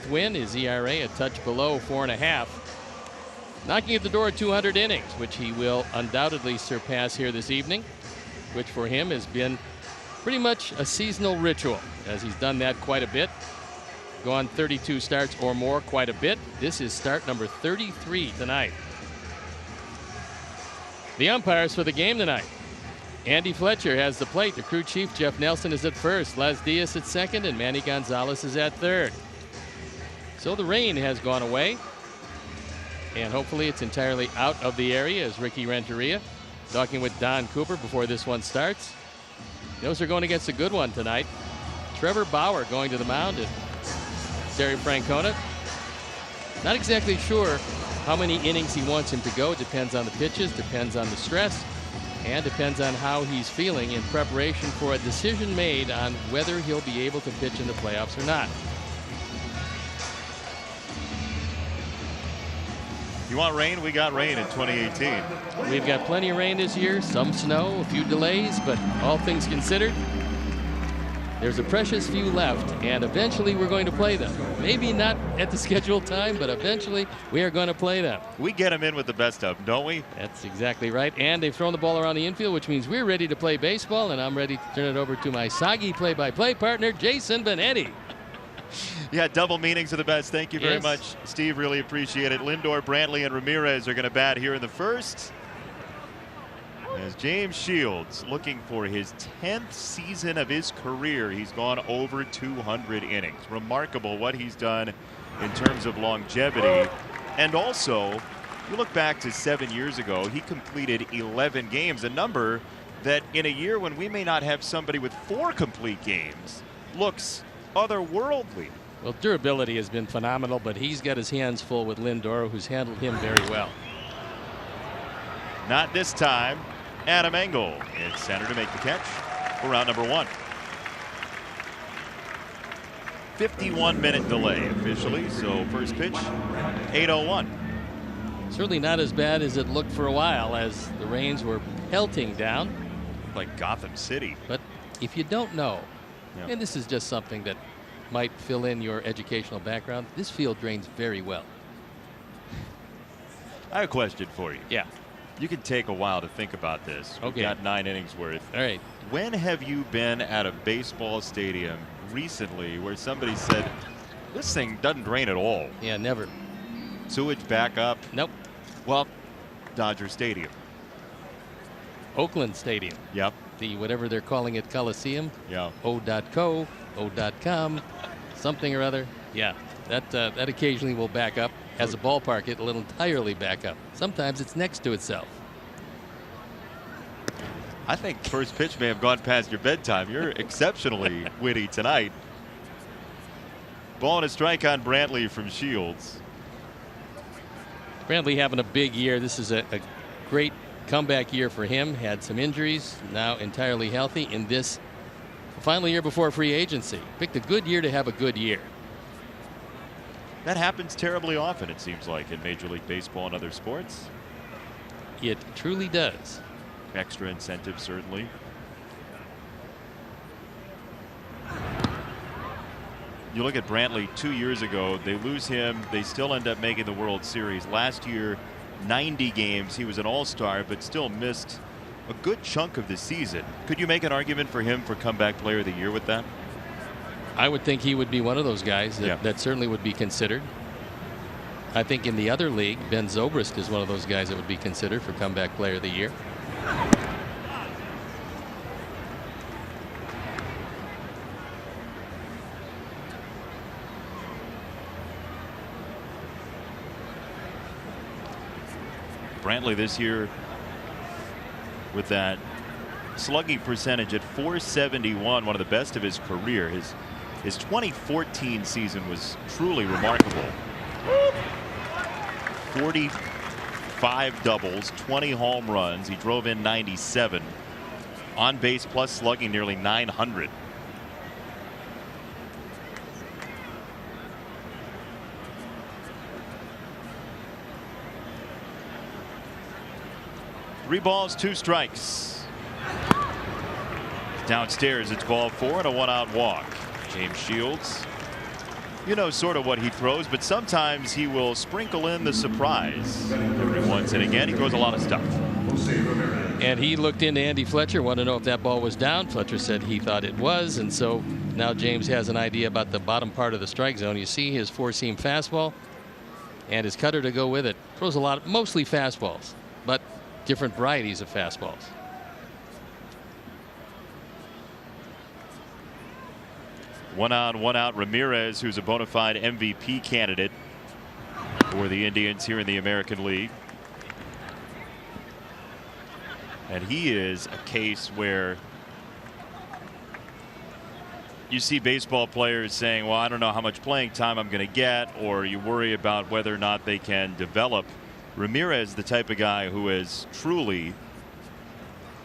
4th win. His ERA a touch below 4.5. Knocking at the door 200 innings, which he will undoubtedly surpass here this evening, which for him has been pretty much a seasonal ritual, as he's done that quite a bit. Gone 32 starts or more quite a bit. This is start number 33 tonight. The umpires for the game tonight. Andy Fletcher has the plate. The crew chief, Jeff Nelson, is at first. Les Diaz at second, and Manny Gonzalez is at third. So the rain has gone away, and hopefully it's entirely out of the area, as Ricky Renteria talking with Don Cooper before this one starts. Those are going against a good one tonight. Trevor Bauer going to the mound, and Terry Francona. Not exactly sure how many innings he wants him to go. Depends on the pitches, depends on the stress, and depends on how he's feeling in preparation for a decision made on whether he'll be able to pitch in the playoffs or not. You want rain? We got rain in 2018. We've got plenty of rain this year, some snow, a few delays, but all things considered, there's a precious few left, and eventually we're going to play them. Maybe not at the scheduled time, but eventually we are going to play them. We get them in with the best of them, don't we? That's exactly right. And they've thrown the ball around the infield, which means we're ready to play baseball, and I'm ready to turn it over to my soggy play-by-play partner, Jason Benetti. Yeah, double meanings of the best. Thank you very much, Steve. Really appreciate it. Lindor, Brantley, and Ramirez are going to bat here in the first, as James Shields looking for his 10th season of his career. He's gone over 200 innings. Remarkable what he's done in terms of longevity. And also, you look back to 7 years ago, he completed 11 games, a number that in a year when we may not have somebody with 4 complete games looks otherworldly. Well, durability has been phenomenal, but he's got his hands full with Lindor, who's handled him very well. Not this time. Adam Engel in center to make the catch for round number 1. 51-minute delay officially, so first pitch, 8:01. Certainly not as bad as it looked for a while, as the rains were pelting down. Like Gotham City. But if you don't know, and this is just something that might fill in your educational background, this field drains very well. I have a question for you. Yeah. You can take a while to think about this. Okay. We've got 9 innings worth. All right. When have you been at a baseball stadium recently where somebody said, this thing doesn't drain at all? Yeah, never. Sewage back up? Nope. Well, Dodger Stadium. Oakland Stadium. Yep. The whatever they're calling it, Coliseum. Yeah. O.co, O.com, something or other. Yeah, that occasionally will back up. As a ballpark, it'll entirely back up. Sometimes it's next to itself. I think first pitch may have gone past your bedtime. You're exceptionally witty tonight. Ball and a strike on Brantley from Shields. Brantley having a big year. This is a great comeback year for him. Had some injuries, now entirely healthy in this final year before free agency. Picked a good year to have a good year. That happens terribly often, it seems like, in Major League Baseball and other sports. It truly does. Extra incentive, certainly. You look at Brantley 2 years ago, they lose him. They still end up making the World Series. Last year, 90 games. He was an all-star, but still missed a good chunk of the season. Could you make an argument for him for comeback player of the year with that? I would think he would be one of those guys that certainly would be considered. I think in the other league, Ben Zobrist is one of those guys that would be considered for comeback player of the year. Brantley this year with that slugging percentage at .471, one of the best of his career. His 2014 season was truly remarkable. 45 doubles, 20 home runs. He drove in 97. On base plus slugging nearly 900. Three balls, 2 strikes. Downstairs, it's ball 4 and a 1-out walk. James Shields you know sort of what he throws, but sometimes he will sprinkle in the surprise every once and again. He throws a lot of stuff. And he looked into Andy Fletcher, wanted to know if that ball was down. Fletcher said he thought it was, and so now James has an idea about the bottom part of the strike zone. You see his four-seam fastball and his cutter to go with it. Throws a lot, mostly fastballs, but different varieties of fastballs. One on, one out. Ramirez, who's a bona fide MVP candidate for the Indians here in the American League. And he is a case where you see baseball players saying, well, I don't know how much playing time I'm going to get, or you worry about whether or not they can develop. Ramirez, the type of guy who has truly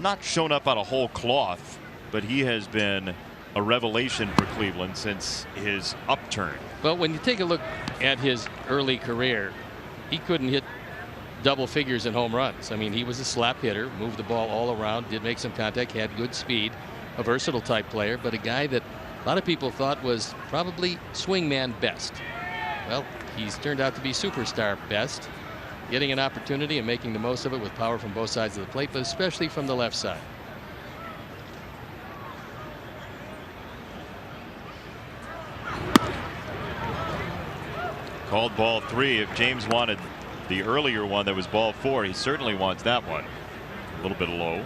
not shown up on a whole cloth, but he has been a revelation for Cleveland since his upturn. Well, when you take a look at his early career, he couldn't hit double figures in home runs. I mean, he was a slap hitter, moved the ball all around, did make some contact, had good speed, a versatile type player, but a guy that a lot of people thought was probably swingman best. Well, he's turned out to be superstar best, getting an opportunity and making the most of it with power from both sides of the plate, but especially from the left side. Called ball 3. If James wanted the earlier one that was ball 4, he certainly wants that one. A little bit low.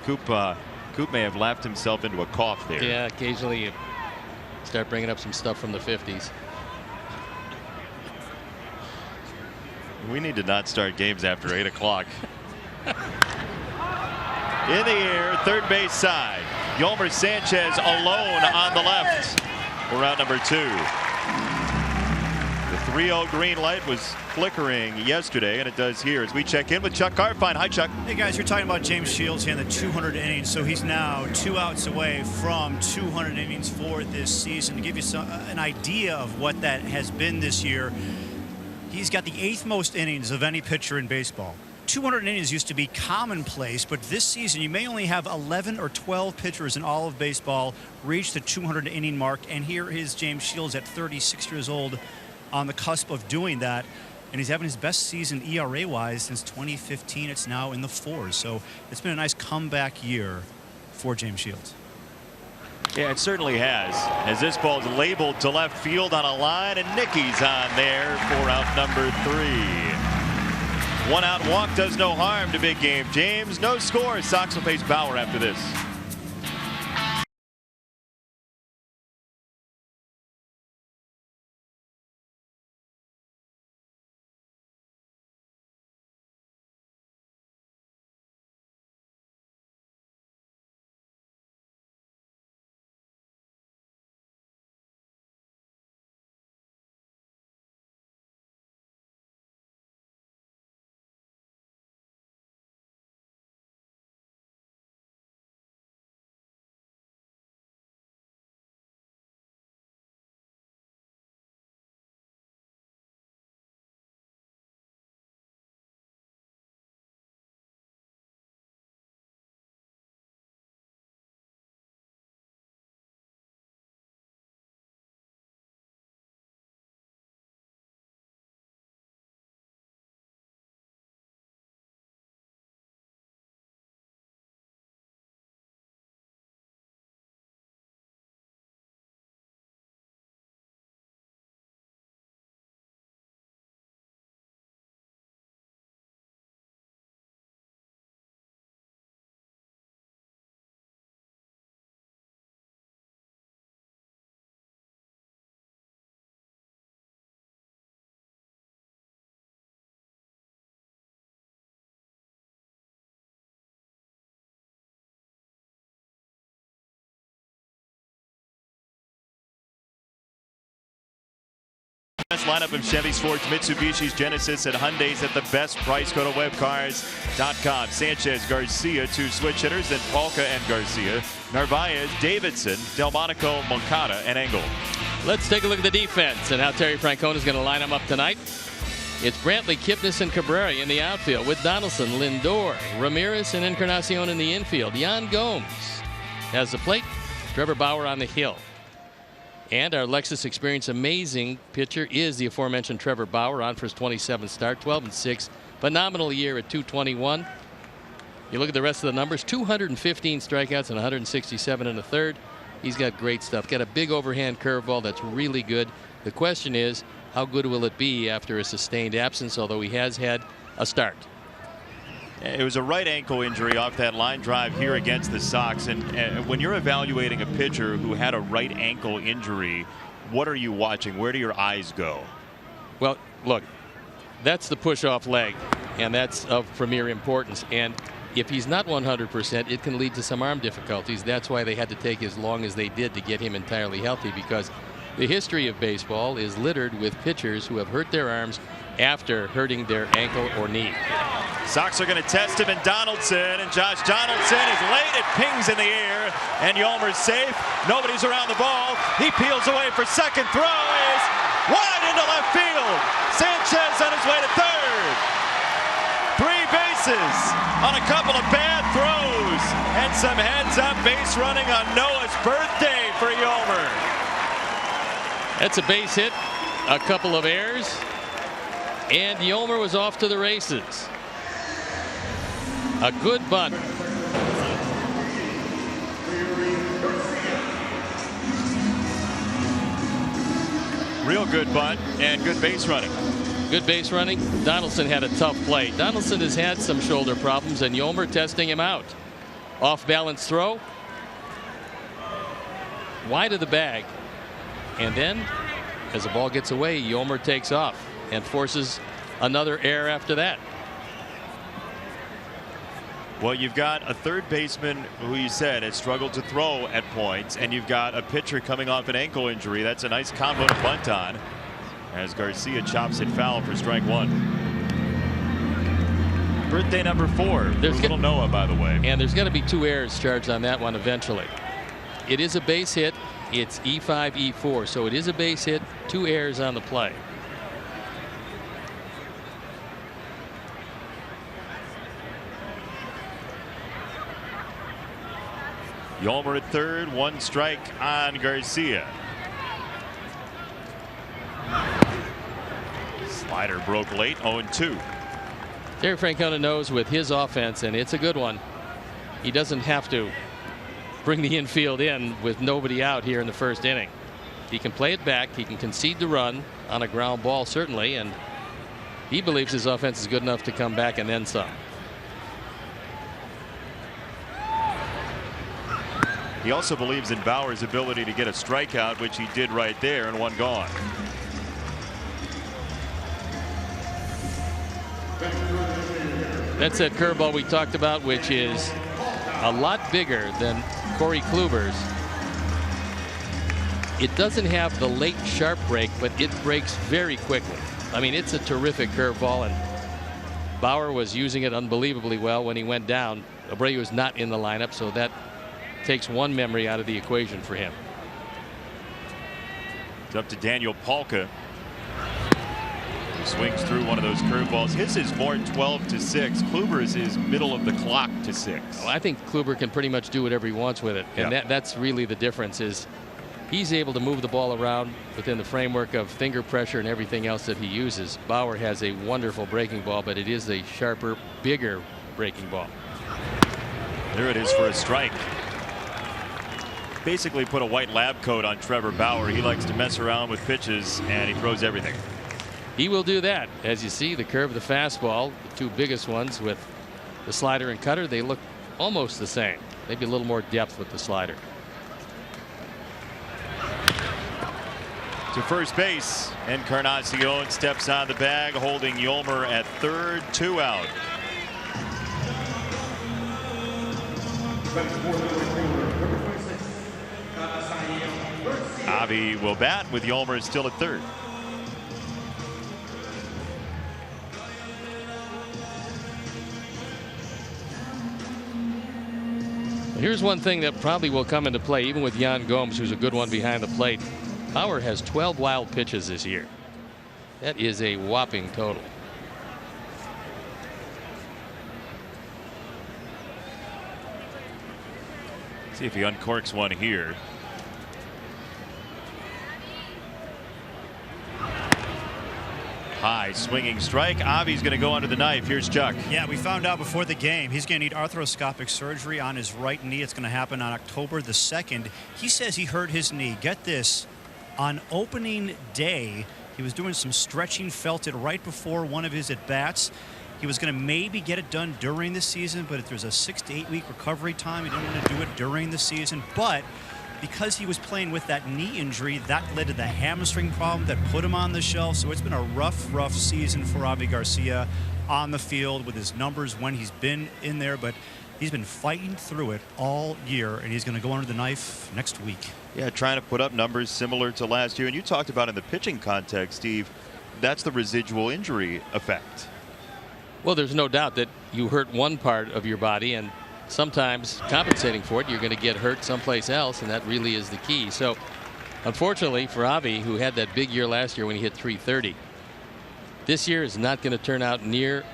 Coop may have laughed himself into a cough there. Yeah, occasionally you start bringing up some stuff from the 50s. We need to not start games after 8 o'clock. In the air, third base side. Yolmer Sanchez alone on the left for out number 2. The 3-0 green light was flickering yesterday, and it does here as we check in with Chuck Carfine. Hi, Chuck. Hey, guys, you're talking about James Shields in the 200 innings, so he's now 2 outs away from 200 innings for this season. To give you an idea of what that has been this year, he's got the 8th most innings of any pitcher in baseball. 200 innings used to be commonplace, but this season you may only have 11 or 12 pitchers in all of baseball reach the 200 inning mark, and here is James Shields at 36 years old on the cusp of doing that, and he's having his best season ERA wise since 2015. It's now in the 4s, so it's been a nice comeback year for James Shields. Yeah, it certainly has, as this ball's labeled to left field on a line, and Nicky's on there for out number 3. 1 out walk does no harm to big game James. No score. Sox will face Bauer after this. Lineup of Chevys, Fords, Mitsubishis, Genesis, and Hyundais at the best price. Go to webcars.com. Sanchez, Garcia, 2 switch hitters, then Palka and Garcia, Narvaez, Davidson, Delmonico, Moncada, and Engel. Let's take a look at the defense and how Terry Francona is going to line them up tonight. It's Brantley, Kipnis, and Cabrera in the outfield with Donaldson, Lindor, Ramirez, and Encarnacion in the infield. Jan Gomes has the plate. Trevor Bauer on the hill. And our Lexus Experience amazing pitcher is the aforementioned Trevor Bauer, on for his 27th start, 12-6. Phenomenal year at .221. You look at the rest of the numbers, 215 strikeouts and 167 in the third. He's got great stuff. Got a big overhand curveball that's really good. The question is, how good will it be after a sustained absence, although he has had a start. It was a right ankle injury off that line drive here against the Sox. And when you're evaluating a pitcher who had a right ankle injury, what are you watching? Where do your eyes go? Well, look, that's the push-off leg, and that's of premier importance. And if he's not 100%, it can lead to some arm difficulties. That's why they had to take as long as they did to get him entirely healthy, because the history of baseball is littered with pitchers who have hurt their arms after hurting their ankle or knee. Sox are going to test him in Donaldson, and Josh Donaldson is late. It pings in the air, and Yolmer's safe. Nobody's around the ball. He peels away for second. Throw is wide into left field. Sanchez on his way to third. 3 bases on a couple of bad throws, and some heads-up base running on Noah's birthday for Yolmer. That's a base hit, a couple of errors, and Yolmer was off to the races. A good bunt. Real good bunt and good base running. Good base running. Donaldson had a tough play. Donaldson has had some shoulder problems, and Yolmer testing him out. Off balance throw. Wide of the bag. And then, as the ball gets away, Yolmer takes off and forces another error after that. Well, you've got a third baseman who you said has struggled to throw at points, and you've got a pitcher coming off an ankle injury. That's a nice combo to bunt on, as Garcia chops it foul for strike 1. Birthday number 4 for little Noah, by the way. And there's going to be 2 errors charged on that one eventually. It is a base hit. It's E5, E4, so it is a base hit. 2 errors on the play. Yolmer at third, 1 strike on Garcia. Slider broke late, 0-2. Terry Francona knows with his offense, and it's a good one, he doesn't have to bring the infield in with nobody out here in the first inning. He can play it back. He can concede the run on a ground ball, certainly, and he believes his offense is good enough to come back and then some. He also believes in Bauer's ability to get a strikeout, which he did right there, and 1 gone. That's that curveball we talked about, which is a lot bigger than Corey Kluber's. It doesn't have the late sharp break, but it breaks very quickly. I mean, it's a terrific curveball, and Bauer was using it unbelievably well when he went down. Abreu was not in the lineup, so that takes one memory out of the equation for him. It's up to Daniel Palka. He swings through one of those curveballs. His is more 12-6. Kluber's is middle of the clock to 6. Well, I think Kluber can pretty much do whatever he wants with it, and that's really the difference. Is he's able to move the ball around within the framework of finger pressure and everything else that he uses. Bauer has a wonderful breaking ball, but it is a sharper, bigger breaking ball. There it is for a strike. Basically put a white lab coat on Trevor Bauer. He likes to mess around with pitches, and he throws everything. He will do that. As you see, the curve of the fastball, the 2 biggest ones with the slider and cutter, they look almost the same. Maybe a little more depth with the slider. To first base, Encarnacion steps on the bag, holding Yolmer at third. 2 out. Avi will bat with Yolmer still at third. Here's one thing that probably will come into play, even with Jan Gomes, who's a good one behind the plate. Bauer has 12 wild pitches this year. That is a whopping total. See if he uncorks one here. High swinging strike. Avi's going to go under the knife. Here's Chuck. Yeah, we found out before the game he's going to need arthroscopic surgery on his right knee. It's going to happen on October the 2nd. He says he hurt his knee. Get this. On opening day, he was doing some stretching, felt it right before one of his at-bats. He was going to maybe get it done during the season, but if there's a 6 to 8 week recovery time, he didn't want to do it during the season. But because he was playing with that knee injury, that led to the hamstring problem that put him on the shelf. So it's been a rough season for Avi Garcia on the field with his numbers when he's been in there. But he's been fighting through it all year, and he's going to go under the knife next week. Yeah, trying to put up numbers similar to last year. And you talked about in the pitching context, Steve, that's the residual injury effect. Well, there's no doubt that you hurt one part of your body, and sometimes compensating for it, you're going to get hurt someplace else, and that really is the key. So, unfortunately for Avi, who had that big year last year when he hit 330, this year is not going to turn out near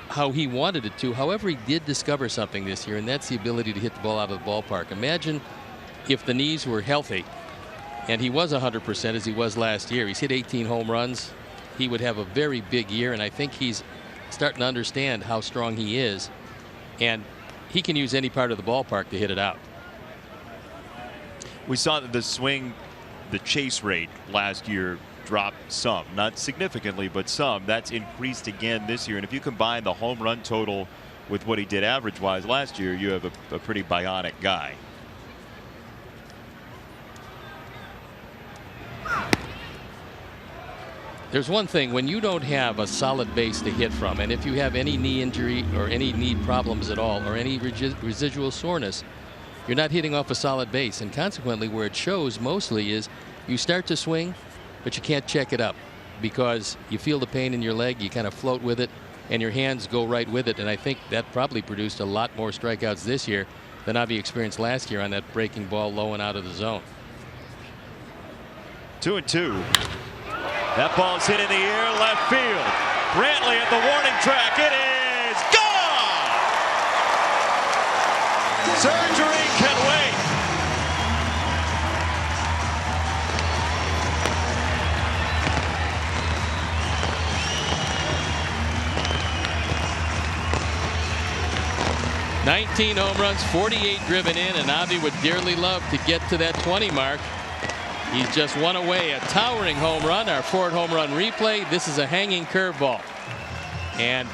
how he wanted it to. However, he did discover something this year, and that's the ability to hit the ball out of the ballpark. Imagine if the knees were healthy, and he was 100% as he was last year. He's hit 18 home runs. He would have a very big year, and I think he's starting to understand how strong he is, and he can use any part of the ballpark to hit it out. We saw that the swing, the chase rate last year dropped some, not significantly, but some. That's increased again this year. And if you combine the home run total with what he did average wise last year, you have a pretty bionic guy. There's one thing, when you don't have a solid base to hit from, and if you have any knee injury or any knee problems at all or any residual soreness, you're not hitting off a solid base, and consequently where it shows mostly is you start to swing but you can't check it up because you feel the pain in your leg, you kind of float with it, and your hands go right with it. And I think that probably produced a lot more strikeouts this year than Avi experienced last year on that breaking ball low and out of the zone. 2-2. That ball's hit in the air, left field. Brantley at the warning track. It is gone! Surgery can wait. "19 home runs, 48 driven in, and Avi would dearly love to get to that 20 mark. He's just one away. A towering home run. Our Ford home run replay. This is a hanging curveball. And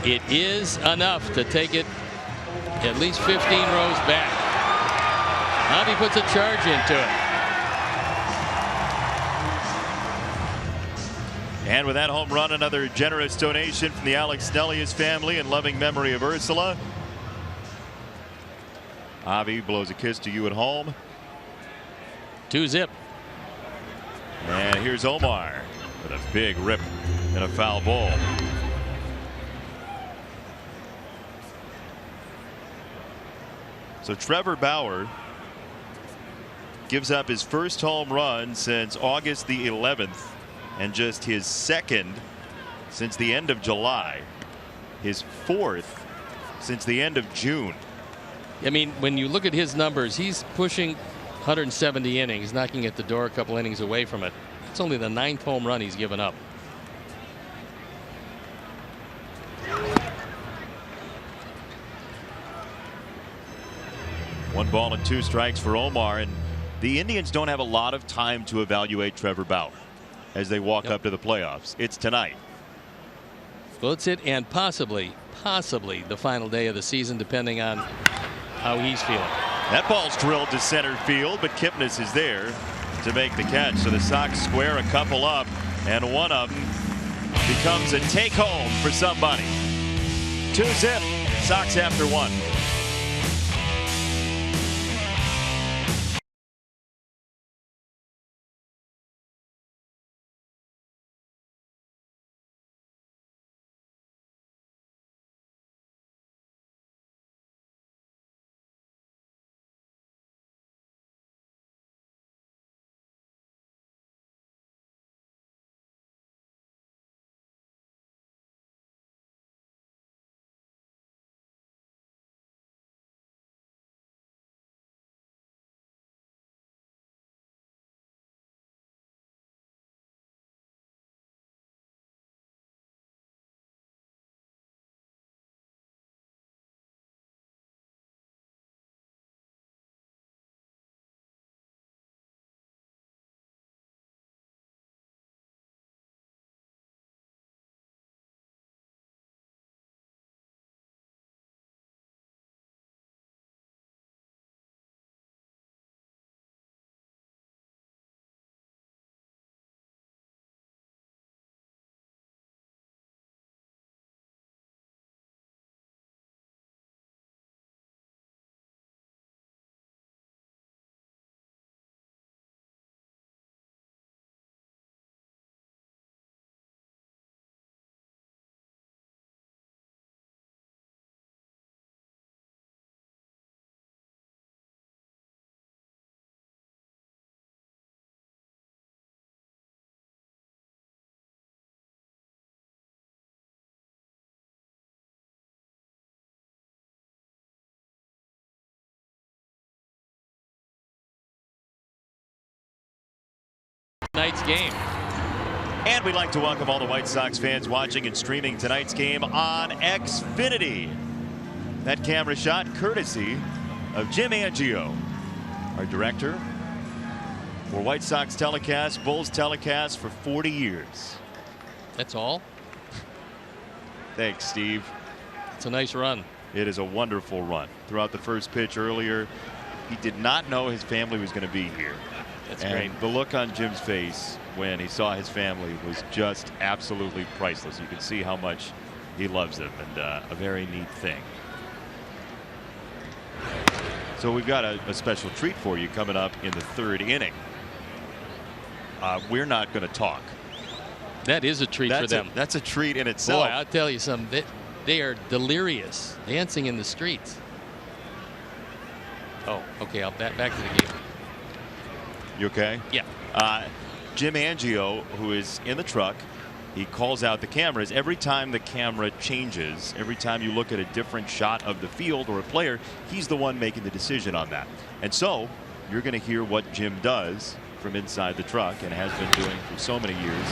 it is enough to take it at least 15 rows back. Avi puts a charge into it. And with that home run, another generous donation from the Alex Snellius family in loving memory of Ursula. Avi blows a kiss to you at home. 2-zip. And here's Omar with a big rip and a foul ball. So Trevor Bauer gives up his first home run since August the 11th and just his second since the end of July. His fourth since the end of June. I mean, when you look at his numbers, he's pushing 170 innings, knocking at the door a couple innings away from it. It's only the 9th home run he's given up. One ball and 2 strikes for Omar, and the Indians don't have a lot of time to evaluate Trevor Bauer as they walk up to the playoffs. It's tonight. Well, it's it, and possibly the final day of the season, depending on how he's feeling. That ball's drilled to center field, but Kipnis is there to make the catch. So the Sox square a couple up, and one of them becomes a take home for somebody. 2-zip. Sox after 1. tonight's game. And we'd like to welcome all the White Sox fans watching and streaming tonight's game on Xfinity. That camera shot courtesy of Jim Angio, our director for White Sox telecast, Bulls telecast for 40 years. That's all. Thanks, Steve. It's a nice run. It is a wonderful run. Throughout the first pitch earlier, he did not know his family was going to be here. That's and great. The look on Jim's face when he saw his family was just absolutely priceless. You can see how much he loves them, and a very neat thing. So we've got a special treat for you coming up in the third inning. We're not going to talk. That is a treat for them. That's a treat in itself. Boy, I'll tell you something. They are delirious, dancing in the streets. Oh, okay. I'll back to the game. You okay? Yeah. Jim Angio, who is in the truck, he calls out the cameras. Every time the camera changes, every time you look at a different shot of the field or a player, he's the one making the decision on that. And so you're going to hear what Jim does from inside the truck and has been doing for so many years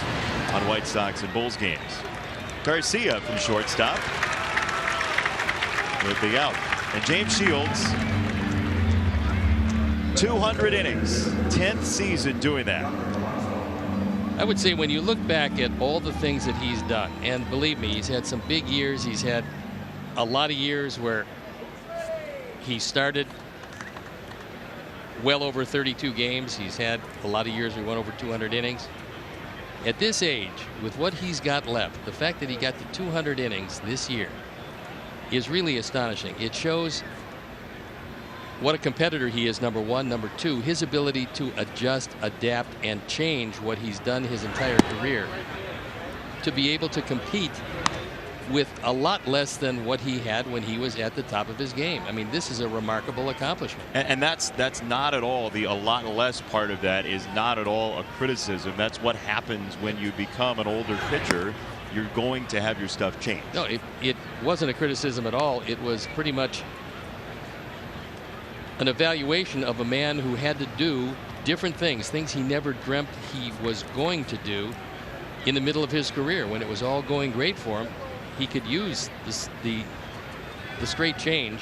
on White Sox and Bulls games. Garcia from shortstop with the out. And James Shields, 200 innings, 10th season doing that. I would say when you look back at all the things that he's done, and believe me, he's had some big years. He's had a lot of years where he started well over 32 games. He's had a lot of years where he went over 200 innings. At this age, with what he's got left, the fact that he got to 200 innings this year is really astonishing. It shows what a competitor he is, number one. Number two, his ability to adjust, adapt, and change what he's done his entire career to be able to compete with a lot less than what he had when he was at the top of his game. I mean, this is a remarkable accomplishment. And that's not at all a lot less part of that is not at all a criticism. That's what happens when you become an older pitcher. You're going to have your stuff changed. No, it wasn't a criticism at all. It was pretty much an evaluation of a man who had to do different things he never dreamt he was going to do in the middle of his career. When it was all going great for him, he could use the straight change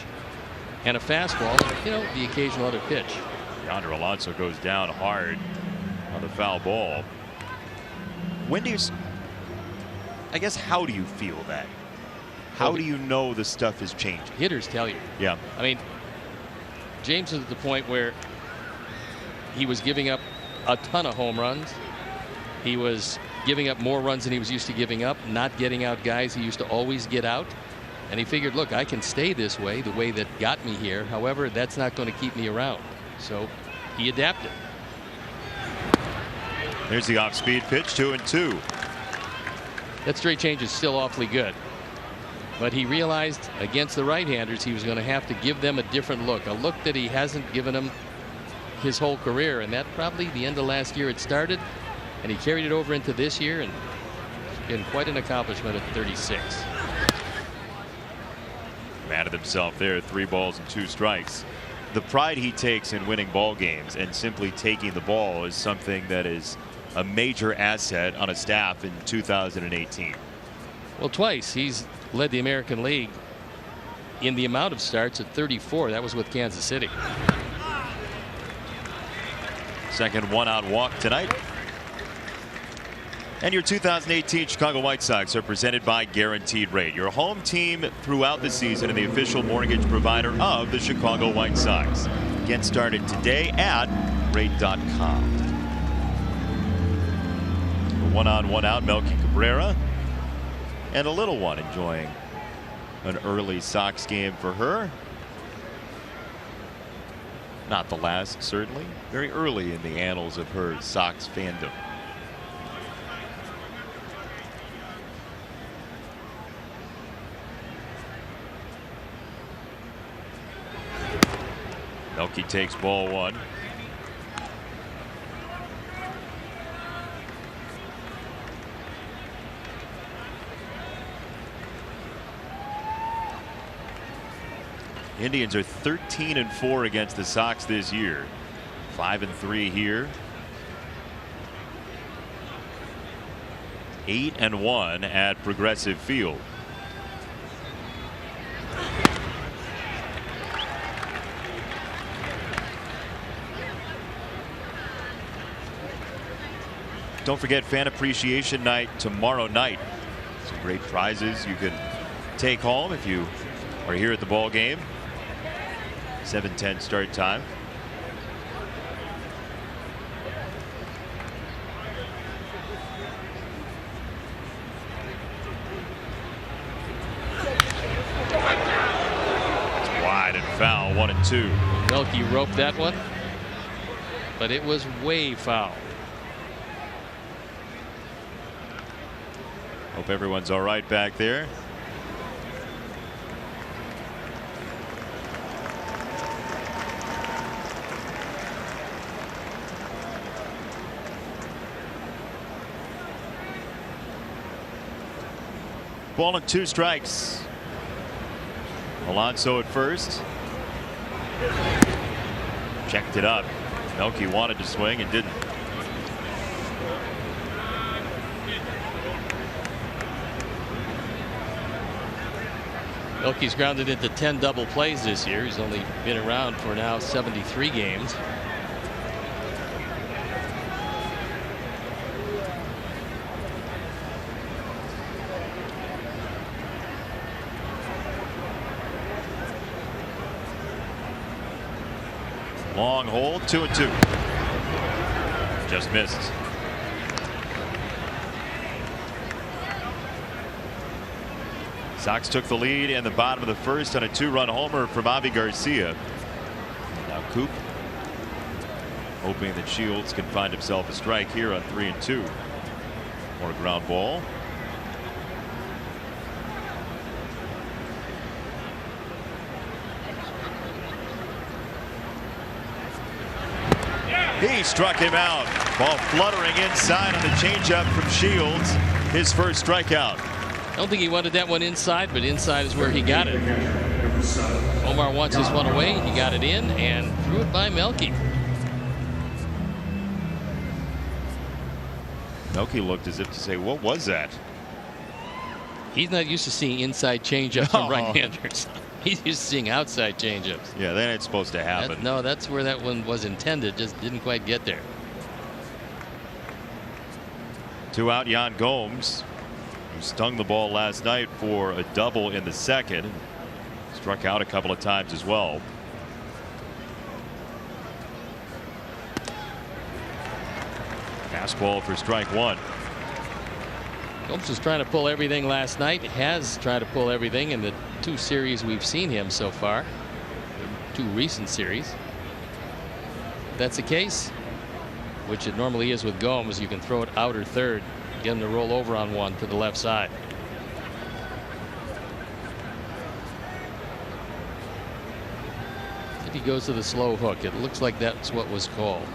and a fastball, you know, the occasional other pitch. Yonder Alonso goes down hard on the foul ball. When do you, I guess, how do you feel that? How do you know the stuff is changing? Hitters tell you. Yeah. I mean, James is at the point where he was giving up a ton of home runs. He was giving up more runs than he was used to giving up, not getting out guys he used to always get out. And he figured, look, I can stay this way, the way that got me here. However, that's not going to keep me around. So he adapted. There's the off-speed pitch, 2-2. That straight change is still awfully good. But he realized against the right-handers he was going to have to give them a different look, a look that he hasn't given them his whole career. And that probably the end of last year it started, and he carried it over into this year, and it's been quite an accomplishment at 36. Mad at himself there, 3 balls and 2 strikes. The pride he takes in winning ball games and simply taking the ball is something that is a major asset on a staff in 2018. Well, twice he's led the American League in the amount of starts at 34. That was with Kansas City. Second 1-out walk tonight. And your 2018 Chicago White Sox are presented by Guaranteed Rate, your home team throughout the season and the official mortgage provider of the Chicago White Sox. Get started today at rate.com. 1-on, 1-out, Melky Cabrera. And a little one enjoying an early Sox game for her. Not the last, certainly. Very early in the annals of her Sox fandom. Melky takes ball 1. Indians are 13-4 against the Sox this year. 5-3 here. 8-1 at Progressive Field. Don't forget Fan Appreciation Night tomorrow night. Some great prizes you can take home if you are here at the ball game. 7:10 start time. It's wide and foul, 1-2. Melky roped that one, but it was way foul. Hope everyone's all right back there. Ball and 2 strikes. Alonso at first. Checked it up. Melky wanted to swing and didn't. Melky's grounded into 10 double plays this year. He's only been around for now 73 games. Long hold, 2-2. Just missed. Sox took the lead in the bottom of the first on a 2-run homer from Avi Garcia. Now Coop hoping that Shields can find himself a strike here on 3-2. More ground ball. He struck him out. Ball fluttering inside on the changeup from Shields. His first strikeout. I don't think he wanted that one inside, but inside is where he got it. Omar wants this one away. He got it in and threw it by Melky. Melky looked as if to say, what was that? He's not used to seeing inside changeups from right-handers. He's used to seeing outside changeups. Yeah, that ain't supposed to happen. No, that's where that one was intended. Just didn't quite get there. 2 out, Jan Gomes, who stung the ball last night for a double in the second. Struck out a couple of times as well. Fastball for strike 1. Gomes was trying to pull everything last night. Has tried to pull everything in the 2 series we've seen him so far. 2 recent series. If that's the case, which it normally is with Gomes, you can throw it outer third, get him to roll over on one to the left side. If he goes to the slow hook, it looks like that's what was called.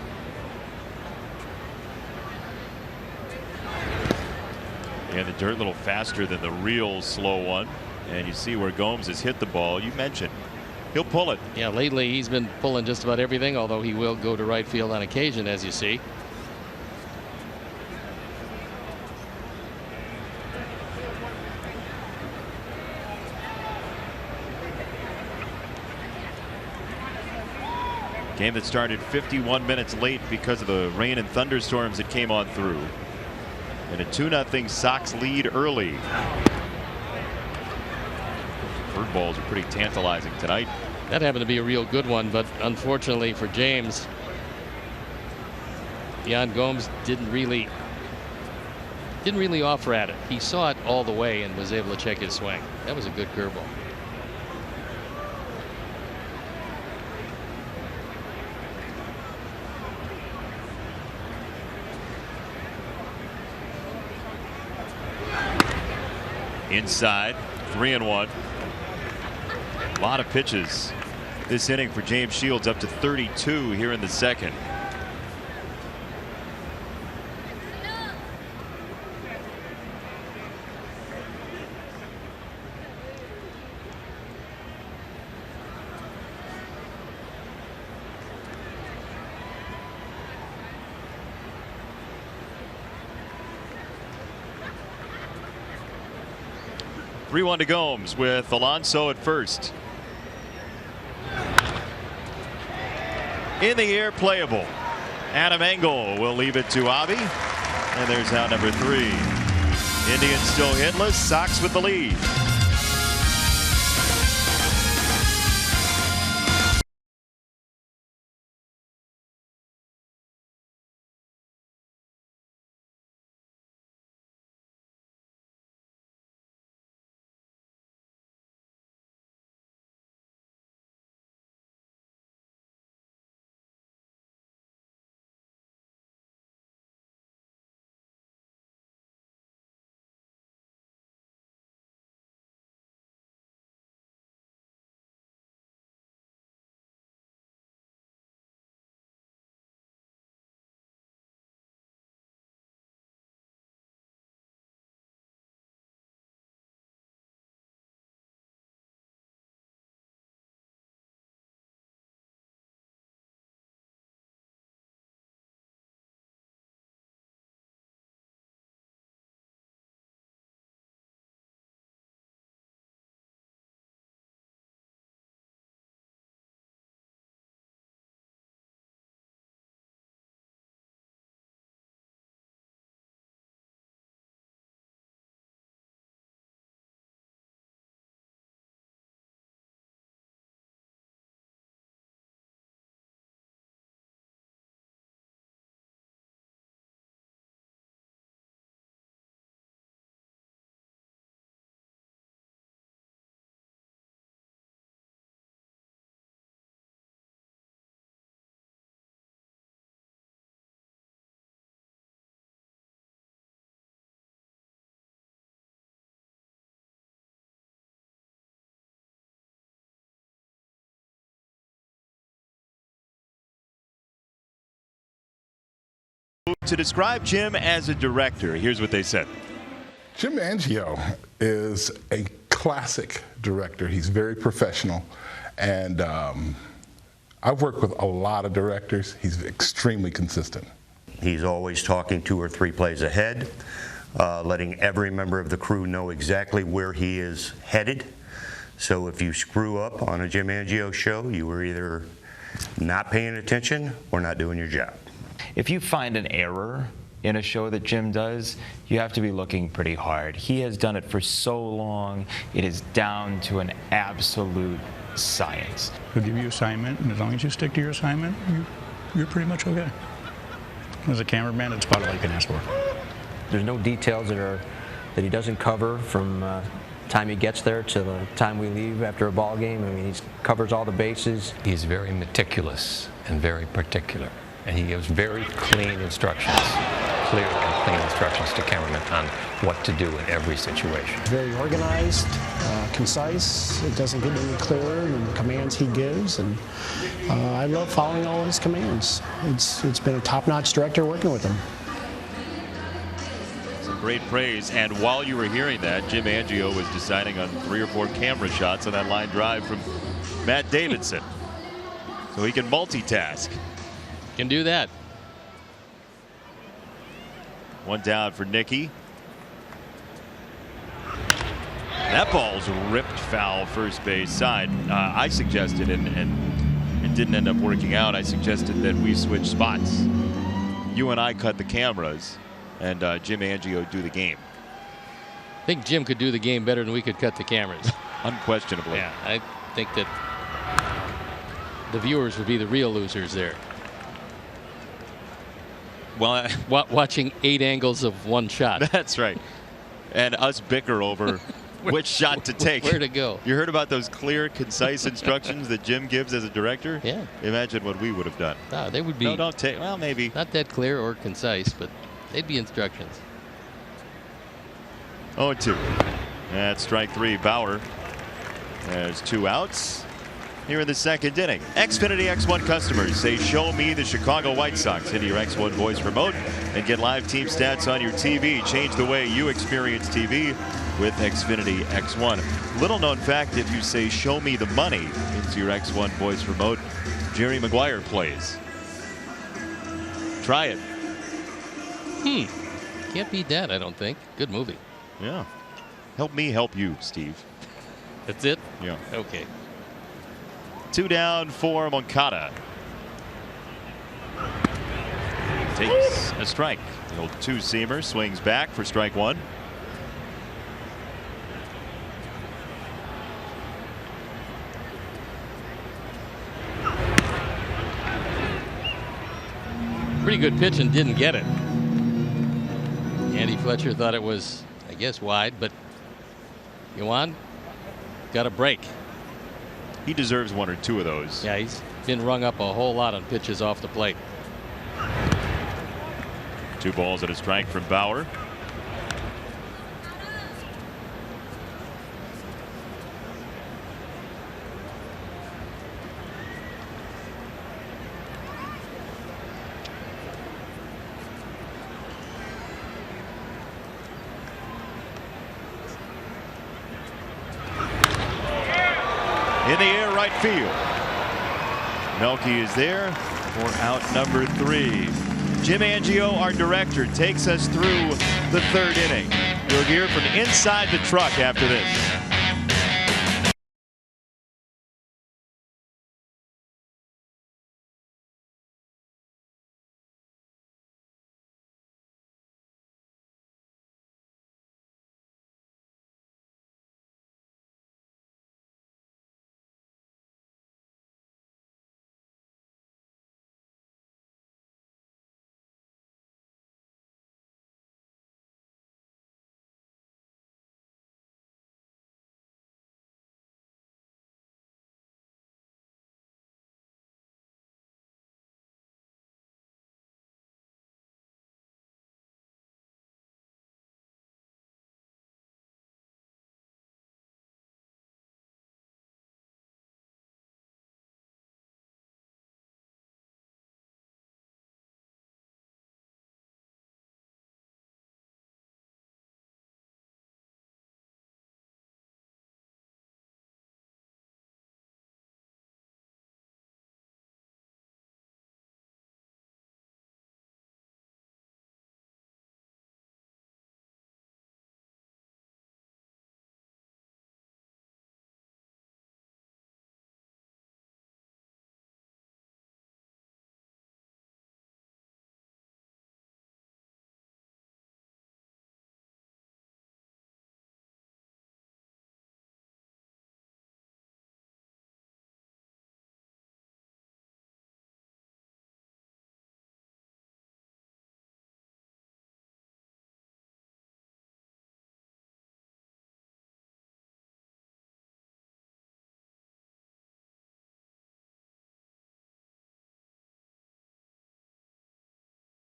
And the dirt a little faster than the real slow one. And you see where Gomes has hit the ball. You mentioned he'll pull it. Yeah, lately he's been pulling just about everything, although he will go to right field on occasion, as you see. Game that started 51 minutes late because of the rain and thunderstorms that came on through. And a 2-0 Sox lead early. Bird balls are pretty tantalizing tonight. That happened to be a real good one, but unfortunately for James, Jan Gomes didn't really offer at it. He saw it all the way and was able to check his swing. That was a good curveball. Inside, 3-1. A lot of pitches this inning for James Shields, up to 32 here in the second. 3-1 to Gomes with Alonso at first. In the air, playable. Adam Engel will leave it to Avi. And there's out number 3. Indians still hitless. Sox with the lead. To describe Jim as a director, here's what they said. Jim Angio is a classic director. He's very professional, and I've worked with a lot of directors. He's extremely consistent. He's always talking 2 or 3 plays ahead, letting every member of the crew know exactly where he is headed. So if you screw up on a Jim Angio show, you were either not paying attention or not doing your job. If you find an error in a show that Jim does, you have to be looking pretty hard. He has done it for so long, it is down to an absolute science. He'll give you an assignment, and as long as you stick to your assignment, you're pretty much okay. As a cameraman, it's about all you can ask for. There's no details that he doesn't cover from time he gets there to the time we leave after a ball game. I mean, he covers all the bases. He's very meticulous and very particular, and he gives very clean instructions, clear and clean instructions to cameramen on what to do in every situation. Very organized, concise. It doesn't get any clearer than the commands he gives, and I love following all of his commands. It's been a top-notch director working with him. Some great praise, and while you were hearing that, Jim Angio was deciding on 3 or 4 camera shots on that line drive from Matt Davidson. So he can multitask. Can do that. 1 down for Nicky. That ball's ripped foul first base side. I suggested, and it didn't end up working out, I suggested that we switch spots. You and I cut the cameras, and Jim Angio do the game. I think Jim could do the game better than we could cut the cameras. Unquestionably. Yeah, I think that the viewers would be the real losers there. Well, watching 8 angles of 1 shot. That's right. And us bicker over which shot to take. Where to go. You heard about those clear, concise instructions that Jim gives as a director? Yeah. Imagine what we would have done. They would be. No, don't take. Well, maybe. Not that clear or concise, but they'd be instructions. 0-2. That's strike 3. Bauer. There's 2 outs here in the 2nd inning. Xfinity X1 customers say, show me the Chicago White Sox. Into your X1 voice remote and get live team stats on your TV. Change the way you experience TV with Xfinity X1. Little known fact, if you say, show me the money into your X1 voice remote, Jerry Maguire plays. Try it. Can't beat that, I don't think. Good movie. Yeah. Help me help you, Steve. That's it? Yeah. Okay. 2 down for Moncada. Takes a strike. The old two-seamer swings back for strike one. Pretty good pitch and didn't get it. Andy Fletcher thought it was, I guess, wide, but Yohan got a break. He deserves 1 or 2 of those. Yeah, he's been rung up a whole lot on pitches off the plate. 2 balls and a strike from Bauer. In the air, right field. Melky is there for out number 3. Jim Angio, our director, takes us through the 3rd inning. You'll hear from inside the truck after this.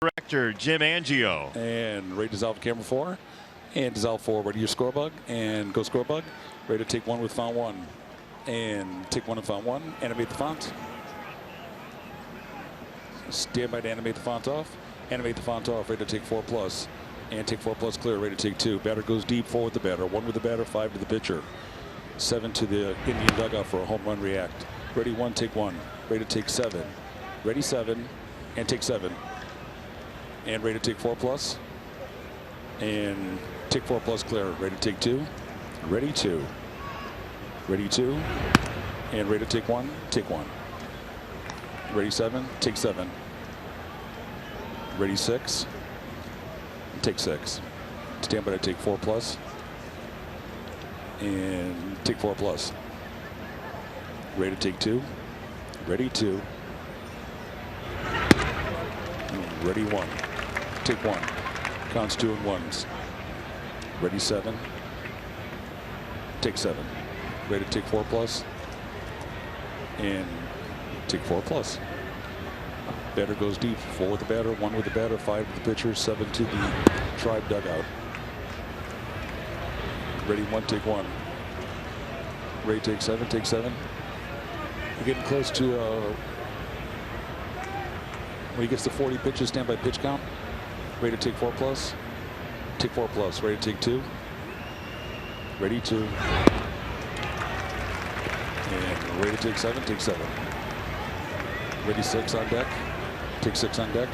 Director Jim Angio. And ready to dissolve camera 4. And dissolve 4. Ready your score bug. And go score bug. Ready to take 1 with font 1. And take 1 with font 1. Animate the font. Stand by to animate the font off. Animate the font off. Ready to take 4 plus. And take 4 plus clear. Ready to take 2. Batter goes deep. 4 with the batter. 1 with the batter. 5 to the pitcher. 7 to the Indian dugout for a home run react. Ready 1. Take 1. Ready to take 7. Ready 7. And take 7. And ready to take 4 plus. And take 4 plus clear. Ready to take 2. Ready 2. Ready 2. And ready to take 1. Take 1. Ready 7. Take 7. Ready 6. Take 6. Stand by to take 4 plus. And take 4 plus. Ready to take 2. Ready 2. Ready 1. Take 1. Counts 2 and 1s. Ready 7. Take 7. Ready to take 4 plus. And take 4 plus. Batter goes deep. 4 with the batter, 1 with the batter, 5 with the pitcher, 7 to the Tribe dugout. Ready 1, take 1. Ready take 7, take 7. We're getting close to when he gets to 40 pitches, stand by pitch count. Ready to take 4 plus. Take 4 plus. Ready to take 2. Ready 2. And ready to take 7. Take 7. Ready 6 on deck. Take 6 on deck.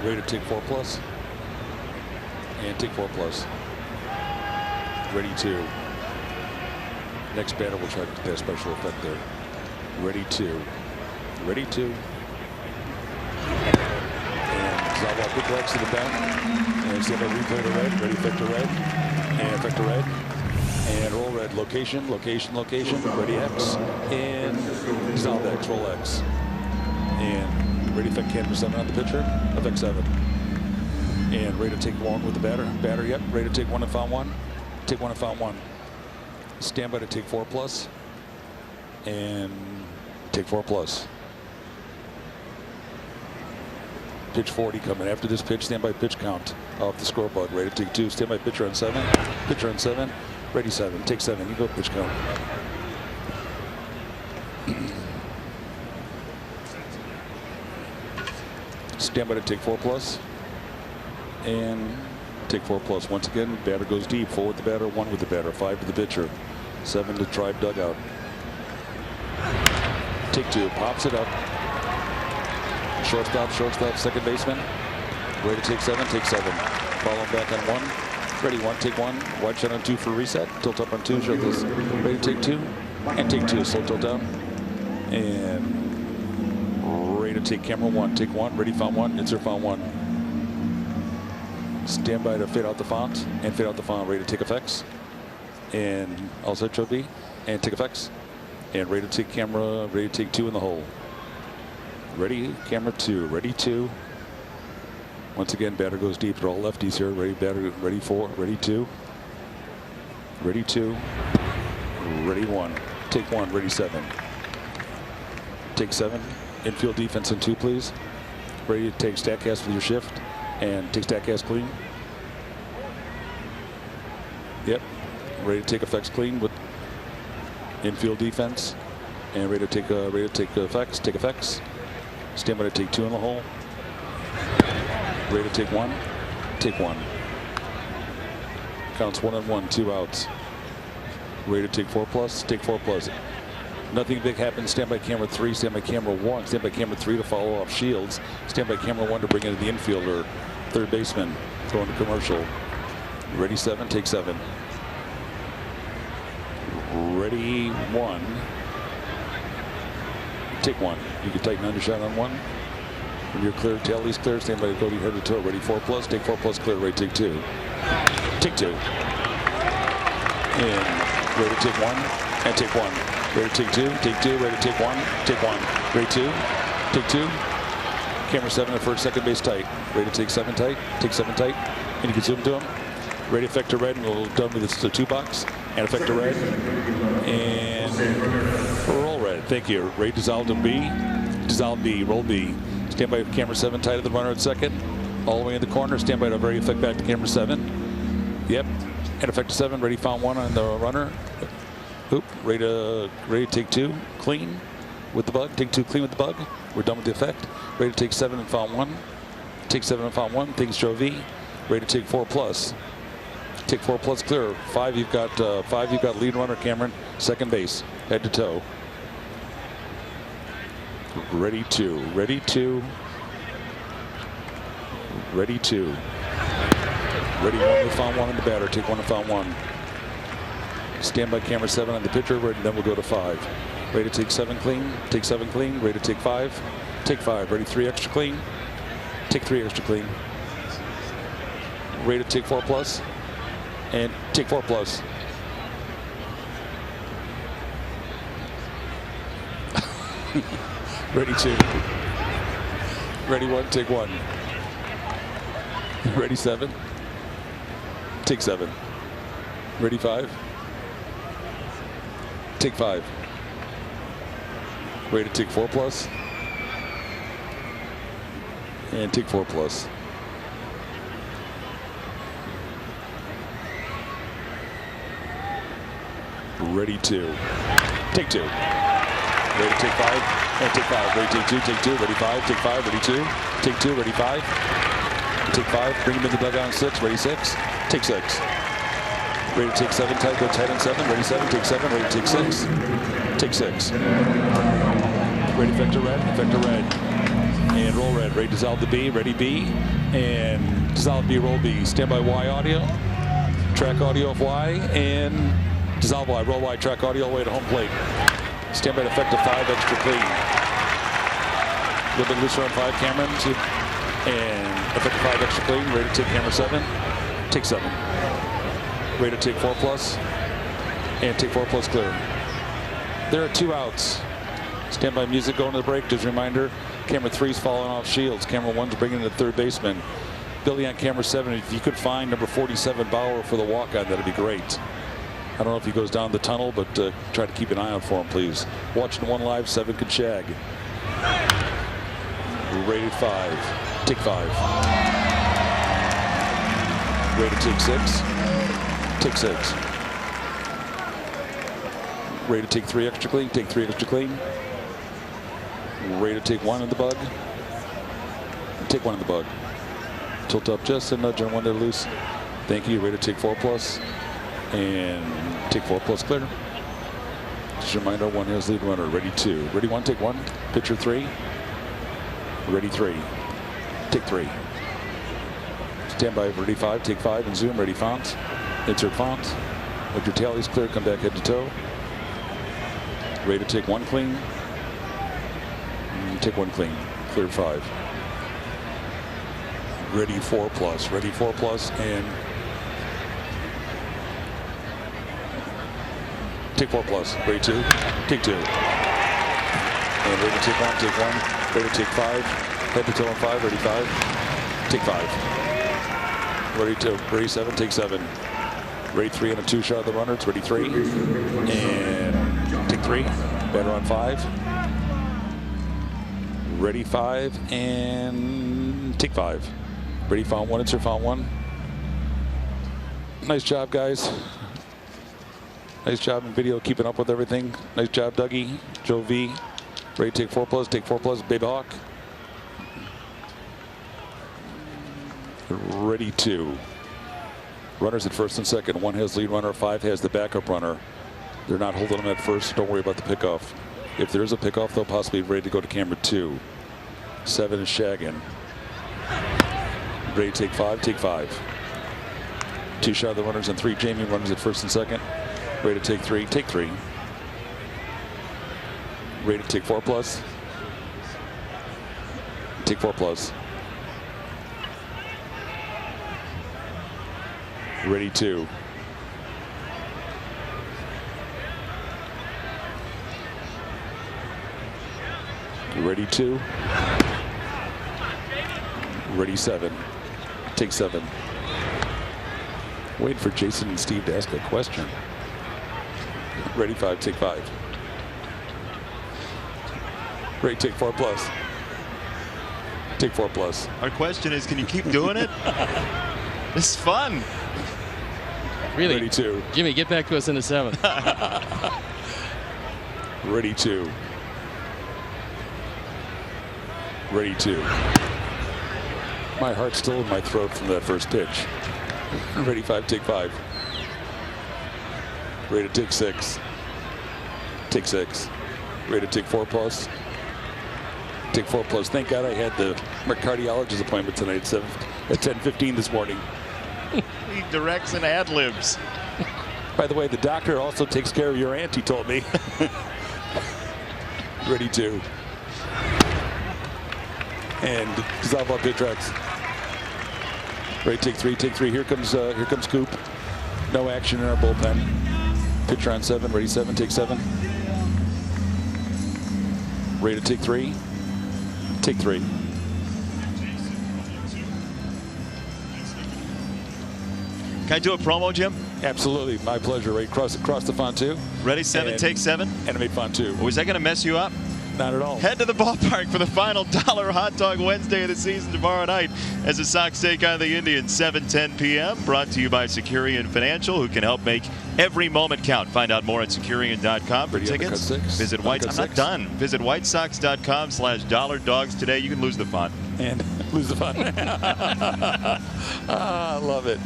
Ready to take 4 plus. and take 4 plus. Ready 2. Next batter will try to get that special effect there. Ready 2. Ready 2. And Zalba quick legs to the bat. And stand by replay to red. Ready, effect to red. And effect to red. And roll red. Location, location, location. Ready X. And Zalba X, roll X. And ready, effect camera 7 on the pitcher. Effect 7. And ready to take 1 with the batter. Batter, yep. Ready to take 1 and foul 1. Take 1 and foul 1. Stand by to take 4 plus. And take 4 plus. Pitch 40 coming. After this pitch, stand by pitch count off the scoreboard. Ready to take 2. Stand by pitcher on 7. Pitcher on 7. Ready 7. Take 7. You go pitch count. Stand by to take 4 plus. And take 4 plus. Once again, batter goes deep. 4 with the batter, 1 with the batter, 5 to the pitcher, 7 to tribe dugout. Take 2. Pops it up. Shortstop, second baseman. Ready to take 7, take 7. Follow back on 1. Ready 1, take 1. Wide shot on 2 for reset. Tilt up on 2. Show this. Ready to take 2. And take 2. Slow tilt down. And ready to take camera 1. Take 1. Ready, found 1. Insert found 1. Stand by to fade out the font. And fade out the font. Ready to take effects. And also show B. And take effects. And ready to take camera. Ready to take 2 in the hole. Ready, camera 2, ready 2. Once again, batter goes deep. They're all lefties here. Ready, batter, ready 4, ready 2. Ready 2. Ready 1. Take 1, ready 7. Take 7. Infield defense in 2, please. Ready to take StatCast with your shift. And take StatCast clean. Yep. Ready to take effects clean with infield defense. And ready to take effects. Take effects. Stand by to take 2 in the hole. Ready to take 1. Take 1. Counts 1 and 1, 2 outs. Ready to take 4 plus. Take 4 plus. Nothing big happens. Stand by camera 3. Stand by camera 1. Stand by camera 3 to follow off Shields. Stand by camera 1 to bring in the infielder. Third baseman. Going to commercial. Ready 7. Take 7. Ready 1. Take 1. You can tighten undershot on 1. When you're clear, tail is clear. Stand by to go to head to toe. Ready 4 plus. Take 4 plus. Clear. Ready. Take 2. Take 2. And ready to take 1. And take 1. Ready to take 2. Take 2. Ready to take 1. Take 1. Ready 2. Take 2. Camera 7 at first, second base tight. Ready to take 7 tight. Take 7 tight. And you can zoom to him. Ready effect to red. And we'll done with the 2 box. And effect to red. And roll red. Thank you. Ready dissolve to B. Dissolve B. Roll B. Stand by camera 7 tight at the runner at second. All the way in the corner. Stand by to very effect back to camera 7. Yep. And effect to 7. Ready found 1 on the runner. Oop. Ready to take 2. Clean with the bug. Take 2 clean with the bug. We're done with the effect. Ready to take 7 and found 1. Take 7 and found 1. Things show V. Ready to take 4 plus. Take 4 plus clear. 5 you've got lead runner Cameron. Second base. Head to toe. Ready 2. Ready 2. Ready 2. Ready 1 with found 1 in the batter. Take 1 and found 1. Stand by camera 7 on the pitcher. Then we'll go to 5. Ready to take 7 clean. Take 7 clean. Ready to take 5. Take 5. Ready 3 extra clean. Take 3 extra clean. Ready to take 4 plus. And take 4 plus. Ready 2. Ready 1. Take 1. Ready 7. Take 7. Ready 5. Take 5. Ready to take 4 plus. And take 4 plus. Ready 2. Take 2. Ready to take 5. And take 5. Ready to take 2. Take 2. Ready 5. Take 5. Ready 2. Take 2. Ready 5. Take 5. Bring him in the dugout on 6. Ready 6. Take 6. Ready to take 7 tight. Go tight on 7. Ready 7. Take 7. Ready to take 6. Take 6. Ready effect to red. Effect to red. And roll red. Ready, dissolve the B. Ready, B. And dissolve B, roll B. Standby Y audio. Track audio of Y. And dissolve Y. Roll Y. Track audio all the way to home plate. Standby effective 5. Extra clean. A little bit looser on 5, Cameron. And effective 5. Extra clean. Ready to take camera 7. Take 7. Ready to take 4 plus. And take 4 plus clear. There are 2 outs. Standby music going to the break. Just a reminder, camera 3's falling off Shields. Camera 1's bringing in the third baseman. Billy on camera 7. If you could find number 47 Bauer for the walk-on, that'd be great. I don't know if he goes down the tunnel, but try to keep an eye out for him, please. Watching 1 live, 7 can shag. Rated 5. Take 5. Rated take 6. Take 6. Ready to take 3 extra clean. Take 3 extra clean. Ready to take 1 in the bug. Take 1 in the bug. Tilt up just a nudge on 1 there loose. Thank you. Ready to take 4 plus. And take 4 plus clear. Just a reminder, 1 has lead runner. Ready 2. Ready 1, take 1. Pitcher 3. Ready 3. Take 3. Standby. Ready 5. Take 5 and zoom. Ready font. Insert font. With your tallies clear, come back head to toe. Ready to take 1 clean. Take 1 clean. Clear 5. Ready 4 plus. Ready 4 plus and take 4 plus. Ready 2. Take 2. And ready to take 1. Take 1. Ready to take 5. Head to toe on 5. Ready 5. Take 5. Ready 2. Ready 7. Take 7. Ready 3 and a 2 shot of the runner. It's ready 3. And take 3. Batter on 5. Ready 5 and take 5. Ready found 1. Insert found 1. Nice job, guys. Nice job in video, keeping up with everything. Nice job, Dougie. Joe V. Ready to take 4 plus. Take 4 plus. Baby Hawk. Ready 2. Runners at first and second. 1 has lead runner. 5 has the backup runner. They're not holding them at first. Don't worry about the pickoff. If there is a pickoff, they'll possibly be ready to go to camera 2. 7 is shagging. Ready to take 5. Take 5. 2 shot of the runners and 3. Jamie runners at first and second. Ready to take 3. Take 3. Ready to take 4 plus. Take 4 plus. Ready 2. Ready 2. Ready 7. Take 7. Wait for Jason and Steve to ask a question. Ready 5. Take 5. Ready take 4 plus. Take 4 plus. Our question is, can you keep doing it? This is fun. Really? Ready 2. Jimmy, get back to us in the 7th. Ready 2. Ready 2. My heart's still in my throat from that first pitch. Ready 5. Take 5. Ready to take 6. Take 6. Ready to take 4 plus. Take 4 plus. Thank God I had the cardiologist appointment tonight at 10:15 this morning. He directs and ad-libs. By the way, the doctor also takes care of your aunt, he told me. Ready 2. And dissolve all pitch tracks. Ready take 3. Take 3. Here comes Coop. No action in our bullpen. Pitcher on 7. Ready 7. Take 7. Ready to take 3. Take 3. Can I do a promo, Jim? Absolutely, my pleasure. Right across the font 2. Ready 7. Take 7. Animate font 2. Was that going to mess you up? Not at all. Head to the ballpark for the final $1 Hot Dog Wednesday of the season tomorrow night as the Sox take on the Indians, 7:10 p.m. Brought to you by Securian Financial, who can help make every moment count. Find out more at Securian.com for tickets. Visit I'm not done. Visit whitesox.com/$dogs today. You can lose the font. And lose the font. I love it.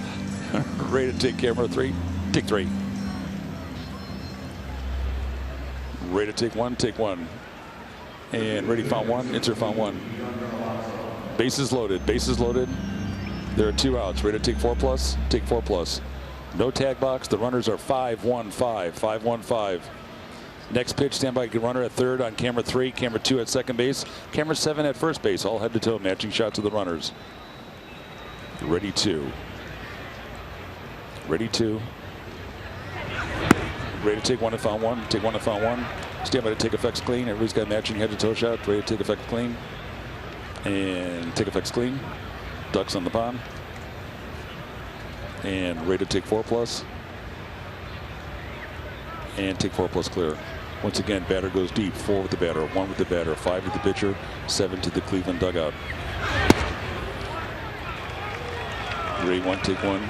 Ready to take camera 3. Take 3. Ready to take 1. Take 1. And ready, found 1. Insert found 1. Bases loaded. Bases loaded. There are 2 outs. Ready to take 4+? Take 4+. No tag box. The runners are 5-1-5. 5-1-5. Next pitch, standby runner at third on camera 3, camera 2 at second base, camera 7 at first base, all head to toe, matching shots of the runners. Ready 2. Ready 2. Ready to take 1 and found 1. Take 1 and found 1. Standby to take effects clean. Everybody's got matching head to toe shot. Ready to take effects clean. And take effects clean. Ducks on the pond. And ready to take 4+. And take 4+ clear. Once again, batter goes deep. 4 with the batter, 1 with the batter, 5 with the pitcher, 7 to the Cleveland dugout. Ready 1, take 1.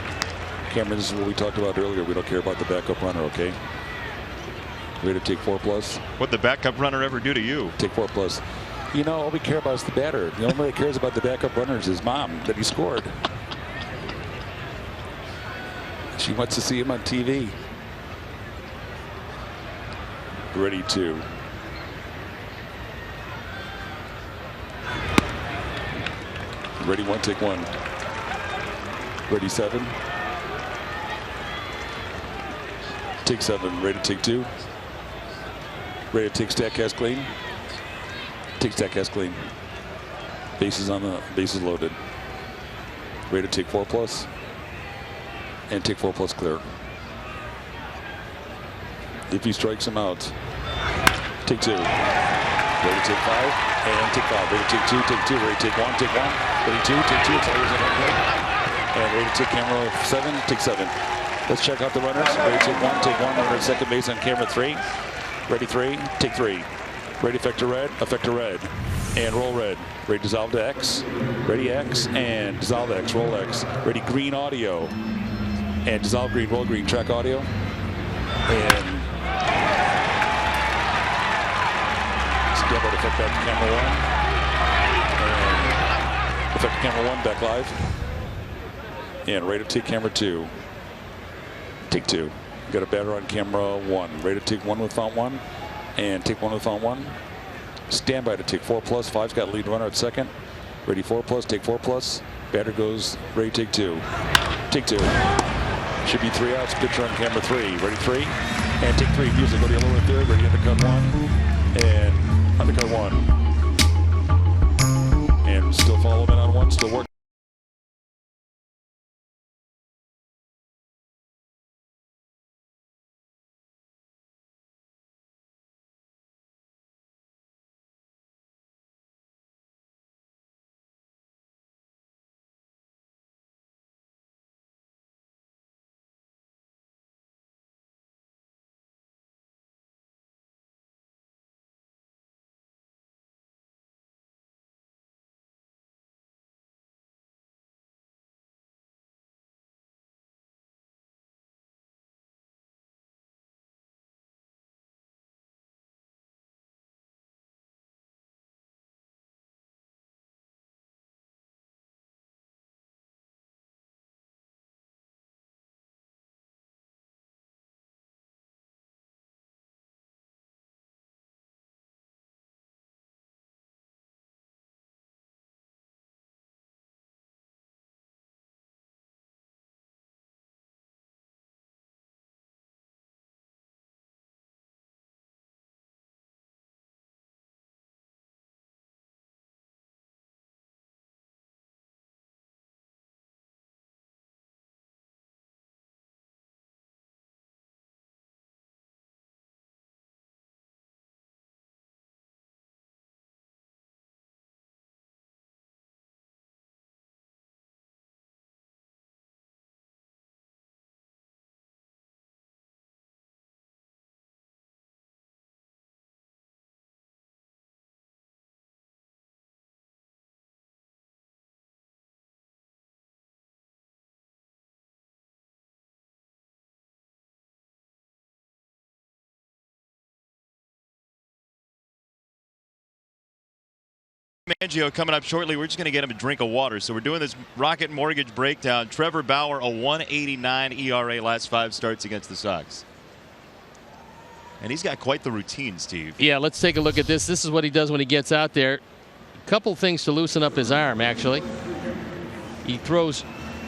Cameron, this is what we talked about earlier. We don't care about the backup runner, okay? Ready to take 4+. What'd the backup runner ever do to you? Take 4+. You know, all we care about is the batter. The only one that cares about the backup runner is his mom, that he scored. She wants to see him on TV. Ready 2. Ready 1, take 1. Ready 7. Take 7. Ready to take 2. Ready to take Statcast clean. Take Statcast clean. Bases on the bases loaded. Ready to take 4+. And take 4+ clear. If he strikes him out, take 2. Ready to take 5 and take 5. Ready to take 2, take 2. Ready to take 1, take 1. Ready 2, take 2. It's always an upgrade. And ready to take camera 7, take 7. Let's check out the runners. Ready to take 1, take 1. Runner at second base on camera 3. Ready 3, take 3. Ready effect to red, and roll red. Ready dissolve to X. Ready X and dissolve X, roll X. Ready green audio and dissolve green, roll green, track audio. And step out effect back to camera 1. And effect to camera 1 back live. And ready to take camera 2. Take 2. Got a batter on camera 1. Ready to take 1 with fount 1. And take 1 with fount 1. Standby to take 4+. 5's got lead runner at second. Ready 4+, take 4+. Batter goes, ready to take 2. Take 2. Should be 3 outs. Pitcher on camera 3. Ready 3. And take 3. Music go to yellow and third. Ready undercut 1. And undercut 1. And still follow him in on 1. Still working. Angio coming up shortly. We're just going to get him a drink of water. So we're doing this Rocket Mortgage breakdown. Trevor Bauer, a 1.89 ERA last 5 starts against the Sox. And he's got quite the routine, Steve. Yeah, let's take a look at this. This is what he does when he gets out there. couple things to loosen up his arm, actually. He throws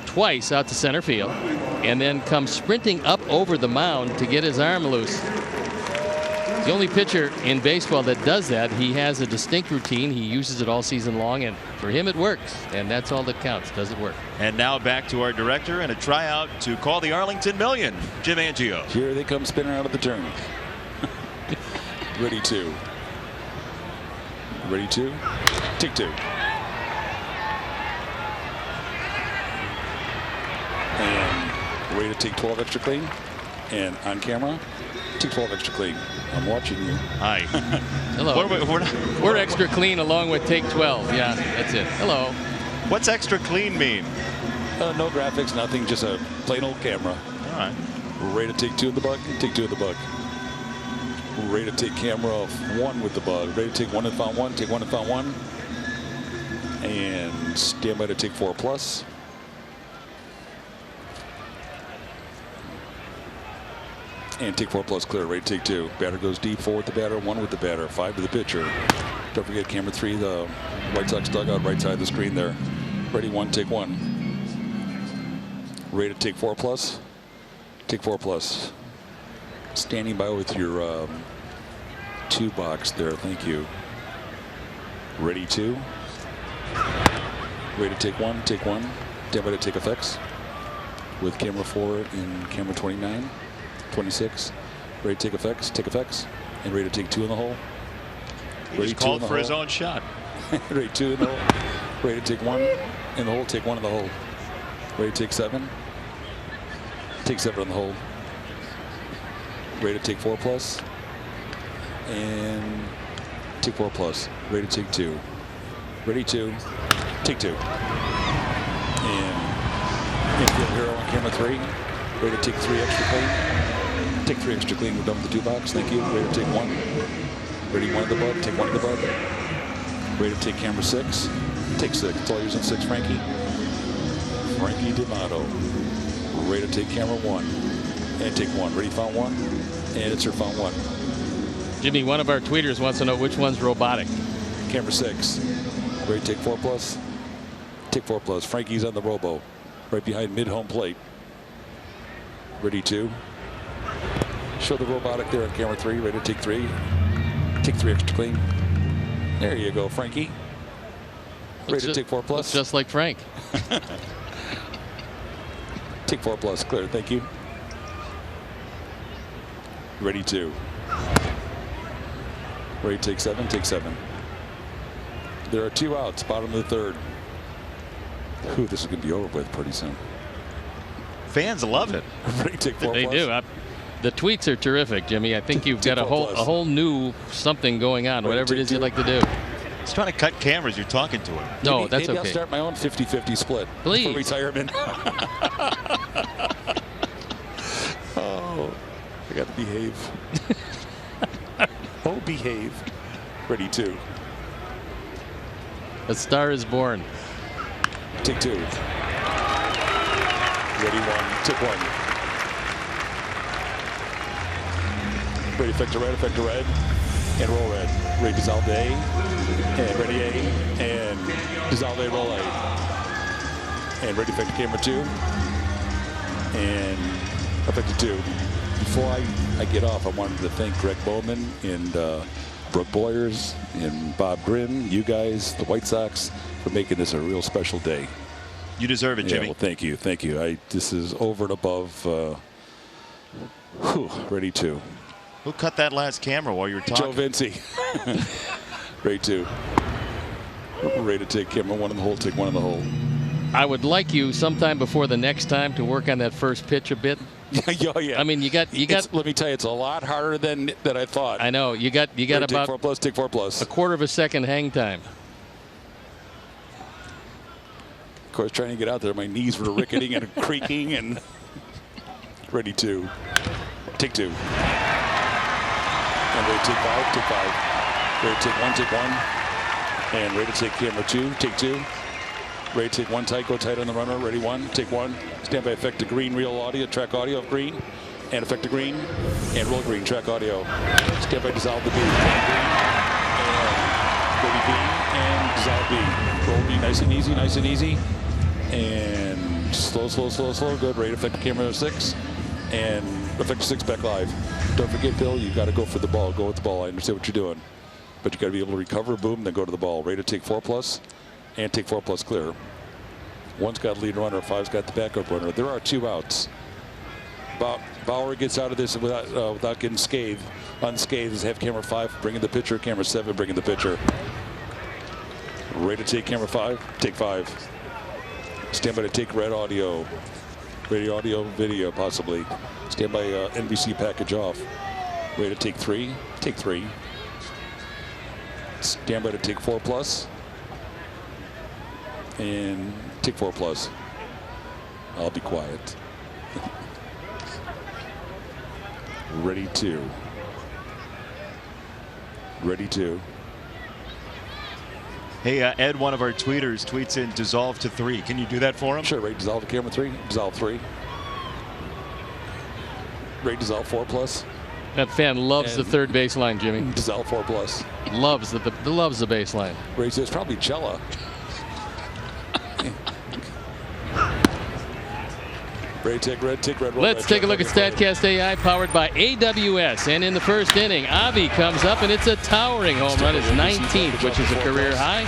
twice out to center field and then comes sprinting up over the mound to get his arm loose. He's the only pitcher in baseball that does that. He has a distinct routine. He uses it all season long, and for him it works, and that's all that counts. Does it work? And now back to our director and a tryout to call the Arlington Million, Jim Angio. Here they come spinning out of the turn. Ready to. Ready to. Take two. And ready to take 12 extra clean. And on camera, take 12 extra clean. I'm watching you. Hi. Hello. We're extra clean along with take 12. Yeah, that's it. Hello. What's extra clean mean? No graphics, nothing, just a plain old camera. All right. We're ready to take two of the bug, take two of the bug. We're ready to take camera of one with the bug. Ready to take one and found one, take one and found one. And stand by to take 4 plus. And take 4 plus clear. Ready to take 2. Batter goes deep, 4 with the batter, 1 with the batter, 5 to the pitcher. Don't forget camera 3, the White Sox dugout, right side of the screen there. Ready 1, take 1. Ready to take 4 plus. Take 4 plus. Standing by with your 2 box there. Thank you. Ready 2. Ready to take 1. Take 1. Stand by to take effects. With camera 4 and camera 29. 26. Ready to take effects. Take effects. And ready to take 2 in the hole. He just called for his own shot. Ready 2 in the hole. Ready to take 1 in the hole. Take 1 in the hole. Ready to take 7. Take 7 in the hole. Ready to take 4 plus. And take 4 plus. Ready to take 2. Ready 2. Take 2. And infield hero on camera 3. Ready to take 3 extra clean. Take 3 extra clean. We're done with the 2 box. Thank you. Ready to take 1. Ready 1 of the bug. Take 1 of the bug. Ready to take camera 6. Take 6. It's all yours on 6, Frankie. Frankie D'Amato. Ready to take camera 1. And take 1. Ready, found 1. And it's your found 1. Jimmy, one of our tweeters wants to know which one's robotic. Camera 6. Ready to take 4 plus. Take 4 plus. Frankie's on the robo. Right behind mid-home plate. Ready 2. Show the robotic there on camera 3. Ready to take 3. Take 3 extra clean. There you go, Frankie. Ready to take 4 plus. Looks just like Frank. Take 4 plus. Clear. Thank you. Ready 2. Ready to take 7. Take 7. There are 2 outs. Bottom of the 3rd. Ooh, this is going to be over with pretty soon. Fans love it. Ready to take 4 They plus. do. The tweets are terrific, Jimmy. I think you've got a whole new something going on, whatever it is you'd like to do. He's trying to cut cameras. You're talking to him. No, maybe, that's maybe okay. I'll start my own 50-50 split. Please. For retirement. Oh, I got to behave. Oh, behave. Ready 2. A star is born. Take 2. Ready 1. Take 1. Ready, effect to red, and roll red. Ready, dissolve A, and ready A, and dissolve A, roll A. And ready, effect to camera 2, and effect to 2. Before I get off, I wanted to thank Greg Bowman and Brooke Boyers and Bob Grimm, you guys, the White Sox, for making this a real special day. You deserve it, Jimmy. Yeah, well, thank you. Thank you. This is over and above. Ready 2. Who cut that last camera while you were talking? Joe Vinci. Ready 2. Ready to take camera 1 in the hole, take 1 in the hole. I would like you sometime before the next time to work on that first pitch a bit. Yeah. I mean, you got. Let me tell you, it's a lot harder than I thought. I know. You got about take 4 plus. Take 4 plus. a quarter of a second hang time. Of course, trying to get out there, my knees were rickety and creaking. And ready 2. Take 2. And ready to take 5. Take 5. Ready to take 1. Take 1. And ready to take camera 2. Take 2. Ready to take 1 tight. Go tight on the runner. Ready 1. Take 1. Stand by effect to green. Real audio. Track audio of green. And effect to green. And roll green. Track audio. Stand by dissolve the B. And green. And ready B. And dissolve B. Roll B nice and easy, nice and easy. And slow, slow, slow, slow. Good. Rate effective camera 6. And effective 6 back live. Don't forget, Bill, you got to go for the ball. Go with the ball. I understand what you're doing. But you got to be able to recover, boom, then go to the ball. Rate to take 4+, and take 4+ clear. 1's got lead runner, 5's got the backup runner. There are 2 outs. Bauer gets out of this without getting unscathed. Have camera 5 bringing the pitcher, camera 7 bringing the pitcher. Rate to take camera 5, take 5. Stand by to take red audio. Radio, audio, video, possibly. Stand by NBC package off. Rate to take 3, take 3. Stand by to take 4+. And take 4+. I'll be quiet. Ready 2. Ready 2. Hey, Ed, one of our tweeters, tweets in dissolve to 3. Can you do that for him? Sure. Rate dissolve to camera 3. Dissolve 3. Rate dissolve 4+. That fan loves the third baseline, Jimmy. Dissolve 4+. Loves the baseline. Ray says probably Cella. Ray, take red, take red. Let's take a look at StatCast AI, powered by AWS. And in the first inning, Avi comes up, and it's a towering home run. His 19th, which is a career high.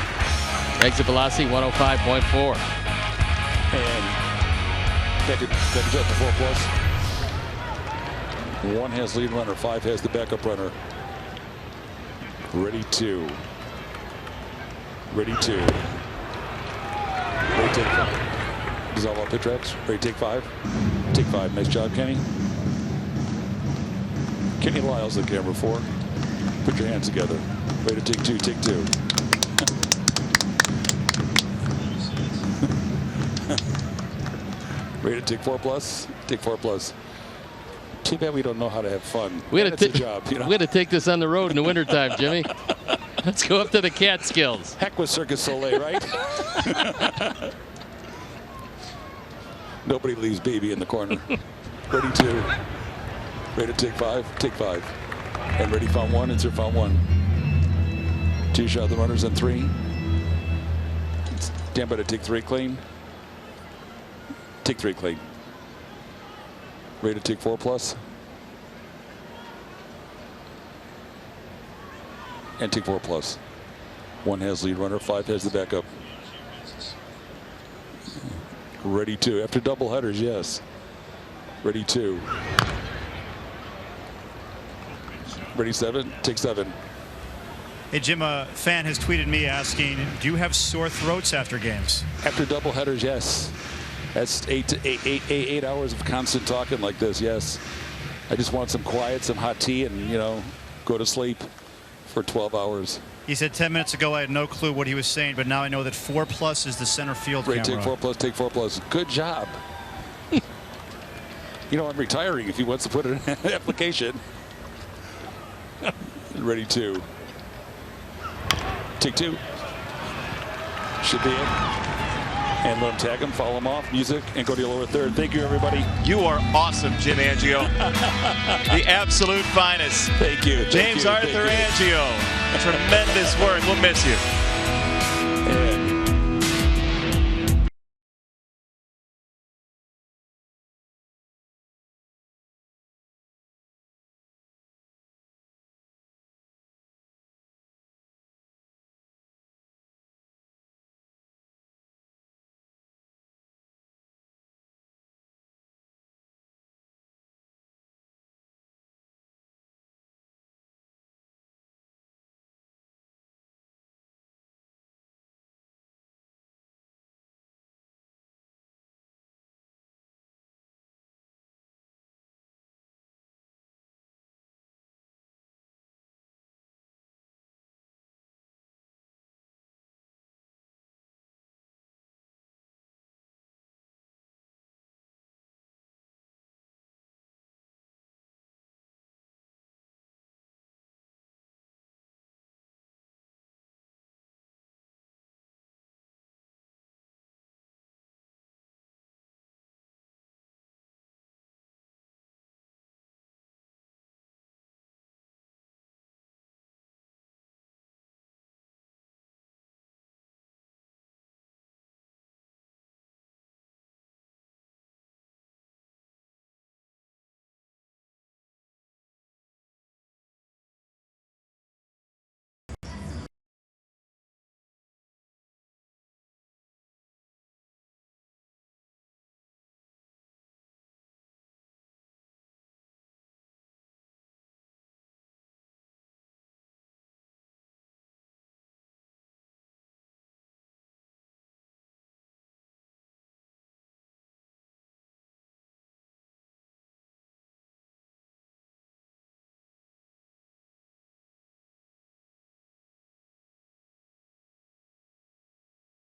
Exit velocity 105.4. And package up to 4+. 1 has lead runner, 5 has the backup runner. Ready 2. Ready 2. Ready take 5. Dissolve all pitch reps. Ready take 5. Take 5. Nice job, Kenny. Kenny Lyle's the camera 4. Put your hands together. Ready to take 2. Take 2. Ready to take 4+. Take 4+. Too bad we don't know how to have fun. We had to take this on the road in the wintertime, Jimmy. Let's go up to the Catskills. Heck with Circus Soleil, right? Nobody leaves baby in the corner. Ready 2. Ready to take 5. Take 5. And ready found 1. Insert found 1. 2 shot the runners on 3. Stand by to take 3 clean. Take 3 clean. Ready to take 4+. And take 4+. 1 has lead runner, 5 has the backup. Ready 2. After double headers, yes. Ready 2. Ready 7. Take 7. Hey, Jim, a fan has tweeted me asking, do you have sore throats after games? After double headers, yes. That's 8 hours of constant talking like this, yes. I just want some quiet, some hot tea, and, go to sleep for 12 hours. He said 10 minutes ago I had no clue what he was saying, but now I know that 4+ is the center field camera. Take 4+, take 4+. Good job. I'm retiring if he wants to put it in an application. Ready 2. Take 2. Should be it. And let him tag him, follow him off, music, and go to your lower third. Thank you, everybody. You are awesome, Jim Angio. The absolute finest. Thank you. James Arthur Angio. Tremendous work. We'll miss you.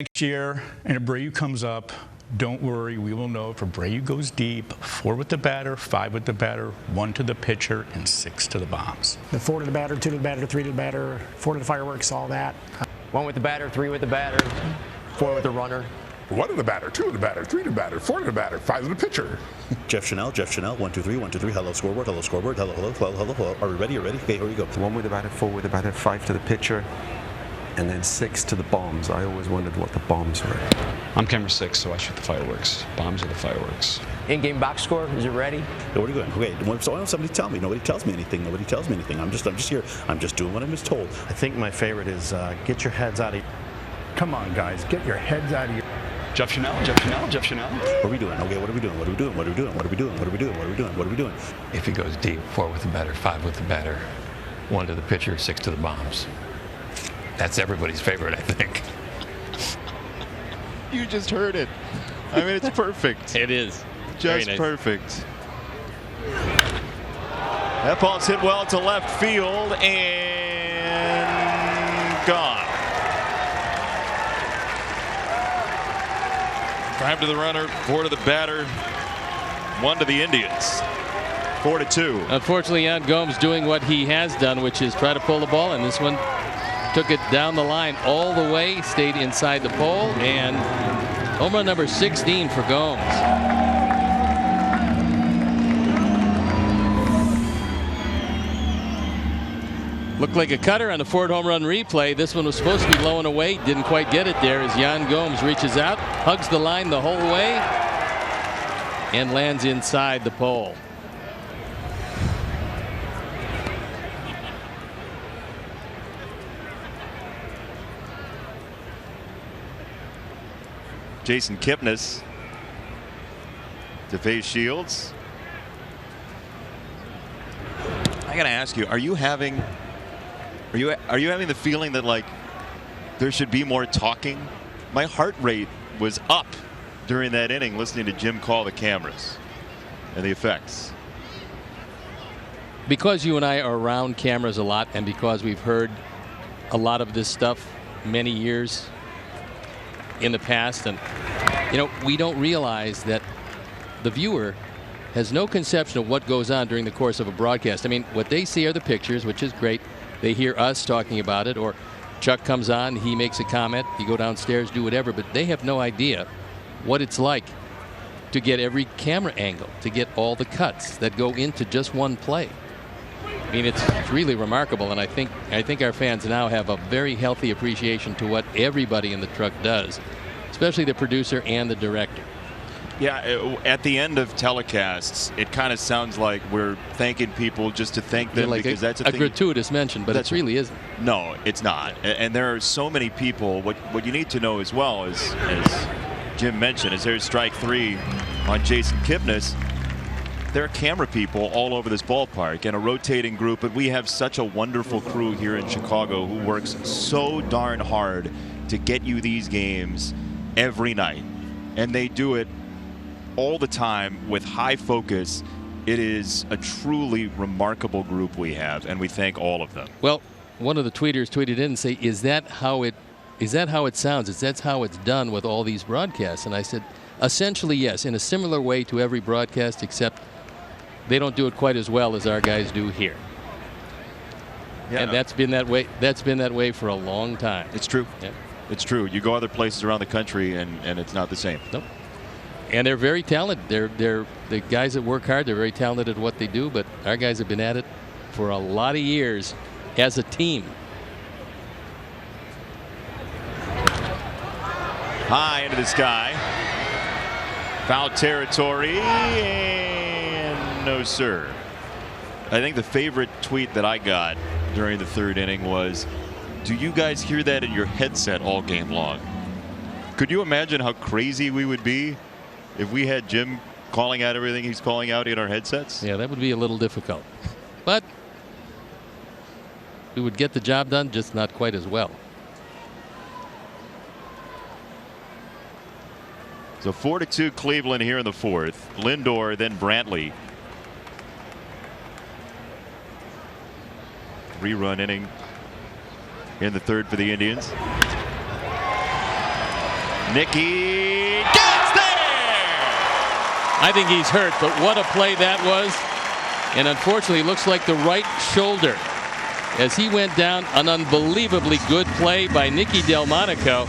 Next year, and Abreu comes up, don't worry, we will know if Abreu goes deep, 4 with the batter, 5 with the batter, 1 to the pitcher, and 6 to the bombs. The 4 to the batter, 2 to the batter, 3 to the batter, 4 to the fireworks, all that. 1 with the batter, 3 with the batter, 4 with the runner. 1 to the batter, 2 to the batter, 3 to the batter, 4 to the batter, 5 to the pitcher. Jeff Chanel, 1, 2, 3, 1, 2, 3, hello scoreboard, hello, hello. Are we ready? Okay, here we go. 1 with the batter, 4 with the batter, 5 to the pitcher, and then 6 to the bombs. I always wondered what the bombs were. I'm camera 6, so I shoot the fireworks. Bombs are the fireworks. In-game box score, is it ready? No, where are you going? Okay, so why don't somebody tell me? Nobody tells me anything. I'm just here. I'm just doing what I'm just told. I think my favorite is get your heads out of. Come on, guys, get your heads out of your. Jeff Chanel. What are we doing? Okay, what are we doing? If he goes deep, 4 with the batter, 5 with the batter, 1 to the pitcher, 6 to the bombs. That's everybody's favorite, I think. You just heard it. I mean, it's perfect. It is. Just nice. perfect. That ball's hit well to left field and gone. 5 to the runner, 4 to the batter, 1 to the Indians. 4-2. Unfortunately, Jan Gomes doing what he has done, which is try to pull the ball, and this one took it down the line all the way, stayed inside the pole, and home run number 16 for Gomes. Looked like a cutter on the Ford home run replay. This one was supposed to be low and away. Didn't quite get it there as Jan Gomes reaches out, hugs the line the whole way, and lands inside the pole. Jason Kipnis to face Shields. I gotta ask you, are you having the feeling that like there should be more talking? My heart rate was up during that inning listening to Jim call the cameras and the effects. Because you and I are around cameras a lot, and because we've heard a lot of this stuff many years in the past, and we don't realize that the viewer has no conception of what goes on during the course of a broadcast. I mean, what they see are the pictures, which is great. They hear us talking about it, or Chuck comes on, he makes a comment, you go downstairs, do whatever, but they have no idea what it's like to get every camera angle, to get all the cuts that go into just one play. I mean, it's really remarkable, and I think our fans now have a very healthy appreciation to what everybody in the truck does, especially the producer and the director. Yeah, at the end of telecasts, it kind of sounds like we're thanking people just to thank them, like because that's a gratuitous mention, but it really isn't. No, it's not. And there are so many people. What you need to know as well is, as Jim mentioned, is there's strike 3 on Jason Kipnis. There are camera people all over this ballpark and a rotating group, but we have such a wonderful crew here in Chicago who works so darn hard to get you these games every night. And they do it all the time with high focus. It is a truly remarkable group we have, and we thank all of them. Well, one of the tweeters tweeted in and say, is that how it sounds? Is that how it's done with all these broadcasts? And I said, essentially, yes, in a similar way to every broadcast, except they don't do it quite as well as our guys do here. Yeah. And that's been that way. That's been that way for a long time. It's true. Yeah. It's true. You go other places around the country, and it's not the same. Nope. And they're very talented. They're the guys that work hard. They're very talented at what they do. But our guys have been at it for a lot of years as a team. High into the sky. Foul territory. No, sir. I think the favorite tweet that I got during the third inning was, do you guys hear that in your headset all game long? Could you imagine how crazy we would be if we had Jim calling out everything he's calling out in our headsets? Yeah, that would be a little difficult. But we would get the job done, just not quite as well. So 4-2 Cleveland here in the fourth. Lindor, then Brantley. Rerun inning in the third for the Indians. Nicky gets there! I think he's hurt, but what a play that was. And unfortunately, it looks like the right shoulder as he went down. An unbelievably good play by Nicky Delmonico.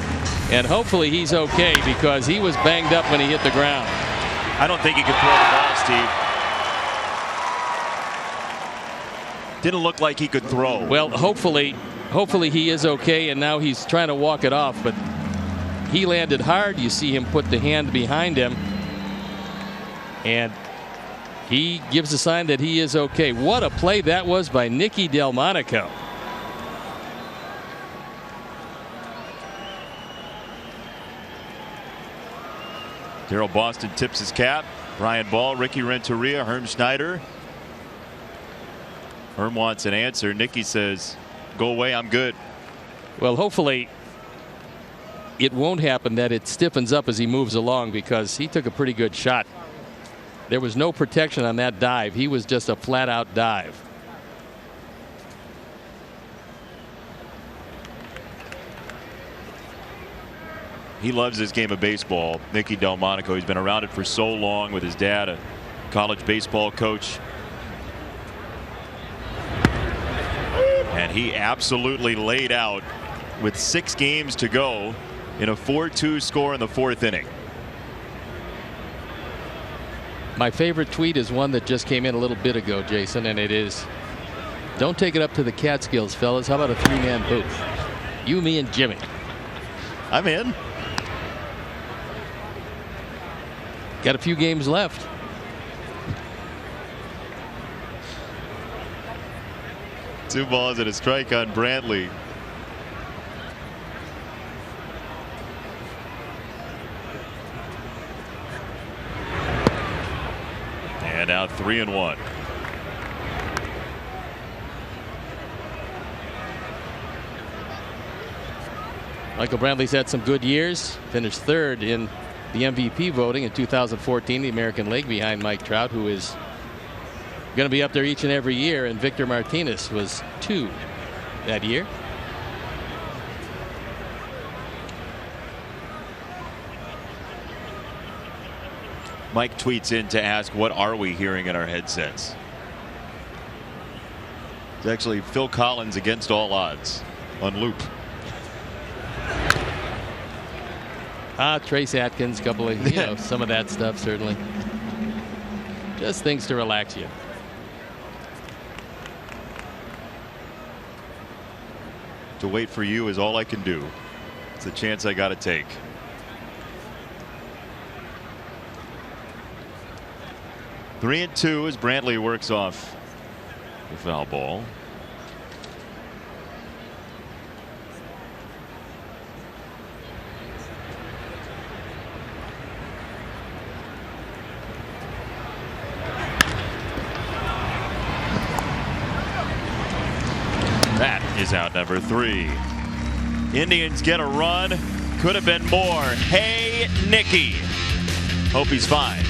And hopefully he's okay because he was banged up when he hit the ground. I don't think he could throw the ball, Steve. Didn't look like he could throw. Well, hopefully he is okay, and now he's trying to walk it off. But he landed hard. You see him put the hand behind him. And he gives a sign that he is okay. What a play that was by Nicky Delmonico. Daryl Boston tips his cap. Brian Ball, Ricky Renteria, Herm Schneider. Herm wants an answer. Nicky says, go away, I'm good. Well, hopefully it won't happen that it stiffens up as he moves along, because he took a pretty good shot. There was no protection on that dive. He was just a flat out dive. He loves this game of baseball. Nicky Delmonico, he's been around it for so long with his dad, a college baseball coach. And he absolutely laid out with 6 games to go in a 4-2 score in the 4th inning. My favorite tweet is one that just came in a little bit ago, Jason, and it is, don't take it up to the Catskills, fellas. How about a 3-man booth? You, me, and Jimmy. I'm in. Got a few games left. Two balls and a strike on Brantley. And now 3-1. Michael Brantley's had some good years. Finished 3rd in the MVP voting in 2014, the American League, behind Mike Trout, who is going to be up there each and every year, and Victor Martinez was 2 that year. Mike tweets in to ask, what are we hearing in our headsets? It's actually Phil Collins Against All Odds on loop. Trace Atkins, couple of, some of that stuff, certainly. Just things to relax you. To wait for you is all I can do. It's a chance I got to take. Three and 2 as Brantley works off the foul ball. That is out number 3. Indians get a run. Could have been more. Hey, Nicky. Hope he's fine.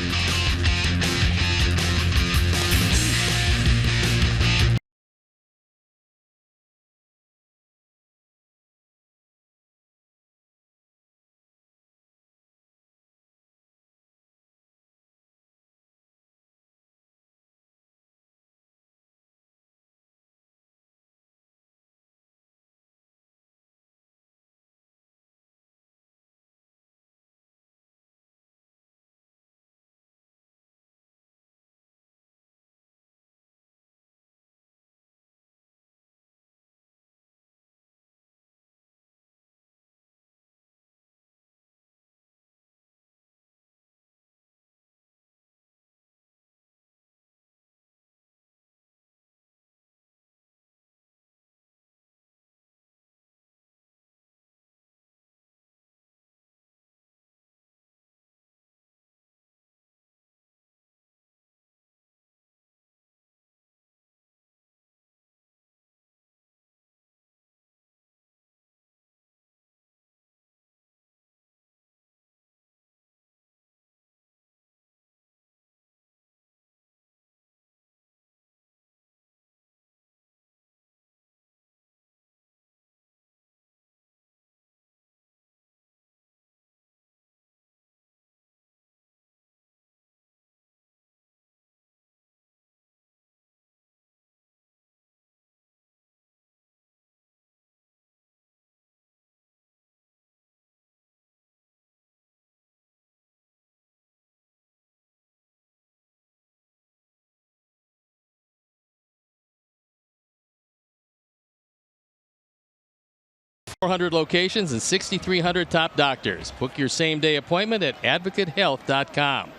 400 locations and 6,300 top doctors. Book your same-day appointment at advocatehealth.com.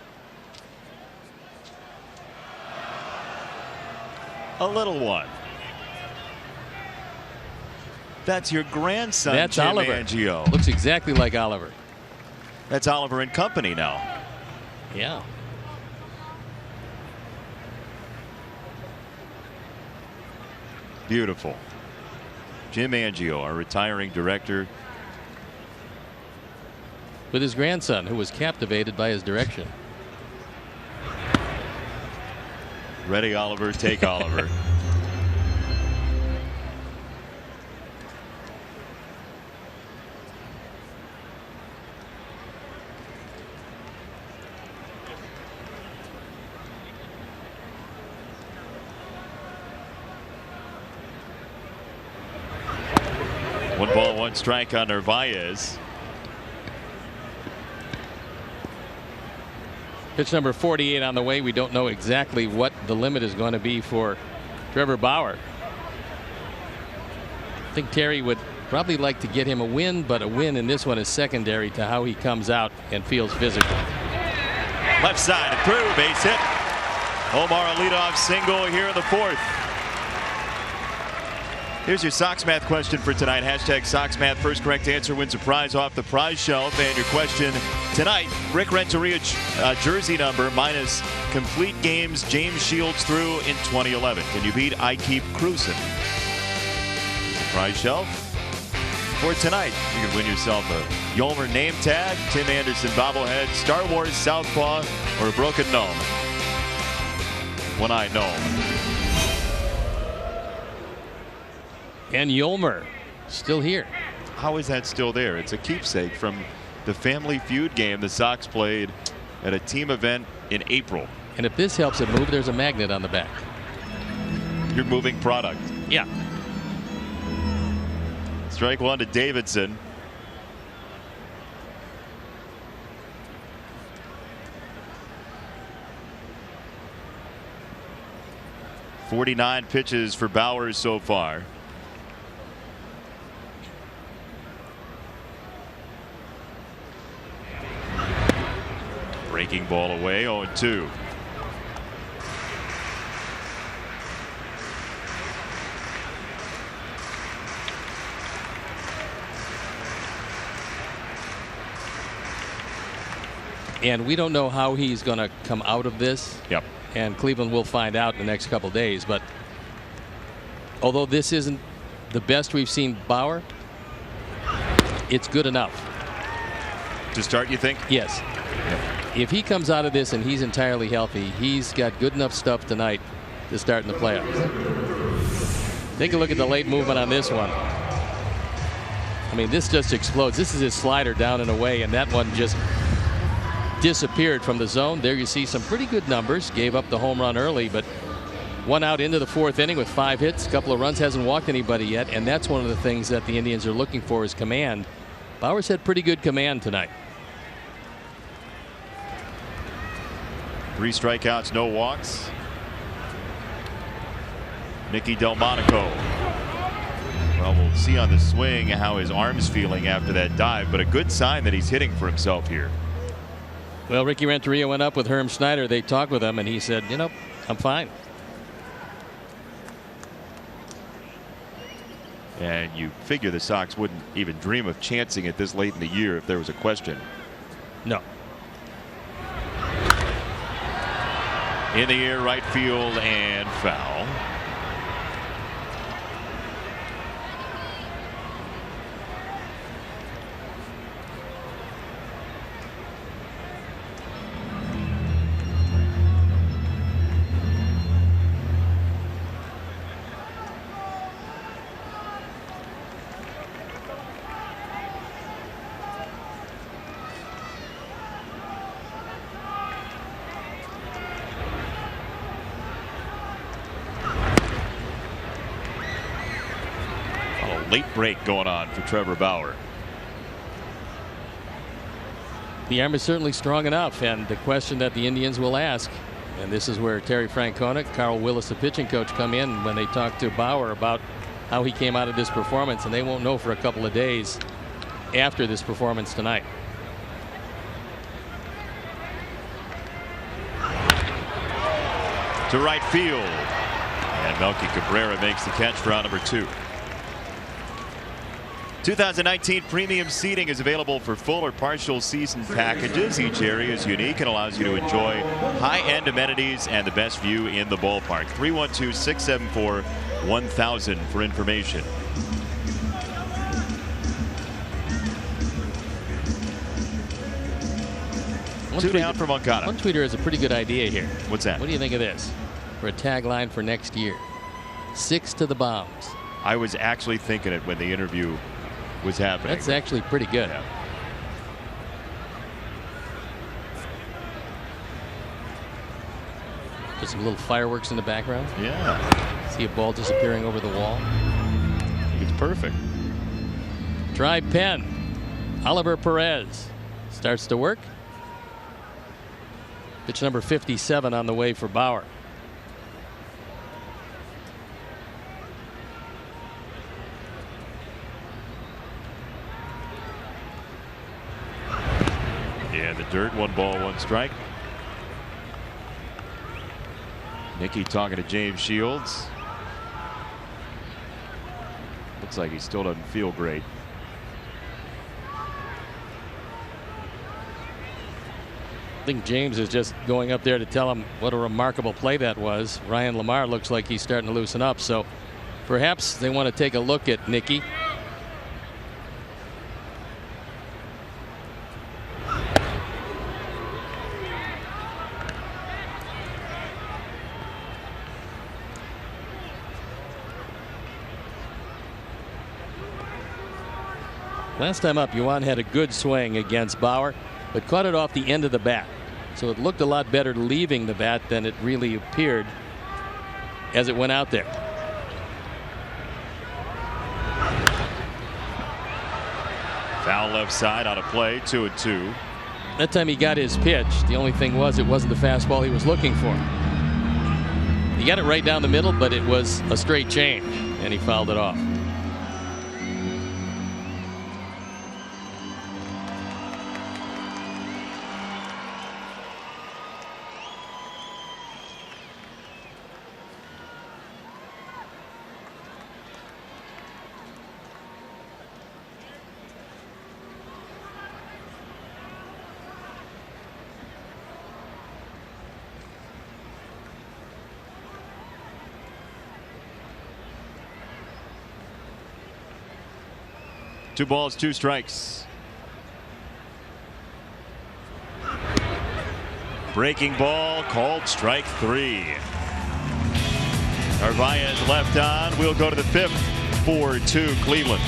A little one. That's your grandson, That's Jim Oliver. Angio. Looks exactly like Oliver. That's Oliver and Company now. Yeah. Beautiful. Jim Angio, our retiring director. With his grandson, who was captivated by his direction. Ready, Oliver, take Oliver. One ball, one strike on Narvaez. Pitch number 48 on the way. We don't know exactly what the limit is going to be for Trevor Bauer. I think Terry would probably like to get him a win, but a win in this one is secondary to how he comes out and feels physical. Left side and through, base hit. Omar a leadoff single here in the fourth. Here's your Sox Math question for tonight. Hashtag Sox Math. First correct answer wins a prize off the prize shelf. And your question tonight, Rick Renteria jersey number minus complete games James Shields threw in 2011. Can you beat I Keep Cruisin'? Here's the prize shelf for tonight. You can win yourself a Yolmer name tag, Tim Anderson bobblehead, Star Wars Southpaw, or a broken gnome. One-eyed gnome. And Yolmer still here. How is that still there? It's a keepsake from the Family Feud game the Sox played at a team event in April. And if this helps it move, there's a magnet on the back. Your moving product. Yeah. Strike one to Davidson. .49 pitches for Bauer so far. Breaking ball away, 0-2. And we don't know how he's going to come out of this. Yep. And Cleveland will find out in the next couple days. But although this isn't the best we've seen Bauer, it's good enough. To start, you think? Yes. Yep. If he comes out of this and he's entirely healthy, he's got good enough stuff tonight to start in the playoffs. Take a look at the late movement on this one. I mean, this just explodes. This is his slider down and away, and that one just disappeared from the zone. There you see some pretty good numbers. Gave up the home run early, but one out into the fourth inning with 5 hits, a couple of runs, hasn't walked anybody yet, and that's one of the things that the Indians are looking for is command. Bauer's had pretty good command tonight. 3 strikeouts, no walks. Nicky Delmonico. Well, we'll see on the swing how his arm's feeling after that dive, but a good sign that he's hitting for himself here. Well, Ricky Renteria went up with Herm Schneider. They talked with him, and he said, you know, I'm fine. And you figure the Sox wouldn't even dream of chancing it this late in the year if there was a question. No. In the air, right field, and foul. Late break going on for Trevor Bauer. The arm is certainly strong enough, and the question that the Indians will ask, and this is where Terry Francona, Carl Willis, the pitching coach, come in when they talk to Bauer about how he came out of this performance, and they won't know for a couple of days after this performance tonight. To right field. And Melky Cabrera makes the catch for out number 2. 2019 premium seating is available for full or partial season packages. Each area is unique and allows you to enjoy high-end amenities and the best view in the ballpark. 312-674-1000 for information. Two down for Moncada. One tweeter has a pretty good idea here. What's that? What do you think of this for a tagline for next year? 6 to the bombs. I was actually thinking it when the interview was happening. That's actually pretty good. Yeah. Just some little fireworks in the background. Yeah. See a ball disappearing over the wall. I think it's perfect. Try Penn. Oliver Perez starts to work. Pitch number 57 on the way for Bauer. Yeah, the dirt. 1 ball, 1 strike. Nicky talking to James Shields. Looks like he still doesn't feel great. I think James is just going up there to tell him what a remarkable play that was. Ryan Lamar looks like he's starting to loosen up, so perhaps they want to take a look at Nicky. Last time up, Yuan had a good swing against Bauer, but caught it off the end of the bat. So it looked a lot better leaving the bat than it really appeared as it went out there. Foul left side out of play. 2-2. That time he got his pitch. The only thing was it wasn't the fastball he was looking for. He got it right down the middle, but it was a straight change, and he fouled it off. Two balls, 2 strikes. Breaking ball called strike 3. Narvaez left on. We'll go to the 5th. 4-2 Cleveland.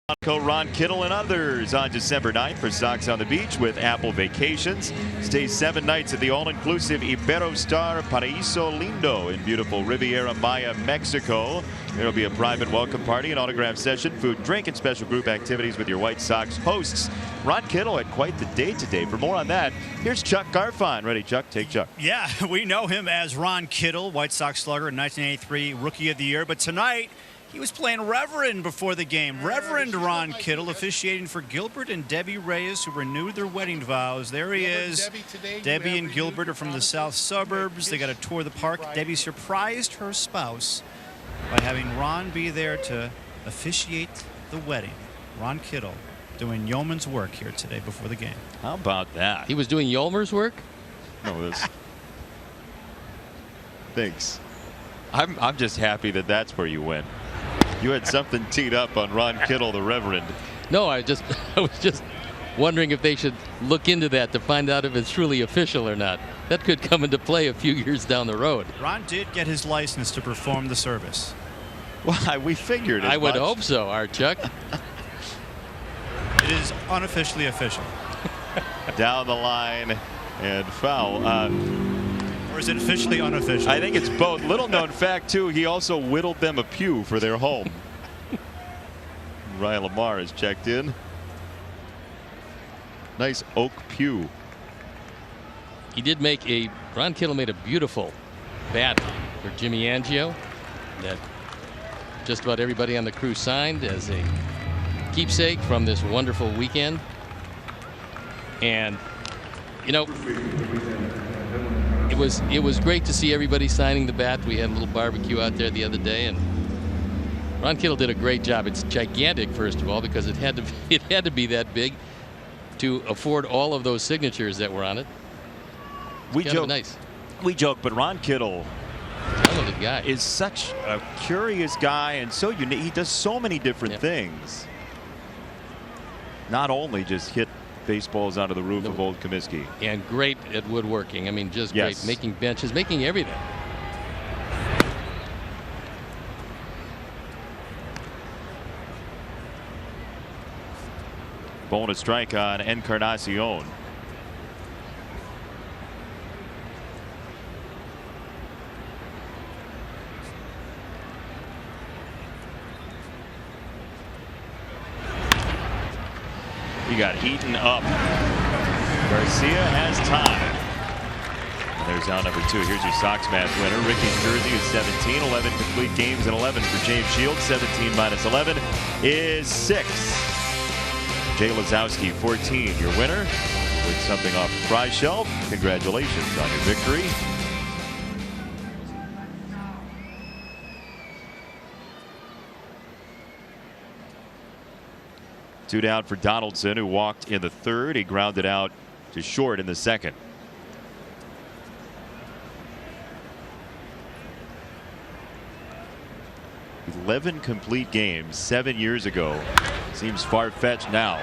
Ron Kittel and others on December 9th for Sox on the Beach with Apple Vacations. Stay 7 nights at the all-inclusive Iberostar Paraíso Lindo in beautiful Riviera Maya, Mexico. There'll be a private welcome party, an autograph session, food, drink, and special group activities with your White Sox hosts. Ron Kittel had quite the day today. For more on that, here's Chuck Garfon. Ready, Chuck? Take Chuck. Yeah, we know him as Ron Kittel, White Sox slugger in 1983, Rookie of the Year. But tonight, he was playing Reverend before the game. Reverend Ron Kittel officiating for Gilbert and Debbie Reyes, who renewed their wedding vows. There he is. Debbie and Gilbert are from the south suburbs. They got to tour the park. Debbie surprised her spouse by having Ron be there to officiate the wedding. Ron Kittel doing yeoman's work here today before the game. How about that? He was doing yeoman's work? No, this. Thanks. I'm just happy that that's where you went. You had something teed up on Ron Kittel, the Reverend. No, I was just wondering if they should look into that to find out if it's truly official or not. That could come into play a few years down the road. Ron did get his license to perform the service. Why, we figured as I would much. hope so, Art Chuck. It is unofficially official. Down the line and foul. Or is it officially unofficial? I think it's both. Little known fact, too, he also whittled them a pew for their home. Ryan Lamar has checked in. Nice oak pew. He did make Ron Kittel made a beautiful bat for Jimmy Angio that just about everybody on the crew signed as a keepsake from this wonderful weekend. And, you know, it was great to see everybody signing the bat. We had a little barbecue out there the other day, and Ron Kittel did a great job. It's gigantic, first of all, because it had to be that big to afford all of those signatures that were on it. We joke, nice. But Ron Kittel talented guy. Is such a curious guy and so unique. He does so many different things. Not only just hit baseballs out of the roof of Old Comiskey. And great at woodworking. I mean, just Yes. great. Making benches, making everything. Bonus strike on Encarnacion. He got eaten up. Garcia has time. And there's out number 2. Here's your Sox match winner. Ricky's jersey is 17. 11 complete games and 11 for James Shields. 17 minus 11 is 6. Jay Lazowski, 14, your winner. With something off the prize shelf. Congratulations on your victory. Two down for Donaldson, who walked in the third. He grounded out to short in the second. "11 complete games 7 years ago." Seems far-fetched now,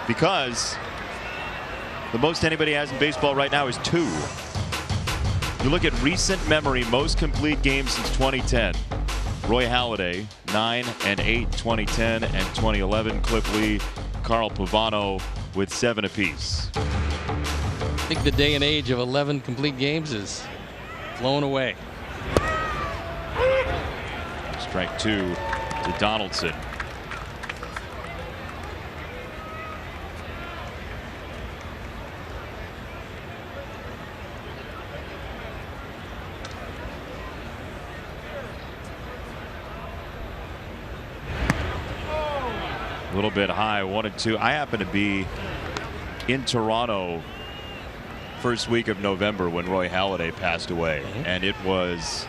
because the most anybody has in baseball right now is 2. You look at recent memory, most complete games since 2010. Roy Halladay, 9 and 8, 2010 and 2011. Cliff Lee, Carl Pavano with 7 apiece. I think the day and age of 11 complete games is flown away. Strike 2 to Donaldson. A little bit high, 1-2. I happen to be in Toronto first week of November when Roy Halladay passed away, and it was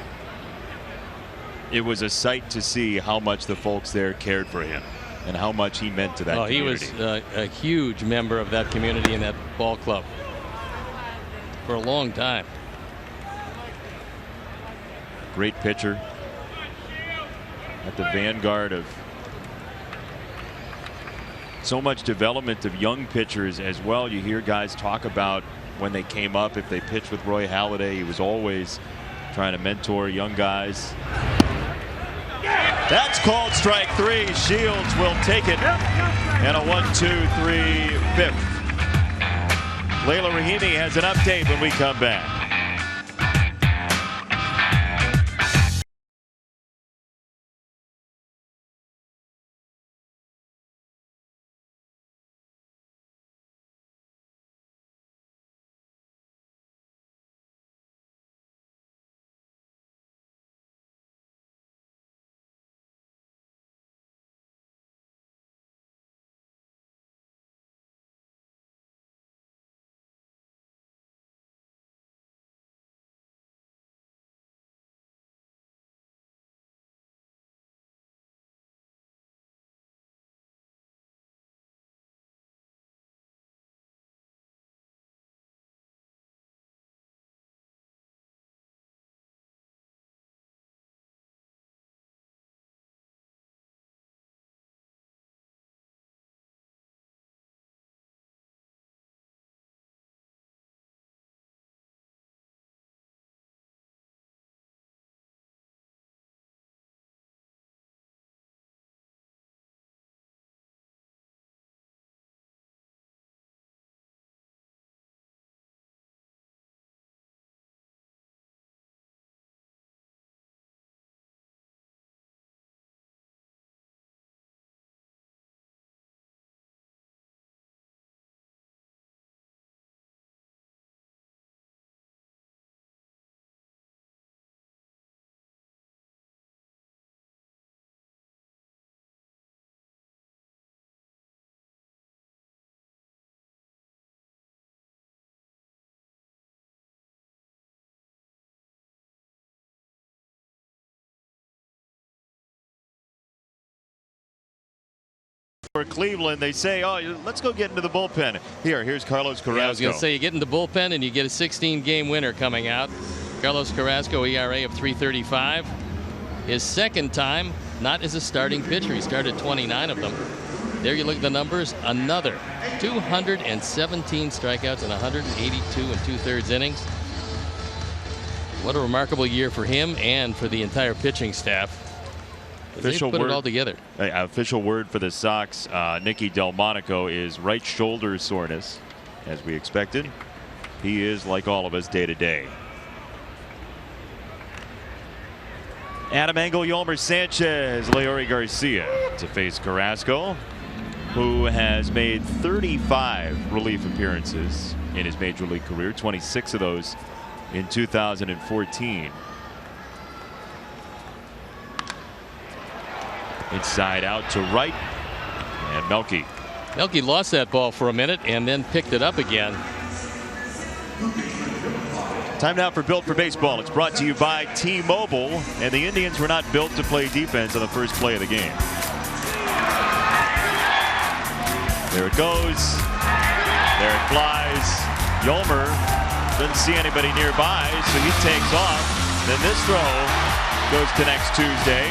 a sight to see how much the folks there cared for him and how much he meant to that community. He was a huge member of that community and that ball club for a long time. Great pitcher at the vanguard of so much development of young pitchers as well. You hear guys talk about when they came up, if they pitched with Roy Halladay, he was always trying to mentor young guys. That's called strike 3. Shields will take it. And a 1-2-3 fifth. Leila Rahimi has an update when we come back. For Cleveland, they say, oh, let's go get into the bullpen. Here's Carlos Carrasco. Yeah, I was going to say, you get in the bullpen and you get a 16-game winner coming out. Carlos Carrasco, ERA of 3.35. His second time, not as a starting pitcher. He started 29 of them. There you look at the numbers. Another 217 strikeouts and 182 and 2/3 innings. What a remarkable year for him and for the entire pitching staff. Official put word, it all together. Official word for the Sox, Nicky Delmonico, is right shoulder soreness, as we expected. He is, like all of us, day to day. Adam Engel, Yolmer Sanchez, Leori Garcia to face Carrasco, who has made 35 relief appearances in his major league career, 26 of those in 2014. Inside out to right, and Melky. Melky lost that ball for a minute and then picked it up again. Time now for Built for Baseball. It's brought to you by T-Mobile, and the Indians were not built to play defense on the first play of the game. There it goes. There it flies. Yolmer doesn't see anybody nearby, so he takes off. Then this throw goes to next Tuesday.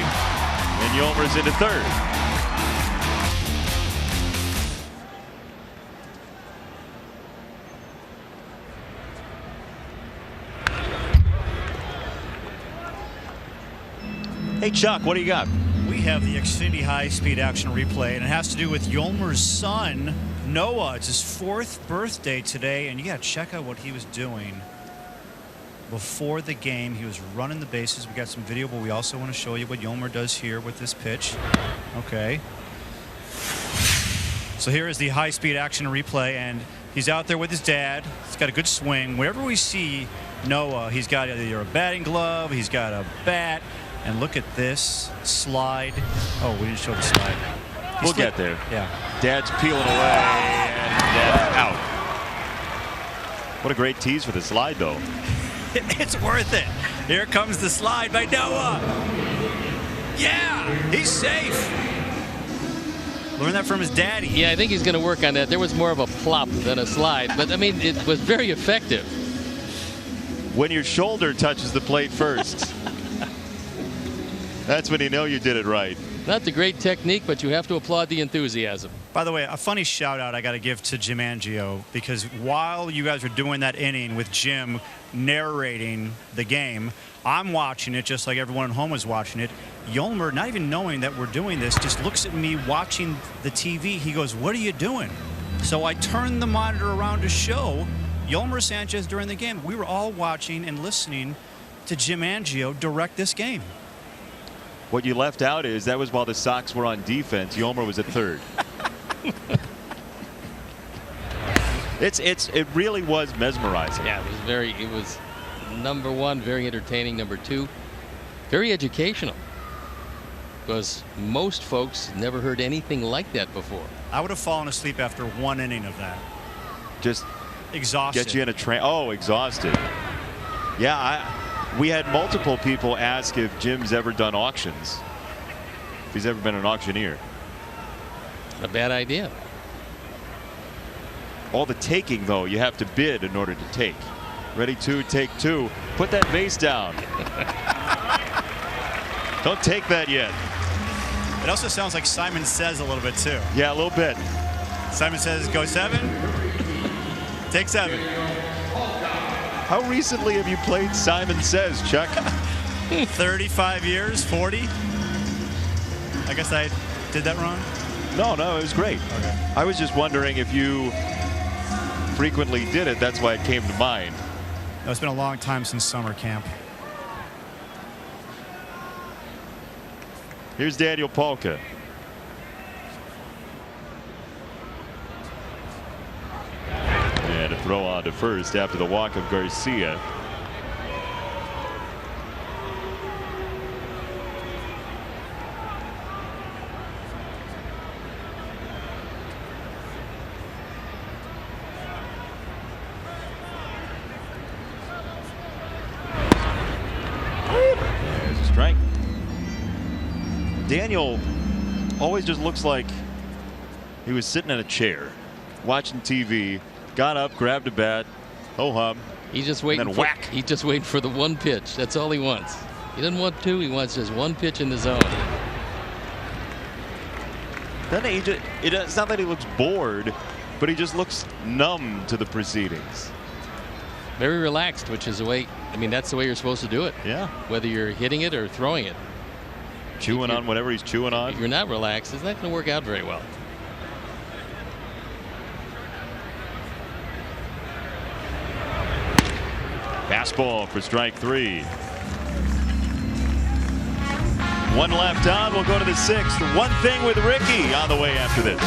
And Yolmer's into third. Hey Chuck, what do you got? We have the Xfinity high-speed action replay, and it has to do with Yolmer's son, Noah. It's his 4th birthday today, and you got to check out what he was doing before the game. He was running the bases. We got some video, but we also want to show you what Yolmer does here with this pitch. Okay. So here is the high-speed action replay, and he's out there with his dad. He's got a good swing. Whenever we see Noah, he's got either a batting glove, he's got a bat, and look at this slide. Oh, we didn't show the slide. We'll get there. Yeah. Dad's peeling away, and Dad's out. What a great tease for the slide, though. It's worth it. Here comes the slide by Noah. Yeah, he's safe. Learned that from his daddy. Yeah, I think he's going to work on that. There was more of a plop than a slide, but I mean, it was very effective. When your shoulder touches the plate first, that's when you know you did it right. Not the great technique, but you have to applaud the enthusiasm. By the way, a funny shout out I got to give to Jim Angio, because while you guys were doing that inning with Jim narrating the game, I'm watching it just like everyone at home was watching it, Yolmer, not even knowing that we're doing this, just looks at me watching the TV. He goes, "What are you doing?" So I turned the monitor around to show Yolmer Sanchez during the game. We were all watching and listening to Jim Angio direct this game. What you left out is that was while the Sox were on defense. Yolmer was at third. It really was mesmerizing. Yeah, it was number one, very entertaining. Number two, very educational. Because most folks never heard anything like that before. I would have fallen asleep after one inning of that. Just exhausted. Get you in a train. Oh, exhausted. Yeah, we had multiple people ask if Jim's ever done auctions. If he's ever been an auctioneer. A bad idea. All the taking, though, you have to bid in order to take. Ready to take two. Put that vase down. Don't take that yet. It also sounds like Simon Says a little bit, too. Yeah, a little bit. Simon Says, go 7. Take 7. How recently have you played Simon Says, Chuck? 35 years, 40. I guess I did that wrong. No, it was great. Okay. I was just wondering if you frequently did it. That's why it came to mind. No, it's been a long time since summer camp. Here's Daniel Polka. And a throw on to first after the walk of Garcia. There's a strike. Daniel always just looks like he was sitting in a chair watching TV, got up, grabbed a bat, ho hum. He's just waiting. Whack. He's just waiting for the one pitch. That's all he wants. He doesn't want two. He wants just one pitch in the zone. It's not that he looks bored, but he just looks numb to the proceedings. Very relaxed, which is the way. I mean, that's the way you're supposed to do it. Yeah. Whether you're hitting it or throwing it. Chewing on whatever he's chewing on. If you're not relaxed, it's not going to work out very well. Fastball for strike 3. One left on. We'll go to the 6th. One thing with Ricky on the way after this.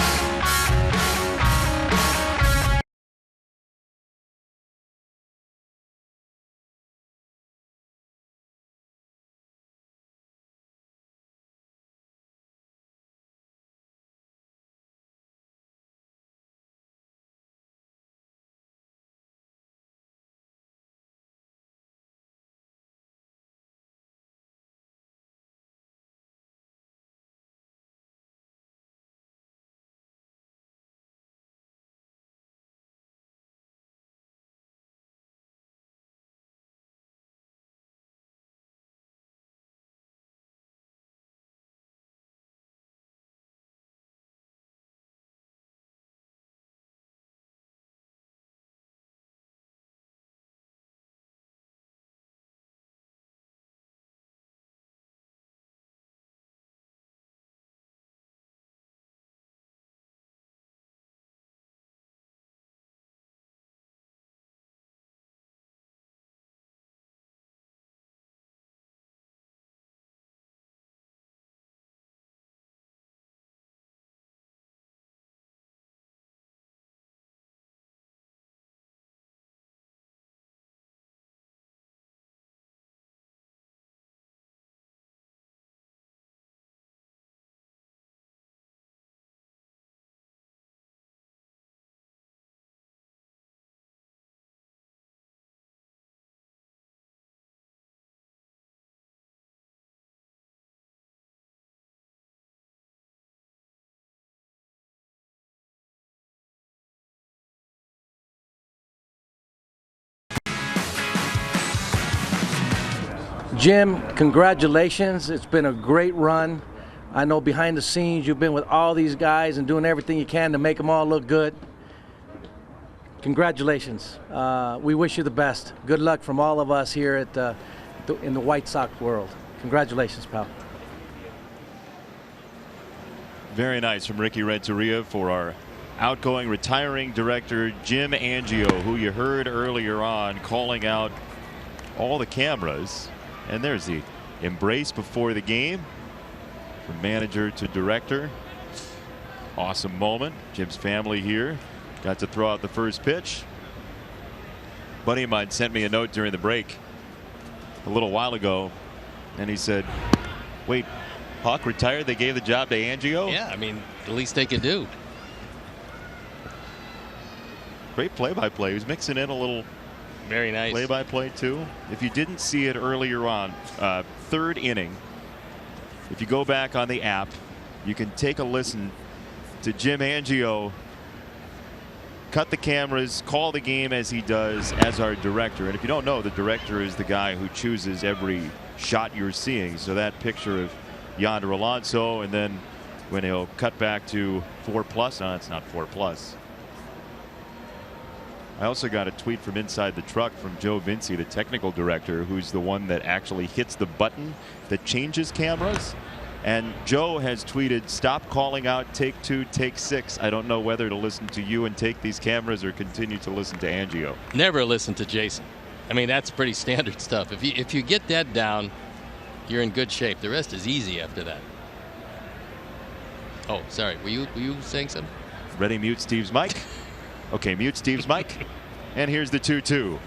Jim, congratulations. It's been a great run. I know behind the scenes you've been with all these guys and doing everything you can to make them all look good. Congratulations. We wish you the best. Good luck from all of us here at in the White Sox world. Congratulations, pal. Very nice from Ricky Renteria for our outgoing retiring director Jim Angio, who you heard earlier on calling out all the cameras. And there's the embrace before the game from manager to director. Awesome moment. Jim's family here got to throw out the first pitch. A buddy of mine sent me a note during the break a little while ago, and he said, wait, Hawk retired, they gave the job to Angio? Yeah, I mean, the least they could do. Great play-by-play. He was mixing in a little very nice play-by-play too. If you didn't see it earlier on, third inning, if you go back on the app, you can take a listen to Jim Angio cut the cameras, call the game as he does as our director. And if you don't know, the director is the guy who chooses every shot you're seeing. So that picture of Yonder Alonso, and then when he'll cut back to 4+, no, it's not 4+. I also got a tweet from inside the truck from Joe Vinci, the technical director, who's the one that actually hits the button that changes cameras. And Joe has tweeted, stop calling out take 2, take 6. I don't know whether to listen to you and take these cameras or continue to listen to Angio. Never listen to Jason. I mean, that's pretty standard stuff. If you get that down, you're in good shape. The rest is easy after that. Oh, sorry. Were you saying something? Ready, mute Steve's mic. Okay, mute Steve's mic. And here's the 2-2.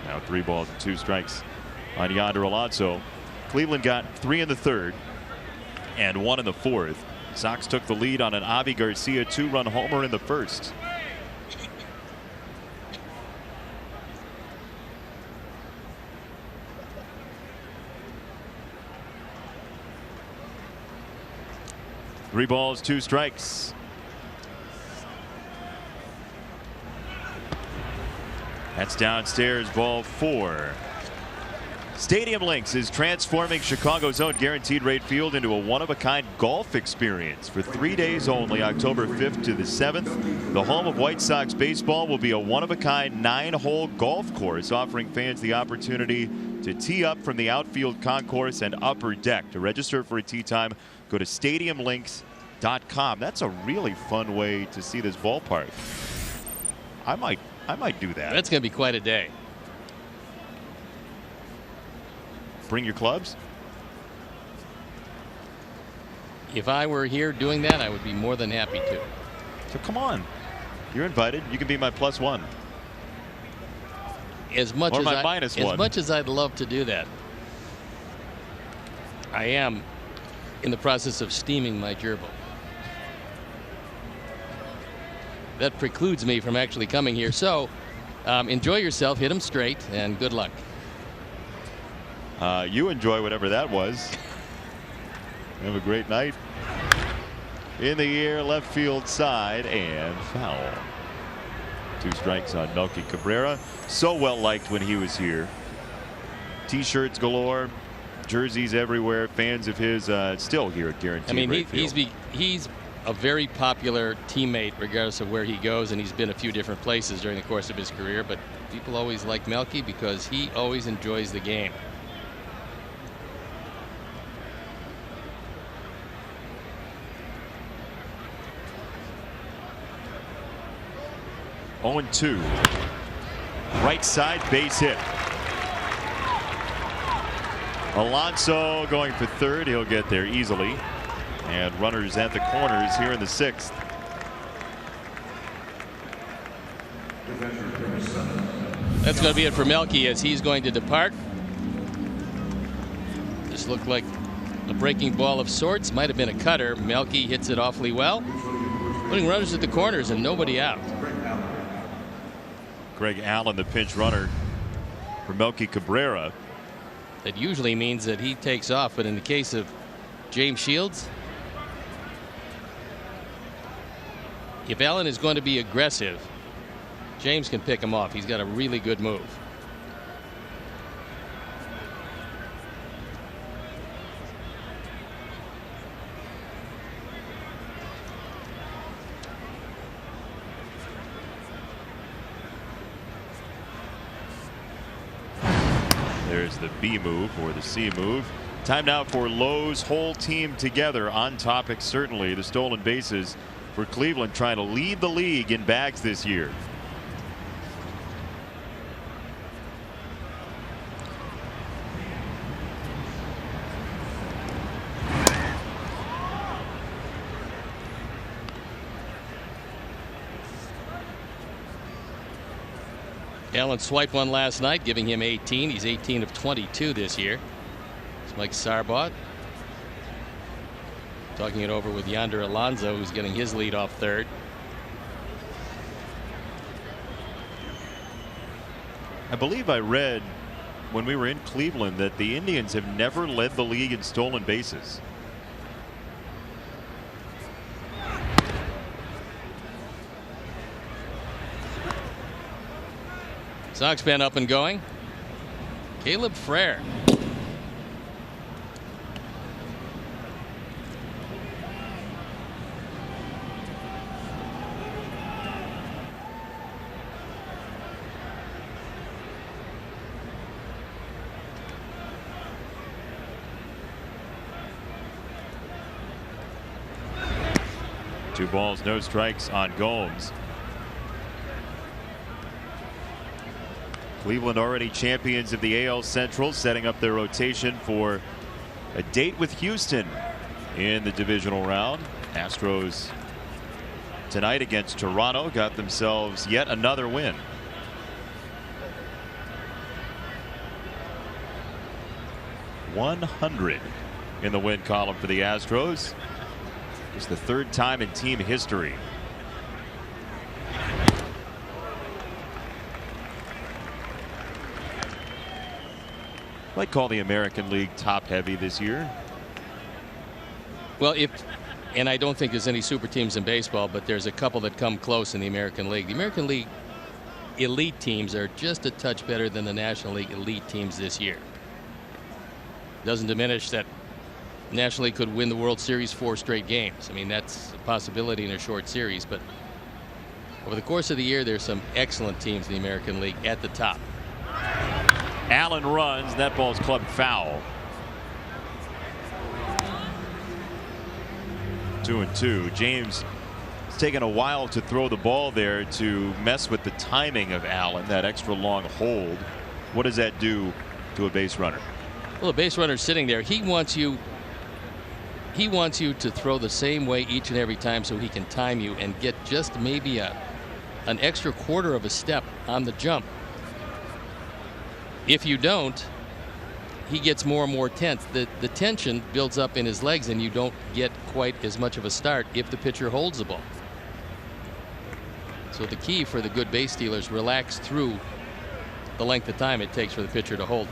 Now 3 balls and 2 strikes on Yonder Alonso. Cleveland got 3 in the 3rd and 1 in the 4th. Sox took the lead on an Avi Garcia 2-run homer in the 1st. Three balls, 2 strikes. That's downstairs, ball 4. Stadium Links is transforming Chicago's own Guaranteed Rate Field into a one-of-a-kind golf experience for 3 days only, October 5th to the 7th. The home of White Sox baseball will be a one-of-a-kind 9-hole golf course, offering fans the opportunity to tee up from the outfield concourse and upper deck. To register for a tee time, go to stadiumlinks.com. That's a really fun way to see this ballpark. I might do that. That's going to be quite a day. Bring your clubs? If I were here doing that, I would be more than happy to. So come on. You're invited. You can be my +1. As much or as my I, -1. As much as I'd love to do that, I am in the process of steaming my gerbil. That precludes me from actually coming here. So enjoy yourself, hit them straight, and good luck. You enjoy whatever that was. Have a great night. In the air, left field side, and foul. 2 strikes on Melky Cabrera. So well liked when he was here. T-shirts galore, jerseys everywhere. Fans of his still here at Guaranteed Rate Field. He's a very popular teammate regardless of where he goes, and he's been a few different places during the course of his career, but people always like Melky because he always enjoys the game. On 2. Right side base hit. Alonso going for 3rd. He'll get there easily. And runners at the corners here in the 6th. That's going to be it for Melky as he's going to depart. This looked like a breaking ball of sorts. Might have been a cutter. Melky hits it awfully well, putting runners at the corners and nobody out. Greg Allen, the pinch runner for Melky Cabrera. That usually means that he takes off, but in the case of James Shields, if Allen is going to be aggressive, James can pick him off. He's got a really good move. There's the B move or the C move. Time now for Lowe's whole team together. On topic, certainly, the stolen bases for Cleveland, trying to lead the league in bags this year. Allen swiped one last night, giving him 18. He's 18 of 22 this year. It's Mike Sarbot talking it over with Yonder Alonso, who's getting his lead off third. I believe I read when we were in Cleveland that the Indians have never led the league in stolen bases. Sox fan up and going. Caleb Frere. Two balls, no strikes on Gomes. Cleveland already champions of the AL Central, setting up their rotation for a date with Houston in the divisional round. Astros tonight against Toronto got themselves yet another win. .100 in the win column for the Astros. It's the third time in team history. Might call the American League top heavy this year. Well, and I don't think there's any super teams in baseball, but there's a couple that come close in the American League. The American League elite teams are just a touch better than the National League elite teams this year. Doesn't diminish that National League could win the World Series 4 straight games. I mean, that's a possibility in a short series, but over the course of the year, there's some excellent teams in the American League at the top. Allen runs. That ball's clubbed foul. 2-2. James, it's taken a while to throw the ball there to mess with the timing of Allen. That extra long hold. What does that do to a base runner? Well, a base runner sitting there, he wants you to throw the same way each and every time so he can time you and get just maybe an extra quarter of a step on the jump. If you don't, he gets more and more tense. The tension builds up in his legs and you don't get quite as much of a start if the pitcher holds the ball. So the key for the good base stealers, relax through the length of time it takes for the pitcher to hold.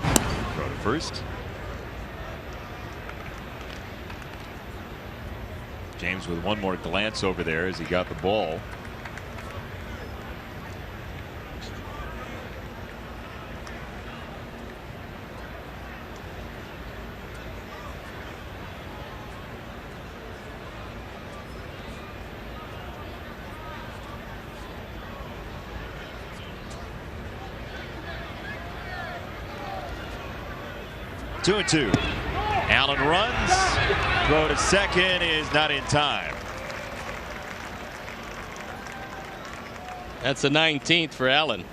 Throw to first. James with one more glance over there as he got the ball. Two and two. Allen runs. Throw to second is not in time. That's the 19th for Allen.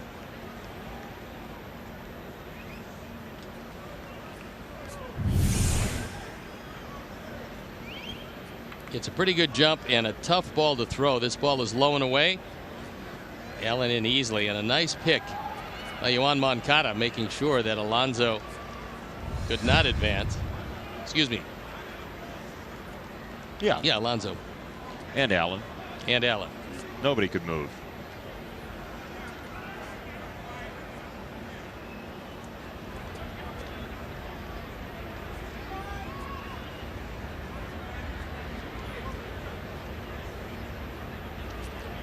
It's a pretty good jump and a tough ball to throw. This ball is low and away. Allen in easily, and a nice pick by Yoan Moncada, making sure that Alonso could not advance. Excuse me. Yeah, Alonso. And Allen. And Allen. Nobody could move.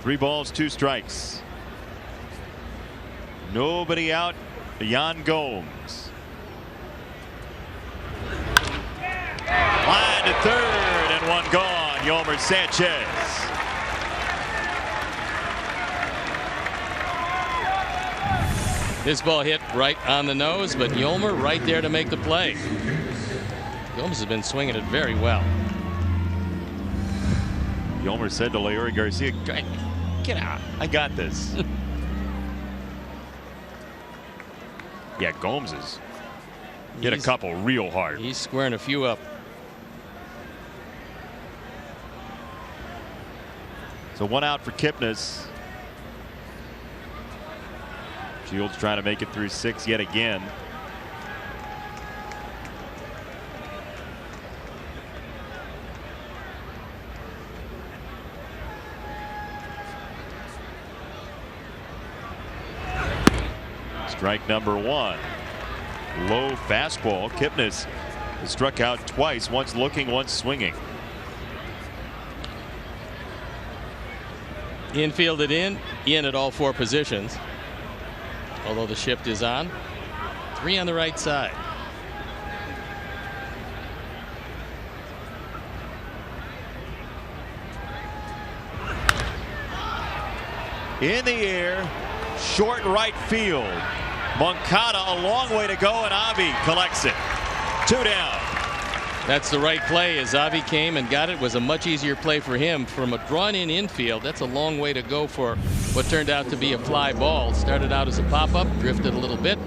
Three balls, two strikes. Nobody out. Yan Gomes. Line to third and one gone. Yolmer Sanchez. This ball hit right on the nose, but Yolmer right there to make the play. Gomes has been swinging it very well. Yolmer said to Avi Garcia, "Get out. I got this." Yeah, Gomes is hit a couple real hard. He's squaring a few up. So 1 out for Kipnis. Shields trying to make it through 6 yet again. Strike number 1. Low fastball. Kipnis has struck out twice, once looking, once swinging. Infielded in at all 4 positions. Although the shift is on. 3 on the right side. In the air, short right field. Moncada a long way to go, and Avi collects it. 2 down. That's the right play as Avi came and got it. It was a much easier play for him from a drawn-in infield. That's a long way to go for what turned out to be a fly ball. Started out as a pop-up, drifted a little bit.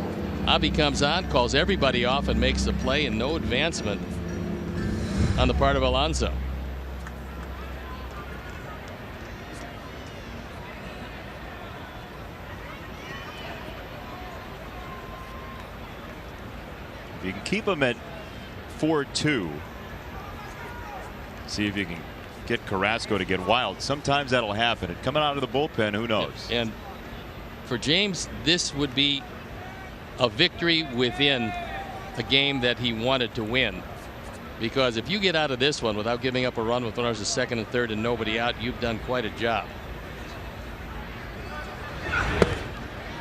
Avi comes on, calls everybody off, and makes the play, and no advancement on the part of Alonso. If you can keep him at 4-2. See if you can get Carrasco to get wild. Sometimes that'll happen. And coming out of the bullpen, who knows? And for James, this would be a victory within a game that he wanted to win. Because if you get out of this one without giving up a run with runners at second and third and nobody out, you've done quite a job.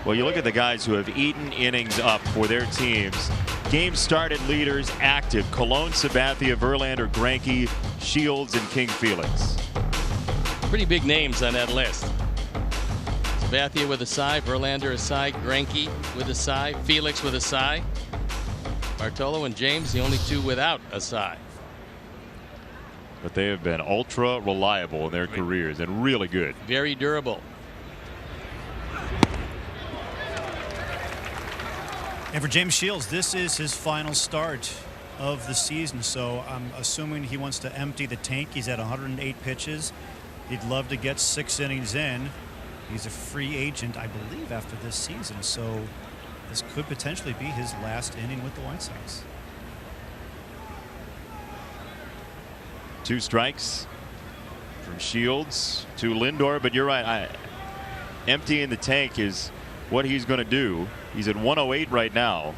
Well, you look at the guys who have eaten innings up for their teams. Game started leaders active. Colon, Sabathia, Verlander, Greinke, Shields, and King Felix. Pretty big names on that list. Sabathia with a sigh, Verlander a sigh, Greinke with a sigh, Felix with a sigh. Bartolo and James the only 2 without a sigh. But they have been ultra reliable in their careers and really good. Very durable. And for James Shields, this is his final start of the season, so I'm assuming he wants to empty the tank. He's at 108 pitches. He'd love to get 6 innings in. He's a free agent, I believe, after this season, so this could potentially be his last inning with the White Sox. 2 strikes from Shields to Lindor, but you're right. Emptying the tank is what he's going to do. He's at 108 right now.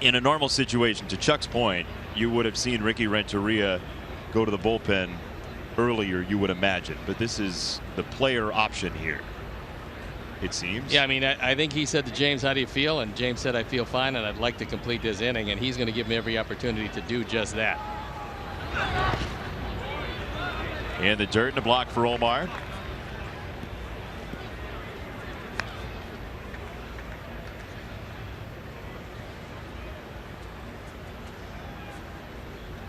In a normal situation, to Chuck's point, you would have seen Ricky Renteria go to the bullpen earlier, you would imagine, but this is the player option here, it seems. Yeah, I mean, I think he said to James, how do you feel? And James said, I feel fine and I'd like to complete this inning, and he's going to give him every opportunity to do just that. And the dirt and a block for Omar.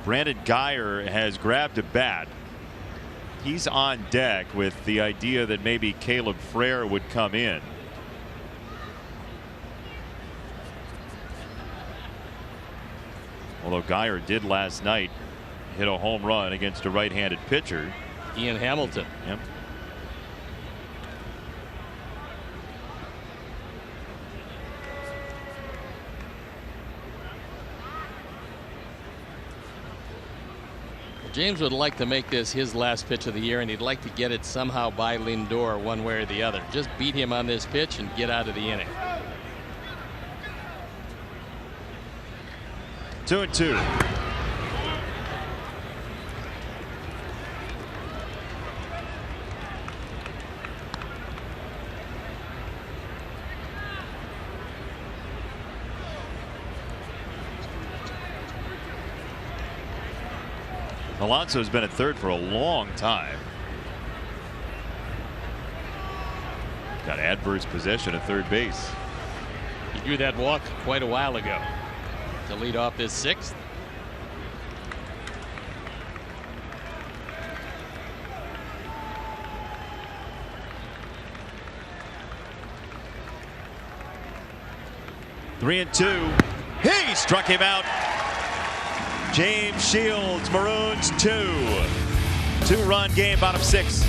Brandon Guyer has grabbed a bat. He's on deck with the idea that maybe Caleb Frere would come in. Although Guyer did last night hit a home run against a right-handed pitcher. Ian Hamilton. Yep. James would like to make this his last pitch of the year, and he'd like to get it somehow by Lindor one way or the other. Just beat him on this pitch and get out of the inning. 2-2. Alonso's been at third for a long time. Got adverse possession at third base. He drew that walk quite a while ago to lead off this sixth. Three and two. He struck him out. James Shields, Maroons 2. 2-run game, bottom 6.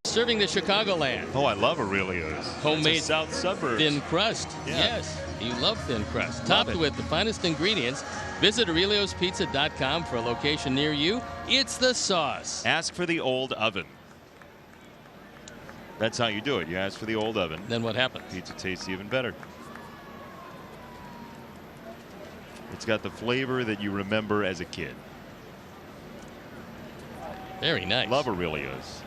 Serving the Chicagoland. Oh, I love Aurelio's. Homemade South suburbs. Thin crust. Yeah. Yes, you love thin crust. Love Topped it. with the finest ingredients. Visit Aurelio'sPizza.com for a location near you. It's the sauce. Ask for the old oven. That's how you do it. You ask for the old oven. Then what happens? Pizza tastes even better. It's got the flavor that you remember as a kid. Very nice. Love Aurelio's.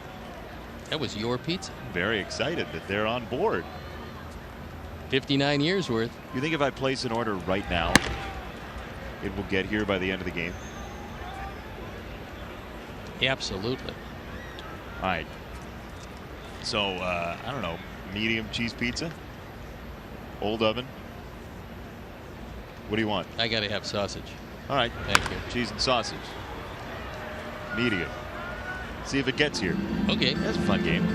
That was your pizza. Very excited that they're on board. 59 years worth. You think if I place an order right now, it will get here by the end of the game? Absolutely. All right. So, I don't know, medium cheese pizza? Old oven? What do you want? I got to have sausage. All right. Thank you. Cheese and sausage. Medium. See if it gets here. Okay. That's a fun game.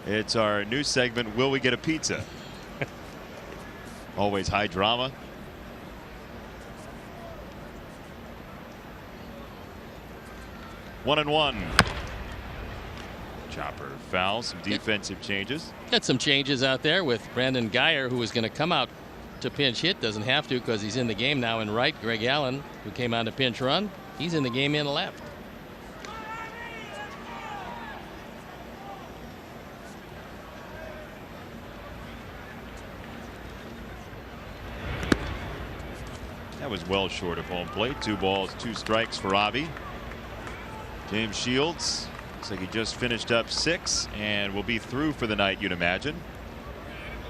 It's our new segment, Will We Get a Pizza? Always high drama. One and one. Chopper foul, some defensive changes. Got some changes out there with Brandon Geyer, who was going to come out to pinch hit. Doesn't have to because he's in the game now in right. Greg Allen, who came on to pinch run, he's in the game in left. That was well short of home plate. 2 balls, 2 strikes for Avi. James Shields looks like he just finished up 6 and will be through for the night, you'd imagine.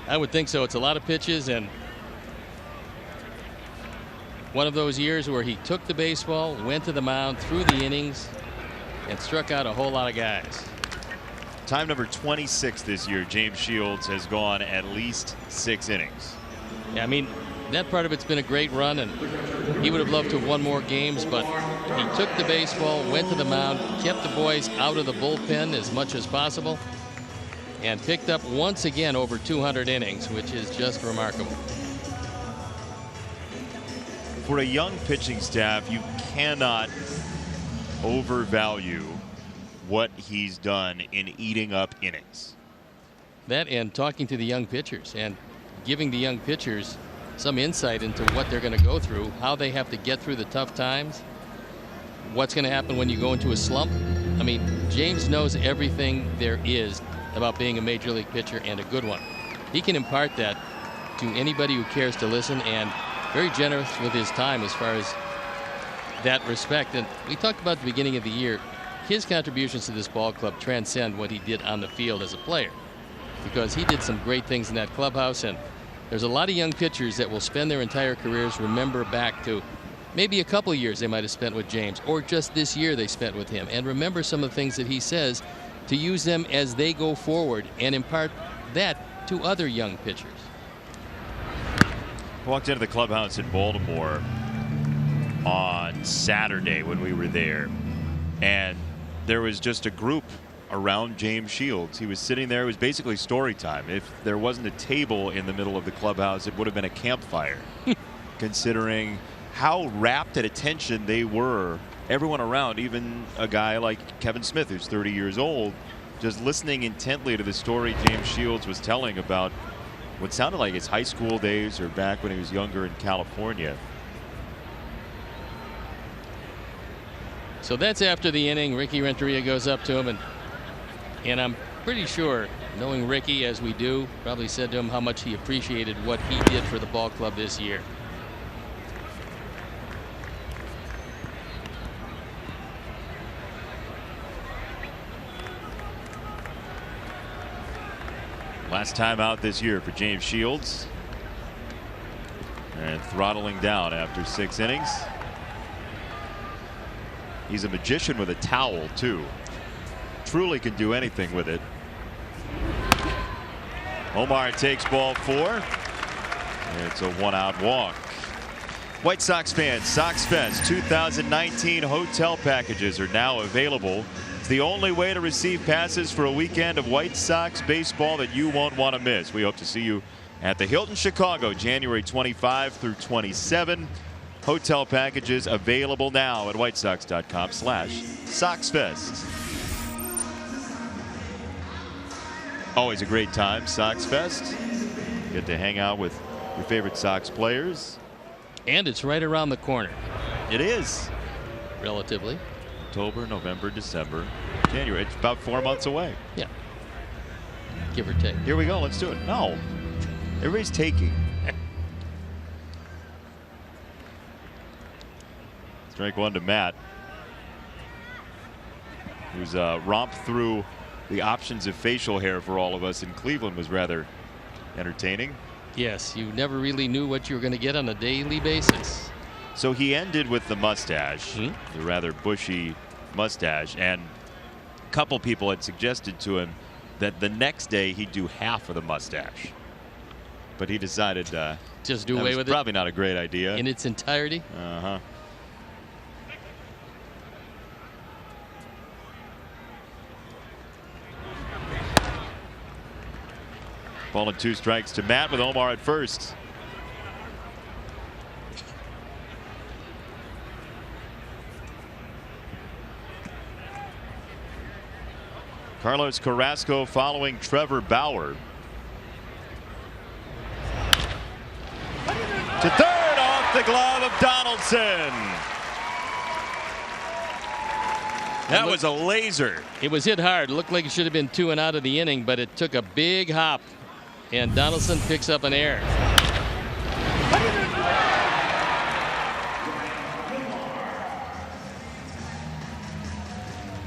I would think so. It's a lot of pitches, and one of those years where he took the baseball, went to the mound, threw the innings, and struck out a whole lot of guys. Time number 26 this year, James Shields has gone at least 6 innings. Yeah, I mean, that part of it's been a great run, and he would have loved to have won more games, but he took the baseball, went to the mound, kept the boys out of the bullpen as much as possible, and picked up once again over 200 innings, which is just remarkable. For a young pitching staff, you cannot overvalue what he's done in eating up innings. That and talking to the young pitchers and giving the young pitchers some insight into what they're going to go through, how they have to get through the tough times, what's going to happen when you go into a slump. I mean, James knows everything there is about being a major league pitcher, and a good one. He can impart that to anybody who cares to listen, and very generous with his time as far as that respect. And we talked about at the beginning of the year, his contributions to this ball club transcend what he did on the field as a player, because he did some great things in that clubhouse. And there's a lot of young pitchers that will spend their entire careers remember back to maybe a couple of years they might have spent with James, or just this year they spent with him, and remember some of the things that he says to use them as they go forward and impart that to other young pitchers. Walked into the clubhouse in Baltimore on Saturday when we were there, and there was just a group around James Shields. He was sitting there. It was basically story time. If there wasn't a table in the middle of the clubhouse, it would have been a campfire, considering how rapt at attention they were, everyone around, even a guy like Kevin Smith, who's 30 years old, just listening intently to the story James Shields was telling about what sounded like his high school days or back when he was younger in California. So that's after the inning. Ricky Renteria goes up to him, and I'm pretty sure, knowing Ricky as we do, probably said to him how much he appreciated what he did for the ball club this year. Last time out this year for James Shields, and throttling down after 6 innings. He's a magician with a towel too. Truly can do anything with it. Omar takes ball 4. It's a 1-out walk. White Sox fans, Sox Fest 2019 hotel packages are now available. It's the only way to receive passes for a weekend of White Sox baseball that you won't want to miss. We hope to see you at the Hilton Chicago, January 25 through 27. Hotel packages available now at whitesox.com/SoxFest. Always a great time, Sox Fest. Get to hang out with your favorite Sox players. And it's right around the corner. It is. Relatively. October, November, December, January. It's about 4 months away. Yeah. Give or take. Here we go. Let's do it. No. Everybody's taking. Strike 1 to Matt, who's romped through the options of facial hair for all of us in Cleveland was rather entertaining. Yes, you never really knew what you were going to get on a daily basis. So he ended with the mustache, the rather bushy mustache, and a couple people had suggested to him that the next day he'd do half of the mustache. But he decided just do away with it. Probably not a great idea. In its entirety? Uh-huh. Ball and 2 strikes to Matt with Omar at first. Carlos Carrasco following Trevor Bauer. To third off the glove of Donaldson. That was a laser. It was hit hard. It looked like it should have been 2 and out of the inning, but it took a big hop. And Donaldson picks up an error.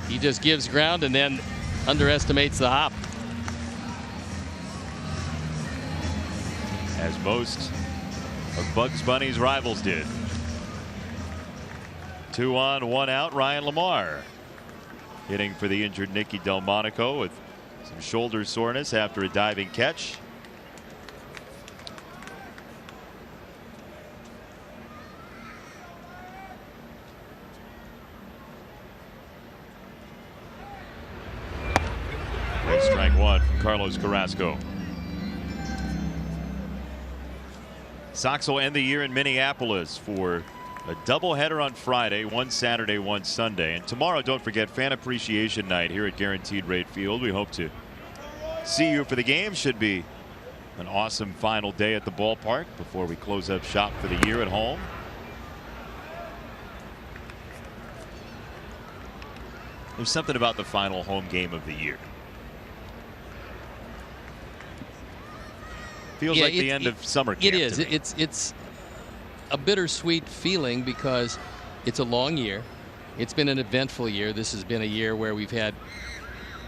He just gives ground and then underestimates the hop. As most of Bugs Bunny's rivals did. 2 on, 1 out, Ryan Lamar. Hitting for the injured Nicky Delmonico with some shoulder soreness after a diving catch. Strike 1 from Carlos Carrasco. Sox will end the year in Minneapolis for A doubleheader on Friday, one Saturday, one Sunday. And tomorrow, don't forget, Fan Appreciation Night here at Guaranteed Rate Field. We hope to see you for the game. Should be an awesome final day at the ballpark before we close up shop for the year at home. There's something about the final home game of the year. Feels like the end of summer camp. It is. It's a bittersweet feeling because it's a long year. It's been an eventful year. This has been a year where we've had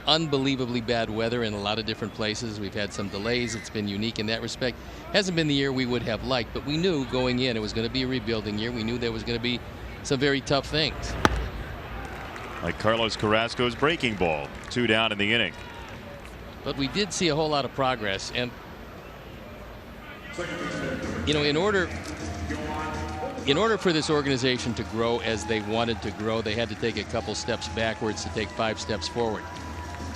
unbelievably bad weather in a lot of different places. We've had some delays. It's been unique in that respect. Hasn't been the year we would have liked, but we knew going in it was going to be a rebuilding year. We knew there was going to be some very tough things. Like Carlos Carrasco's breaking ball, 2 down in the inning. But we did see a whole lot of progress, and you know, in order for this organization to grow as they wanted to grow, they had to take a couple steps backwards to take 5 steps forward.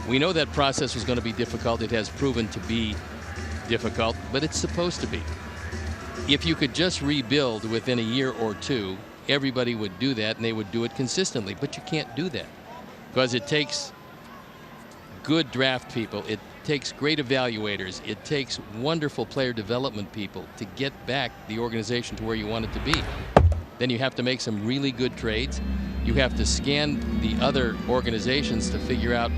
We know that process was going to be difficult. It has proven to be difficult, but it's supposed to be. If you could just rebuild within a year or two, everybody would do that, and they would do it consistently. But you can't do that because it takes good draft people. It takes great evaluators. It takes wonderful player development people to get back the organization to where you want it to be. Then you have to make some really good trades. You have to scan the other organizations to figure out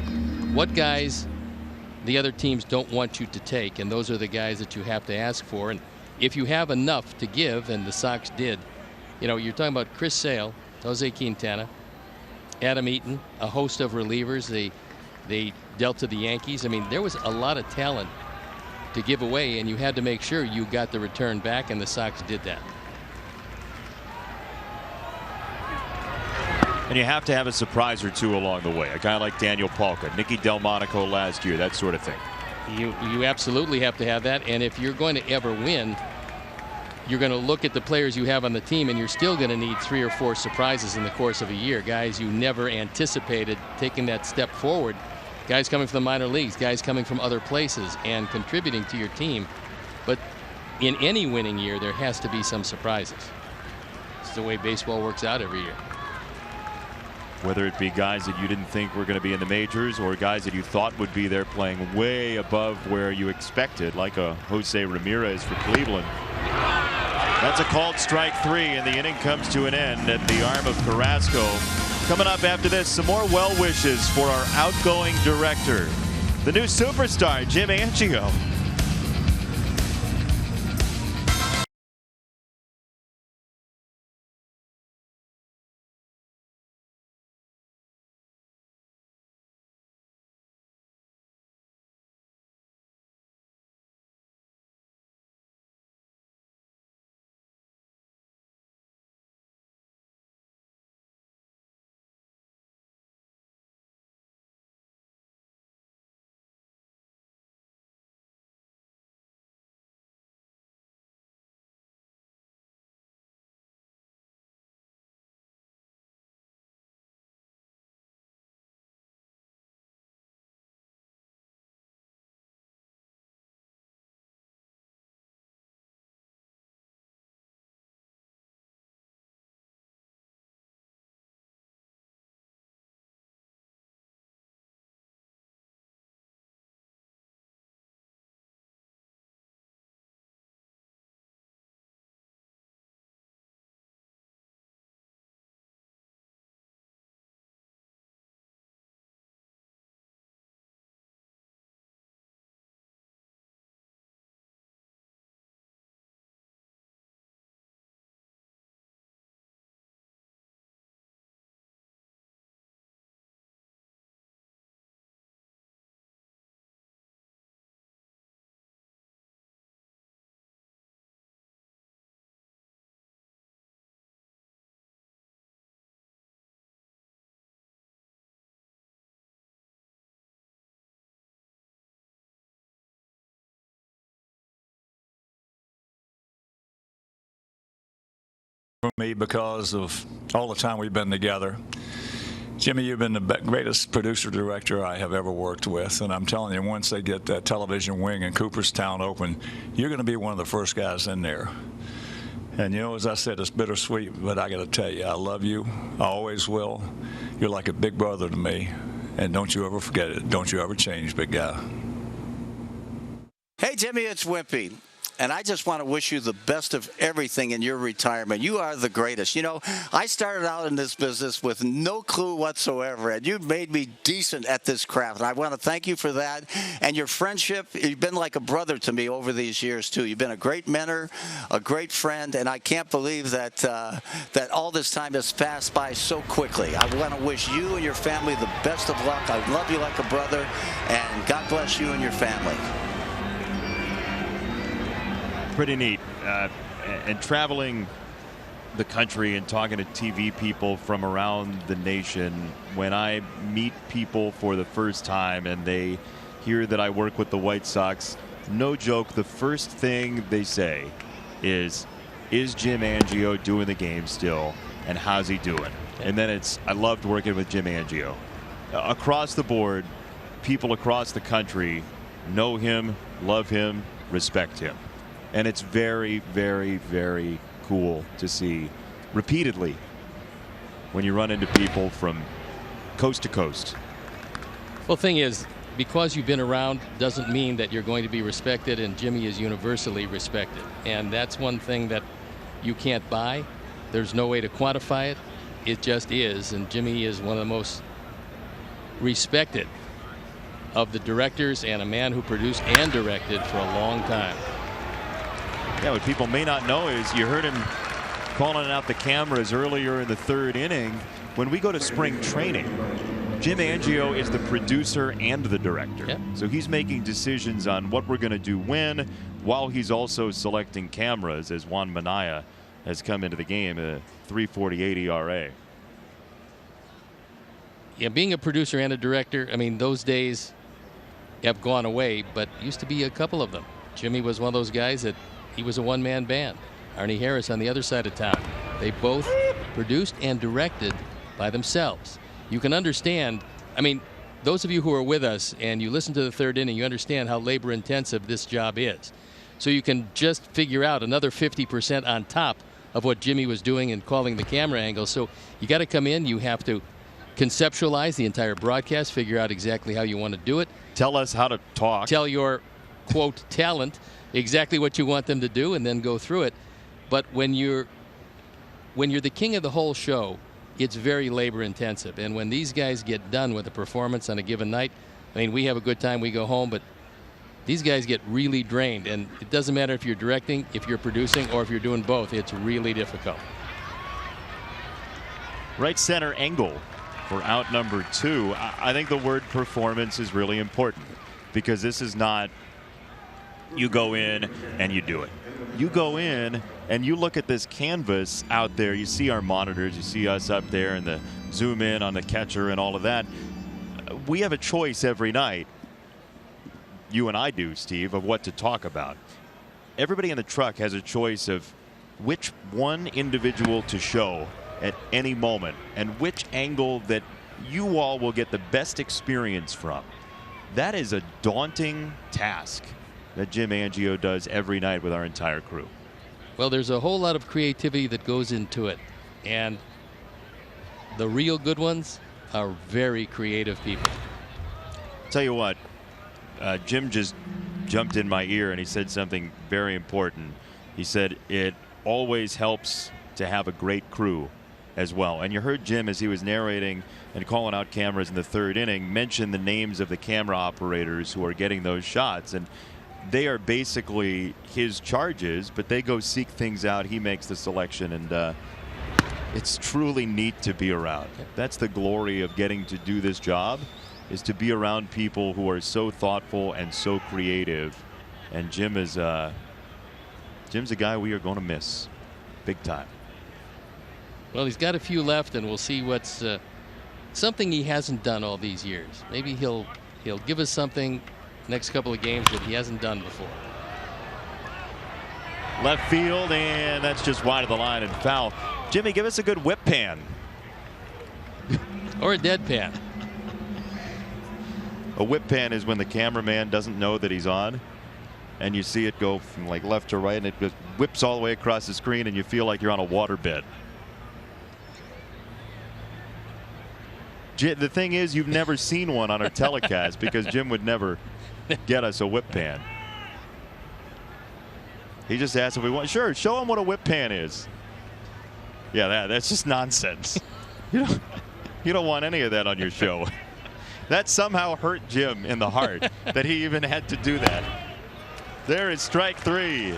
what guys the other teams don't want you to take, and those are the guys that you have to ask for. And if you have enough to give, and the Sox did, you know, you're talking about Chris Sale, Jose Quintana, Adam Eaton, a host of relievers. They dealt to the Yankees. I mean, there was a lot of talent to give away, and you had to make sure you got the return back, and the Sox did that. And you have to have a surprise or two along the way. A guy like Daniel Palka, Nicky Delmonico last year, that sort of thing. You absolutely have to have that, and if you're going to ever win, you're going to look at the players you have on the team, and you're still going to need 3 or 4 surprises in the course of a year. Guys you never anticipated taking that step forward. Guys coming from the minor leagues, guys coming from other places and contributing to your team. But in any winning year, there has to be some surprises. It's the way baseball works out every year. Whether it be guys that you didn't think were going to be in the majors or guys that you thought would be there playing way above where you expected, like a Jose Ramirez for Cleveland. That's a called strike 3, and the inning comes to an end at the arm of Carrasco. Coming up after this, some more well wishes for our outgoing director, the new superstar, Jim Angio. For me, because of all the time we've been together. Jimmy, you've been the greatest producer-director I have ever worked with, and I'm telling you, once they get that television wing in Cooperstown open, you're going to be one of the first guys in there. And you know, as I said, it's bittersweet, but I got to tell you, I love you. I always will. You're like a big brother to me. And don't you ever forget it. Don't you ever change, big guy. Hey, Jimmy, it's Wimpy. And I just want to wish you the best of everything in your retirement. You are the greatest. You know, I started out in this business with no clue whatsoever, and you've made me decent at this craft. And I want to thank you for that. And your friendship, you've been like a brother to me over these years, too. You've been a great mentor, a great friend, and I can't believe that that all this time has passed by so quickly. I want to wish you and your family the best of luck. I love you like a brother, and God bless you and your family. Pretty neat. And traveling the country and talking to TV people from around the nation, when I meet people for the first time and they hear that I work with the White Sox, no joke, the first thing they say is Jim Angio doing the game still, and how's he doing? And then I loved working with Jim Angio. Across the board, people across the country know him, love him, respect him. And it's very, very, very cool to see repeatedly when you run into people from coast to coast. Well, the thing is, because you've been around doesn't mean that you're going to be respected, and Jimmy is universally respected. And that's one thing that you can't buy. There's no way to quantify it. It just is. And Jimmy is one of the most respected of the directors, and a man who produced and directed for a long time. Yeah, what people may not know is you heard him calling out the cameras earlier in the third inning. When we go to spring training, Jim Angio is the producer and the director. Yep. So he's making decisions on what we're going to do when, while he's also selecting cameras, as Juan Minaya has come into the game, a 3.48 ERA. Yeah, being a producer and a director, I mean, those days have gone away, but used to be a couple of them. Jimmy was one of those guys that he was a one-man band. Arnie Harris on the other side of town. They both produced and directed by themselves. You can understand, I mean, those of you who are with us and you listen to the third inning, you understand how labor-intensive this job is. So you can just figure out another 50% on top of what Jimmy was doing and calling the camera angles. So you got to come in, you have to conceptualize the entire broadcast, figure out exactly how you want to do it. Tell us how to talk. Tell your, quote, talent exactly what you want them to do, and then go through it. But when you're the king of the whole show, it's very labor intensive. And when these guys get done with a performance on a given night, I mean, we have a good time, we go home, but these guys get really drained. And it doesn't matter if you're directing, if you're producing, or if you're doing both. It's really difficult. Right center angle for out number 2. I think the word performance is really important, because this is not you go in and you do it. You go in and you look at this canvas out there. You see our monitors, you see us up there, and the zoom in on the catcher and all of that. We have a choice every night, you and I do, Steve, of what to talk about. Everybody in the truck has a choice of which one individual to show at any moment, and which angle that you all will get the best experience from. That is a daunting task that Jim Angio does every night with our entire crew. Well, there's a whole lot of creativity that goes into it, and the real good ones are very creative people. Tell you what, Jim just jumped in my ear and he said something very important. He said it always helps to have a great crew as well. And you heard Jim, as he was narrating and calling out cameras in the third inning, mention the names of the camera operators who are getting those shots. And they are basically his charges, but they go seek things out. He makes the selection, and it's truly neat to be around. That's the glory of getting to do this job, is to be around people who are so thoughtful and so creative. And Jim is Jim's a guy we are going to miss big time. Well, he's got a few left, and we'll see what's something he hasn't done all these years. Maybe he'll give us something next couple of games that he hasn't done before. Left field, and that's just wide of the line and foul. Jimmy, give us a good whip pan. Or a deadpan. A whip pan is when the cameraman doesn't know that he's on. and you see it go from like left to right, and it just whips all the way across the screen, and you feel like you're on a waterbed. The thing is, you've never seen one on our telecast because Jim would never get us a whip pan. He just asked if we want. Sure, show him what a whip pan is. Yeah, that's just nonsense. You don't want any of that on your show. That somehow hurt Jim in the heart that he even had to do that. There is strike 3.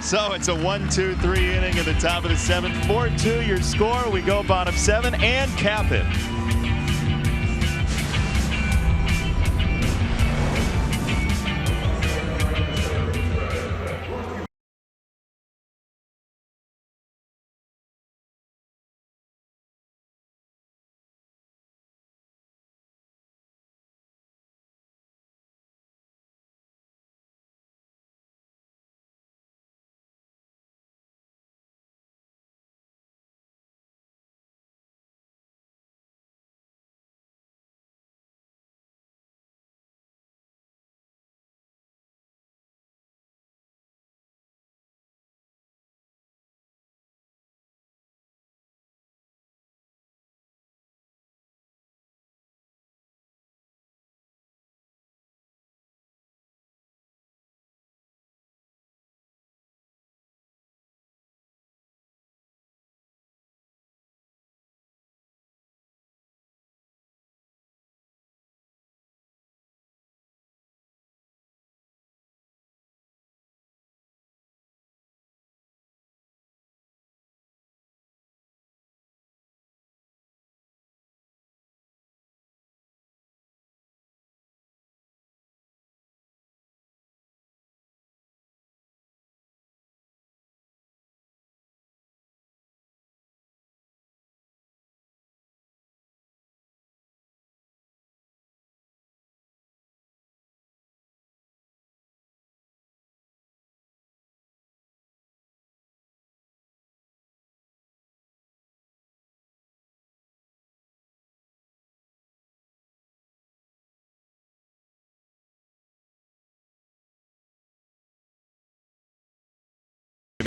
So it's a 1-2-3 inning at the top of the 7th. 4-2 your score. We go bottom 7 and cap it.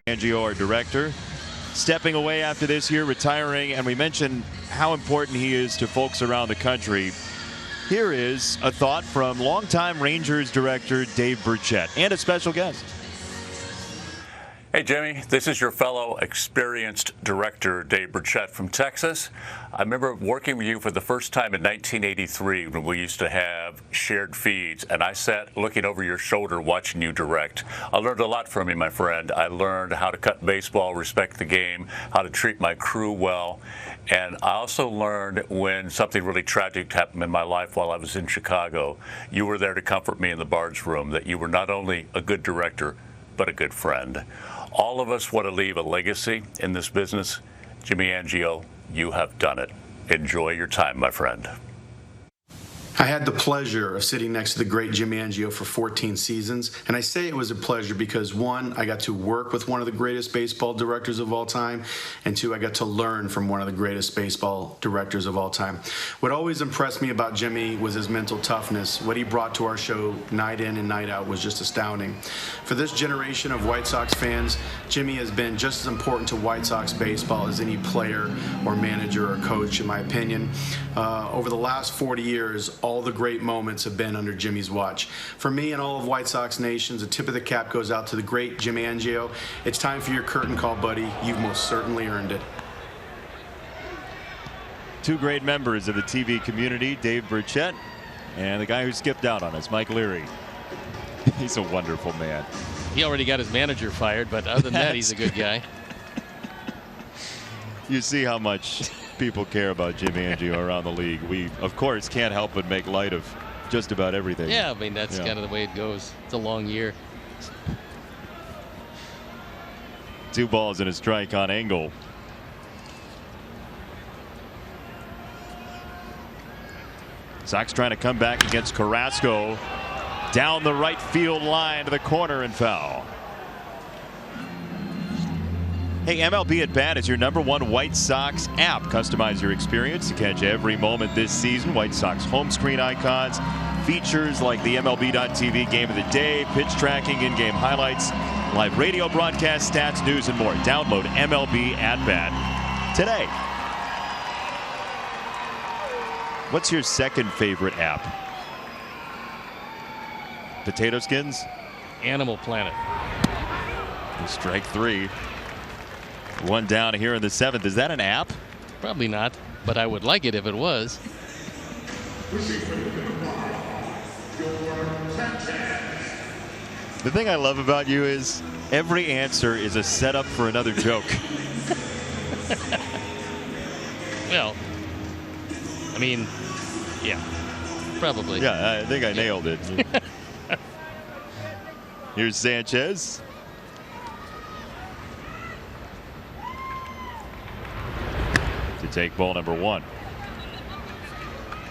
Angio, our director, stepping away after this year, retiring, and we mentioned how important he is to folks around the country. Here is a thought from longtime Rangers director Dave Burchett and a special guest. Hey, Jimmy, this is your fellow experienced director, Dave Burchett from Texas. I remember working with you for the first time in 1983 when we used to have shared feeds, and I sat looking over your shoulder watching you direct. I learned a lot from you, my friend. I learned how to cut baseball, respect the game, how to treat my crew well, and I also learned when something really tragic happened in my life while I was in Chicago. You were there to comfort me in the Bards room, that you were not only a good director, but a good friend. All of us want to leave a legacy in this business. Jimmy Angio, you have done it. Enjoy your time, my friend. I had the pleasure of sitting next to the great Jim Angio for 14 seasons, and I say it was a pleasure because, one, I got to work with one of the greatest baseball directors of all time, and two, I got to learn from one of the greatest baseball directors of all time. What always impressed me about Jimmy was his mental toughness. What he brought to our show night in and night out was just astounding. For this generation of White Sox fans, Jimmy has been just as important to White Sox baseball as any player or manager or coach, in my opinion. Over the last 40 years, all the great moments have been under Jimmy's watch. For me and all of White Sox Nation, a tip of the cap goes out to the great Jim Angio. It's time for your curtain call, buddy. You've most certainly earned it. Two great members of the TV community, Dave Burchett and the guy who skipped out on us, Mike Leary. He's a wonderful man. He already got his manager fired, but other than that, he's a good guy. You see how much people care about Jim Angio around the league. We, of course, can't help but make light of just about everything. Yeah, I mean, that's kind of the way it goes. It's a long year. 2 balls and a strike on Engel. Sox trying to come back against Carrasco. Down the right field line to the corner and foul. Hey, MLB at Bat is your #1 White Sox app. Customize your experience to catch every moment this season. White Sox home screen icons, features like the MLB.TV Game of the Day, pitch tracking, in-game highlights, live radio broadcast, stats, news, and more. Download MLB At Bat today. What's your second favorite app? Potato Skins? Animal Planet. Strike three. One down here in the seventh. Is that an app? Probably not, but I would like it if it was. The thing I love about you is every answer is a setup for another joke. Well, I mean, yeah, probably. Yeah, I think I nailed it. Here's Sanchez. To take ball number one.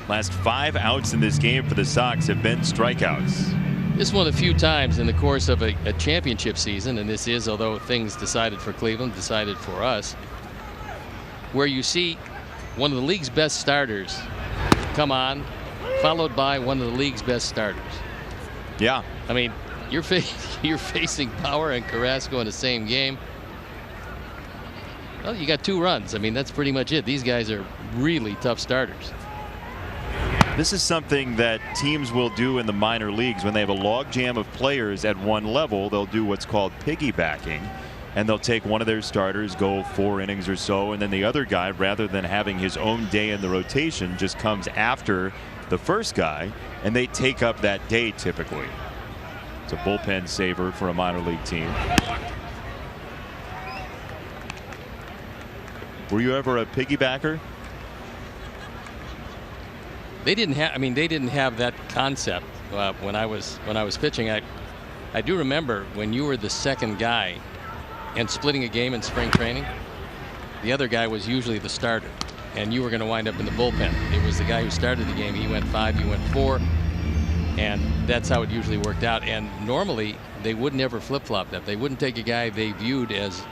Last 5 outs in this game for the Sox have been strikeouts. This is one of the few times in the course of a championship season, and this is, although things decided for Cleveland, decided for us, where you see one of the league's best starters come on, followed by one of the league's best starters. Yeah. I mean, you're facing Power and Carrasco in the same game. Well, you got 2 runs. I mean, that's pretty much it. These guys are really tough starters. This is something that teams will do in the minor leagues when they have a logjam of players at one level. They'll do what's called piggybacking, and they'll take one of their starters, go 4 innings or so, and then the other guy, rather than having his own day in the rotation, just comes after the first guy, and they take up that day typically. It's a bullpen saver for a minor league team. Were you ever a piggybacker? They didn't have. I mean, they didn't have that concept when I was pitching. I do remember when you were the second guy and splitting a game in spring training. The other guy was usually the starter, and you were going to wind up in the bullpen. It was the guy who started the game. He went 5, you went 4, and that's how it usually worked out. And normally they would never flip-flop that. They wouldn't take a guy they viewed as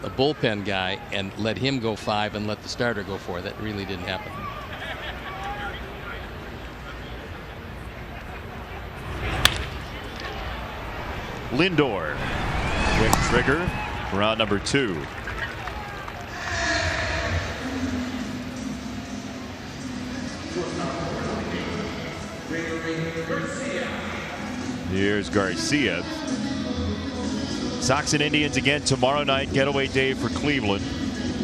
a bullpen guy and let him go 5 and let the starter go 4. That really didn't happen. Lindor, quick trigger for out number 2. Here's Garcia. Sox and Indians again tomorrow night, getaway day for Cleveland.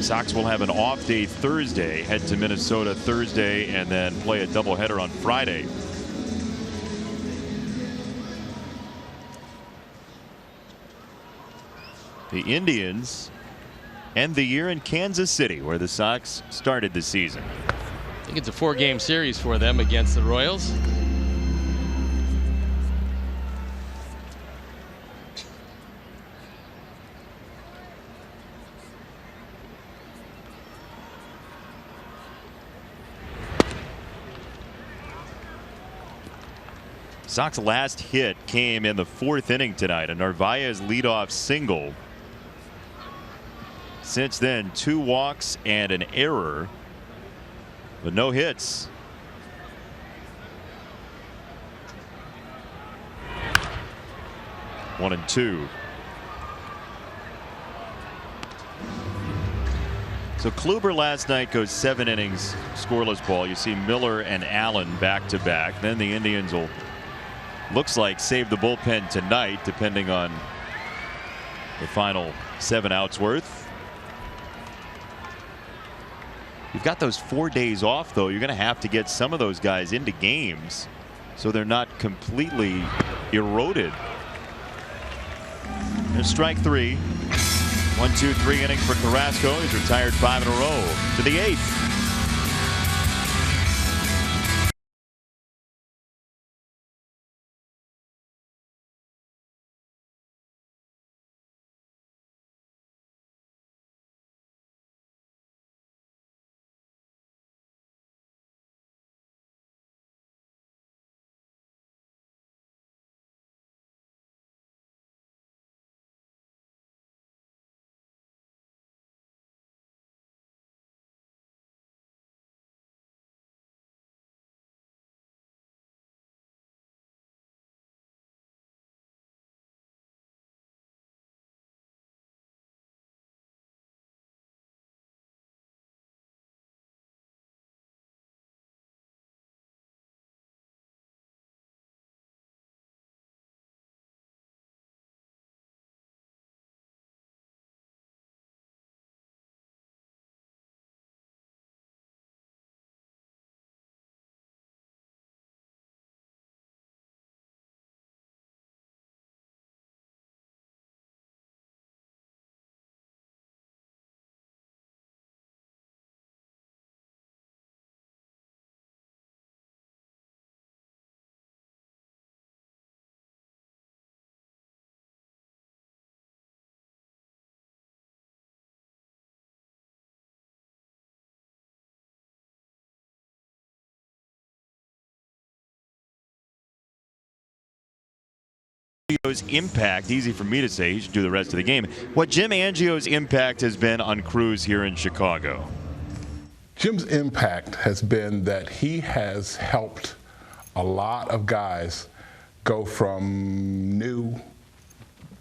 Sox will have an off day Thursday, head to Minnesota Thursday, and then play a doubleheader on Friday. The Indians end the year in Kansas City, where the Sox started the season. I think it's a 4-game series for them against the Royals. Sox last hit came in the 4th inning tonight, a Narvaez leadoff single. Since then, 2 walks and an error, but no hits. One and 2. So Kluber last night goes 7 innings, scoreless ball. You see Miller and Allen back to back. Then the Indians will, looks like, save the bullpen tonight, depending on the final 7 outs worth. You've got those 4 days off, though. You're going to have to get some of those guys into games so they're not completely eroded. There's strike 3. 1, 2, 3 innings for Carrasco. He's retired 5 in a row. To the 8th. Angio's impact, easy for me to say, he should do the rest of the game. What Jim Angio's impact has been on Cruz here in Chicago. Jim's impact has been that he has helped a lot of guys go from new,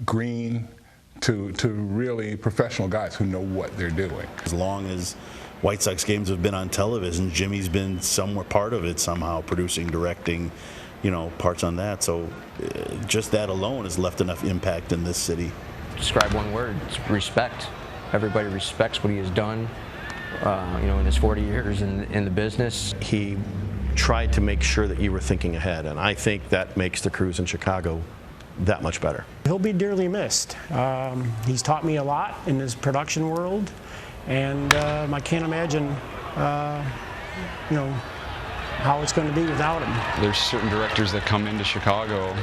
green, to really professional guys who know what they're doing. As long as White Sox games have been on television, Jimmy's been somewhere part of it somehow, producing, directing, parts on that. So just that alone has left enough impact in this city. Describe one word: it's respect. Everybody respects what he has done, in his 40 years in the business. He tried to make sure that you were thinking ahead, and I think that makes the Crews in Chicago that much better. He'll be dearly missed. He's taught me a lot in this production world, and I can't imagine, how it's going to be without him. There's certain directors that come into Chicago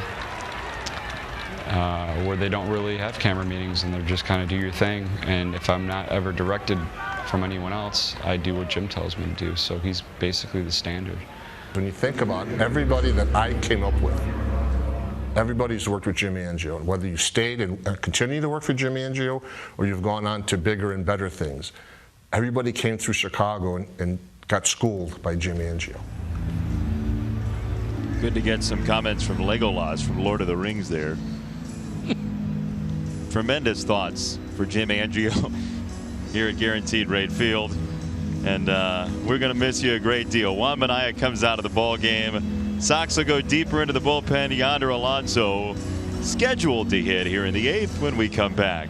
where they don't really have camera meetings and they're just kind of do your thing. And if I'm not ever directed from anyone else, I do what Jim tells me to do. So he's basically the standard. When you think about everybody that I came up with, everybody's worked with Jim Angio. Whether you stayed and continue to work for Jim Angio or you've gone on to bigger and better things, everybody came through Chicago and got schooled by Jim Angio. Good to get some comments from Legolas from Lord of the Rings there. Tremendous thoughts for Jim Angio here at Guaranteed Rate Field. And we're going to miss you a great deal. Juan Minaya comes out of the ball game. Sox will go deeper into the bullpen. Yonder Alonso scheduled to hit here in the 8th when we come back.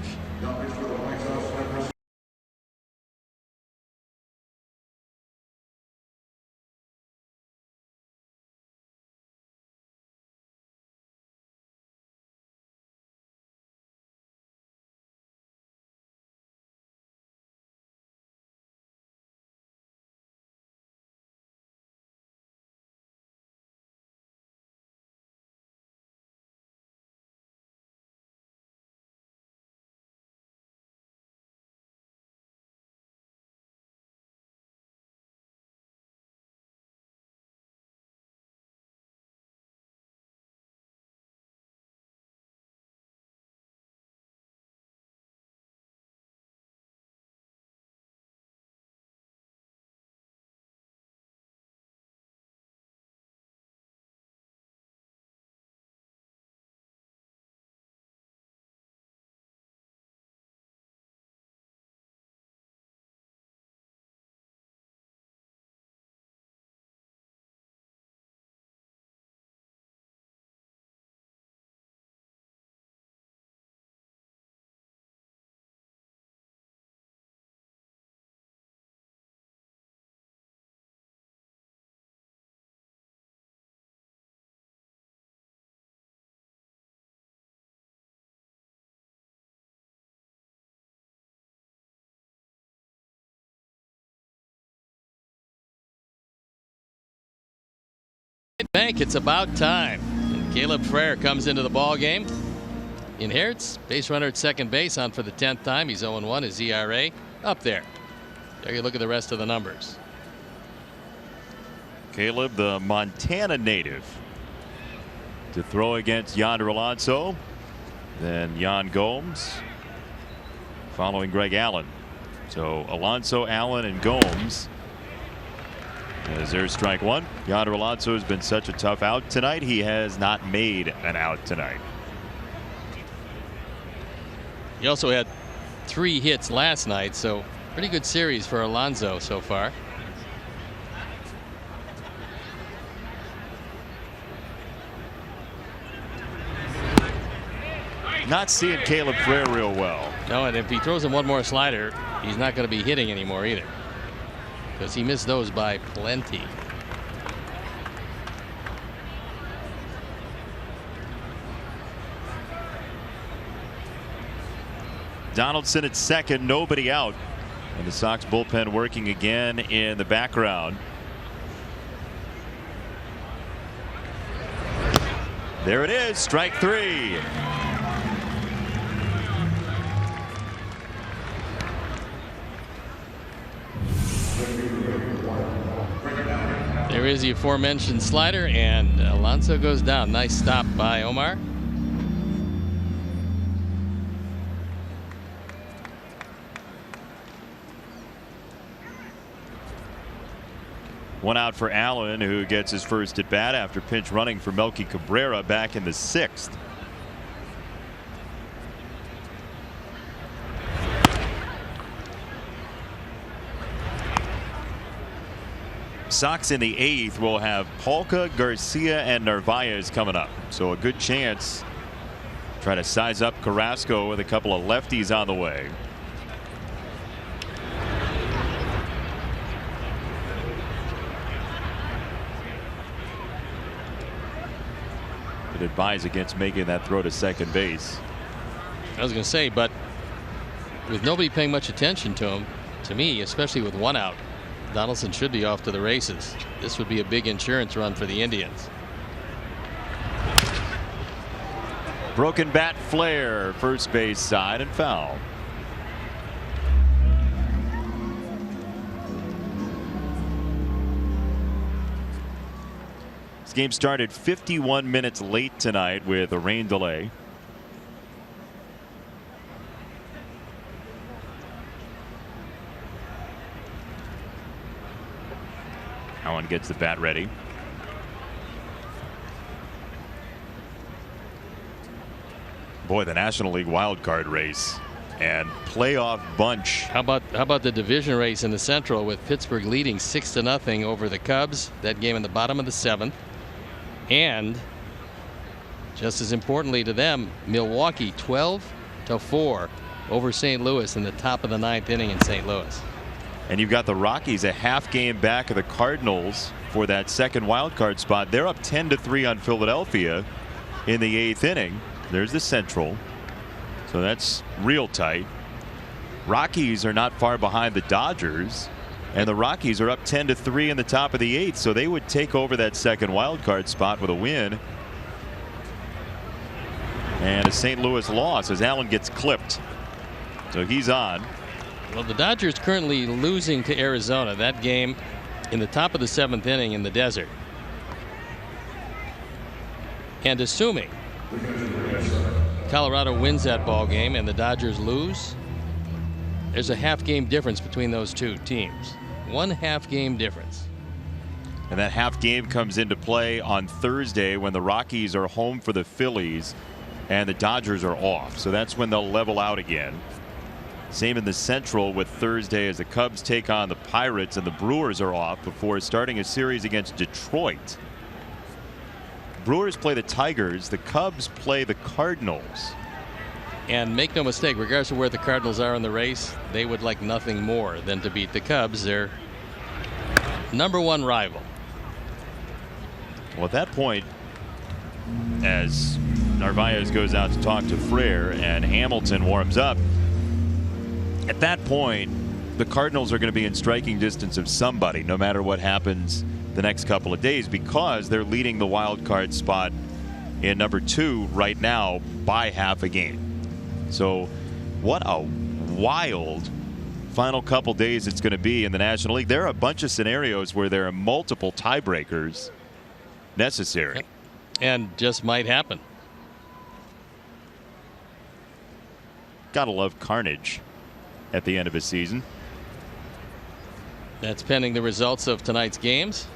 Bank, it's about time. And Caleb Frere comes into the ball game. Inherits base runner at second base on for the 10th time. He's 0-1. His ERA up there. There you look at the rest of the numbers. Caleb, the Montana native, to throw against Yonder Alonso. Then Yan Gomes following Greg Allen. So Alonso, Allen, and Gomes. As there's strike one. Yonder Alonso has been such a tough out tonight. He has not made an out tonight. He also had 3 hits last night, so pretty good series for Alonso so far. Not seeing Caleb Frere real well. No, and if he throws him one more slider, he's not going to be hitting anymore either, because he missed those by plenty. Donaldson at second, nobody out. And the Sox bullpen working again in the background. There it is, strike 3. There is the aforementioned slider, and Alonso goes down. Nice stop by Omar. One out for Allen, who gets his first at bat after pinch running for Melky Cabrera back in the 6th. Sox in the 8th will have Polka, Garcia, and Narvaez coming up. So a good chance. Try to size up Carrasco with a couple of lefties on the way. Could advise against making that throw to second base. I was going to say, but with nobody paying much attention to him, to me, especially with one out, Donaldson should be off to the races. This would be a big insurance run for the Indians. Broken bat flare, first base side, and foul. This game started 51 minutes late tonight with a rain delay. Allen gets the bat ready. Boy, the National League wild card race and playoff bunch. How about the division race in the Central with Pittsburgh leading 6-0 over the Cubs? That game in the bottom of the 7th. And just as importantly to them, Milwaukee 12-4 over St. Louis in the top of the 9th inning in St. Louis. And you've got the Rockies a half game back of the Cardinals for that second wild card spot. They're up 10-3 on Philadelphia in the 8th inning. There's the Central. So that's real tight. Rockies are not far behind the Dodgers. And the Rockies are up 10-3 in the top of the 8th. So they would take over that second wild card spot with a win. And a St. Louis loss as Allen gets clipped. So he's on. Well, the Dodgers currently losing to Arizona. That game in the top of the 7th inning in the desert. And assuming Colorado wins that ball game and the Dodgers lose, there's a half game difference between those two teams. 1 half game difference. And that half game comes into play on Thursday when the Rockies are home for the Phillies and the Dodgers are off. So that's when they'll level out again. Same in the Central with Thursday as the Cubs take on the Pirates and the Brewers are off before starting a series against Detroit. Brewers play the Tigers. The Cubs play the Cardinals. And make no mistake, regardless of where the Cardinals are in the race, they would like nothing more than to beat the Cubs, their #1 rival. Well, at that point, as Narvaez goes out to talk to Frere and Hamilton warms up, at that point, the Cardinals are going to be in striking distance of somebody, no matter what happens the next couple of days, because they're leading the wild card spot in #2 right now by half a game. So what a wild final couple days it's going to be in the National League. There are a bunch of scenarios where there are multiple tiebreakers necessary. And just might happen. Gotta love carnage at the end of a season. That's pending the results of tonight's games.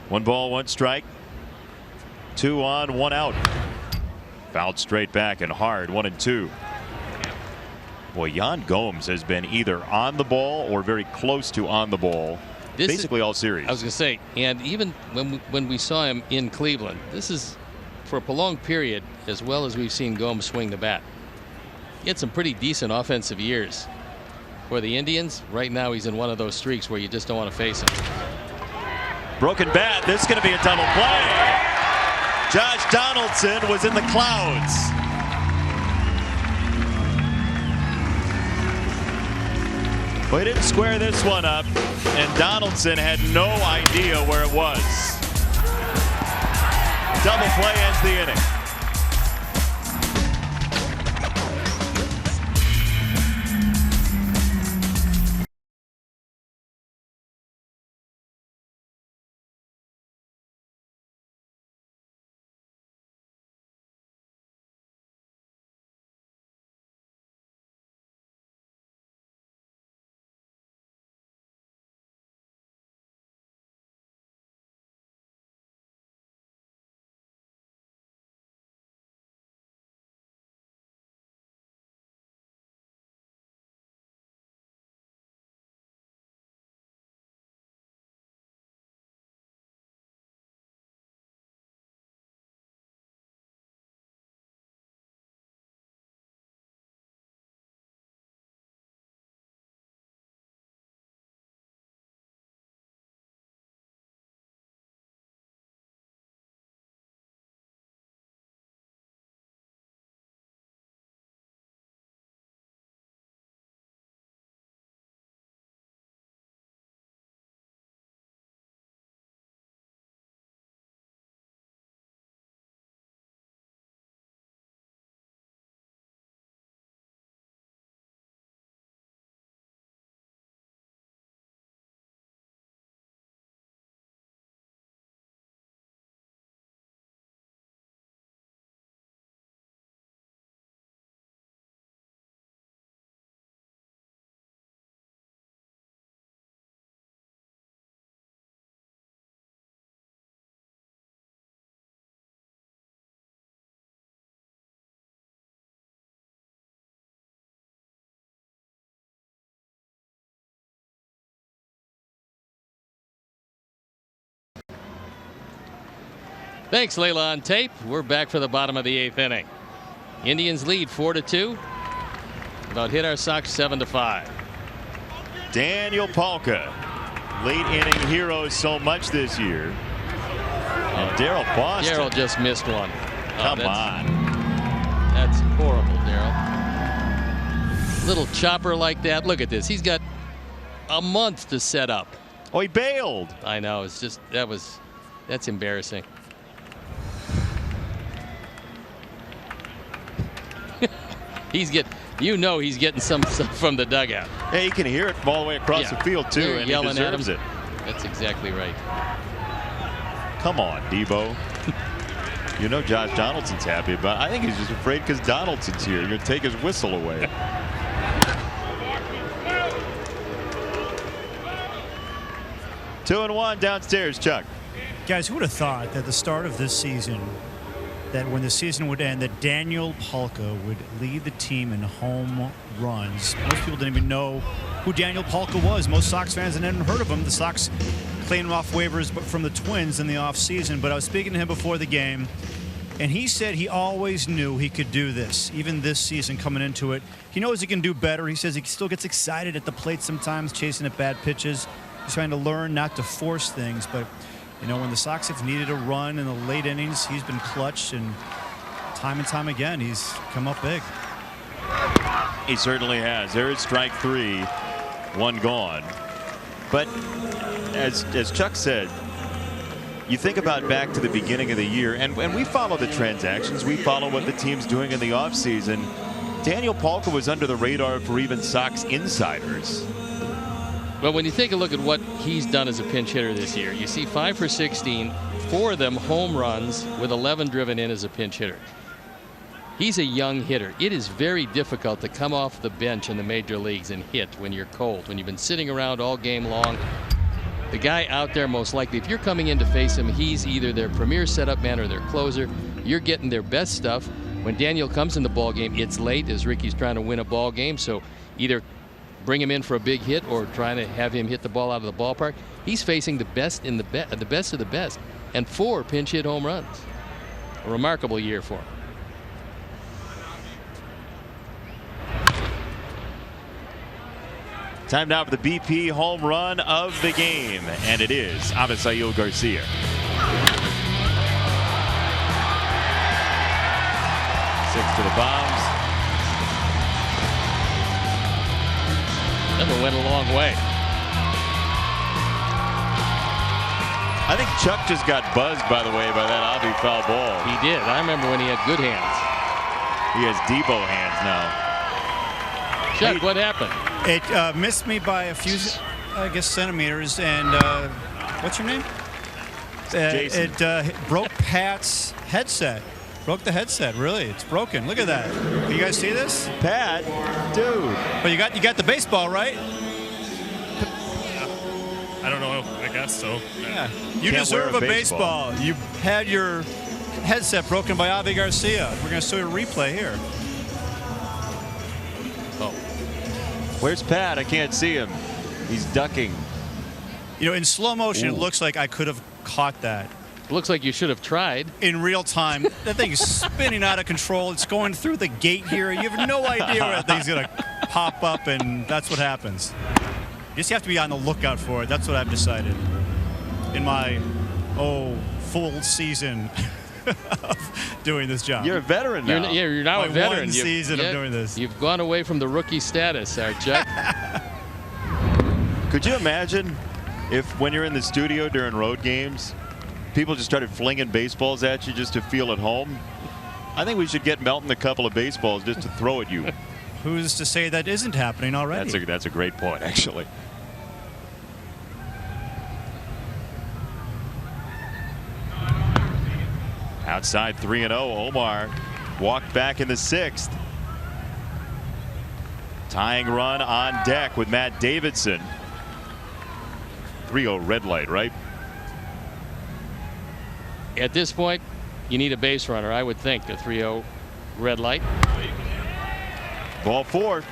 One ball, one strike. 2 on, 1 out. Fouled straight back and hard. 1-2. Boy, Jan Gomes has been either on the ball or very close to on the ball basically all series. I was going to say, and even when we saw him in Cleveland, this is for a prolonged period as well as we've seen Gomes swing the bat. He had some pretty decent offensive years for the Indians. Right now he's in one of those streaks where you just don't want to face him. Broken bat. This is going to be a double play. Josh Donaldson was in the clouds. But he didn't square this one up, and Donaldson had no idea where it was. Double play ends the inning. Thanks, Layla on tape. We're back for the bottom of the 8th inning. Indians lead 4-2. About hit our Sox 7-5. Daniel Palka, late inning hero so much this year. And Daryl Boston. Daryl just missed one. Come on. That's horrible, Daryl. Little chopper like that. Look at this. He's got a month to set up. Oh, he bailed. I know. It's just that's embarrassing. He's getting some stuff from the dugout. Yeah, you can hear it from all the way across the field too, and he deserves it. That's exactly right. Come on, Debo. You know Josh Donaldson's happy about it. I think he's just afraid because Donaldson's here. You're going to take his whistle away. Two and one downstairs, Chuck. Guys, who would have thought that the start of this season, that when the season would end, that Daniel Palka would lead the team in home runs? Most people didn't even know who Daniel Palka was. Most Sox fans hadn't even heard of him. The Sox claimed him off waivers from the Twins in the offseason. But I was speaking to him before the game, and he said he always knew he could do this, even this season coming into it. He knows he can do better. He says he still gets excited at the plate sometimes, chasing at bad pitches. He's trying to learn not to force things, but you know, when the Sox have needed a run in the late innings, he's been clutch, and time again, he's come up big. He certainly has. There's strike three, one gone. But as Chuck said, you think about back to the beginning of the year, and we follow the transactions. We follow what the team's doing in the offseason. Daniel Palka was under the radar for even Sox insiders. But when you take a look at what he's done as a pinch hitter this year, you see 5 for 16, 4 of them home runs with 11 driven in as a pinch hitter. He's a young hitter. It is very difficult to come off the bench in the major leagues and hit when you're cold, when you've been sitting around all game long. The guy out there, most likely, if you're coming in to face him, he's either their premier setup man or their closer. You're getting their best stuff. When Daniel comes in the ball game, it's late as Ricky's trying to win a ball game, so either bring him in for a big hit or trying to have him hit the ball out of the ballpark. He's facing the best in the best of the best, and 4 pinch hit home runs. A remarkable year for him. Time now for the BP home run of the game, and it is Avi Garcia. Six to the bombs. That one went a long way. I think Chuck just got buzzed, by the way, by that Avi foul ball. He did. I remember when he had good hands. He has Debo hands now. Chuck, what happened? It missed me by a few, I guess, centimeters. And what's your name? Jason. It broke Pat's headset. Broke the headset. Really, it's broken. Look at that. Can you guys see this? Pat, dude. But you got the baseball, right? I don't know. I guess so. Yeah. You deserve a baseball. You had your headset broken by Avi Garcia. We're going to show a replay here. Oh. Where's Pat? I can't see him. He's ducking. You know, in slow motion, It looks like I could have caught that. Looks like you should have tried. In real time. That thing's spinning out of control. It's going through the gate here. You have no idea where that thing's going to pop up, and that's what happens. You just have to be on the lookout for it. That's what I've decided in my, full season of doing this job. You're a veteran now. You're now a veteran. One season of doing this. You've gone away from the rookie status, Chuck. Could you imagine if when you're in the studio during road games, people just started flinging baseballs at you just to feel at home? I think we should get Melton a couple of baseballs just to throw at you. Who's to say that isn't happening already? That's a great point, actually. Outside 3-0, Omar walked back in the 6th. Tying run on deck with Matt Davidson. 3-0 red light, right? At this point, you need a base runner, I would think. The 3-0 red light. Ball 4.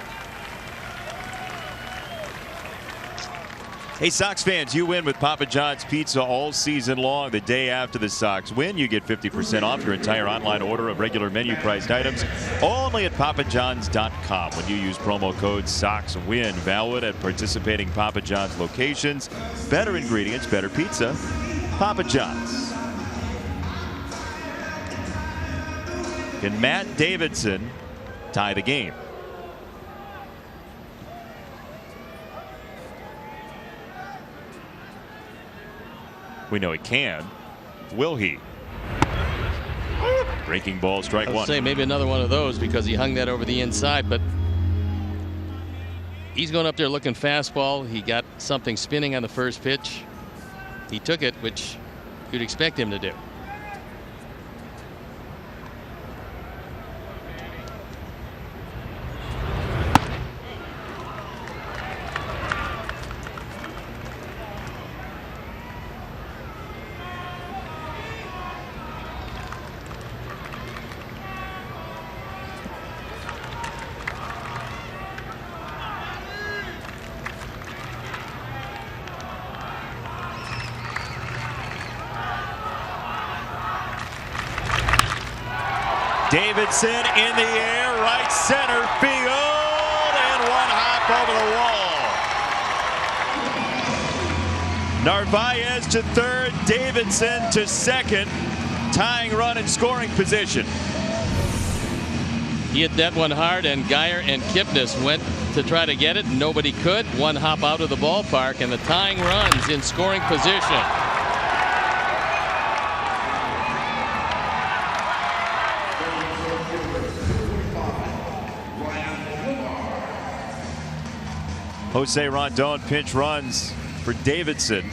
Hey, Sox fans, you win with Papa John's Pizza all season long. The day after the Sox win, you get 50% off your entire online order of regular menu priced items only at papajohns.com when you use promo code SOXWIN. Valid at participating Papa John's locations. Better ingredients, better pizza. Papa John's. Can Matt Davidson tie the game? We know he can. Will he? Breaking ball, strike I one. would say maybe another one of those because he hung that over the inside, but he's going up there looking fastball. He got something spinning on the first pitch. He took it, which you'd expect him to do. Davidson in the air, right center field, and one hop over the wall. Narvaez to third, Davidson to second, tying run in scoring position. He hit that one hard, and Geyer and Kipnis went to try to get it. Nobody could. One hop out of the ballpark, and the tying runs in scoring position. Jose Rondon pinch runs for Davidson.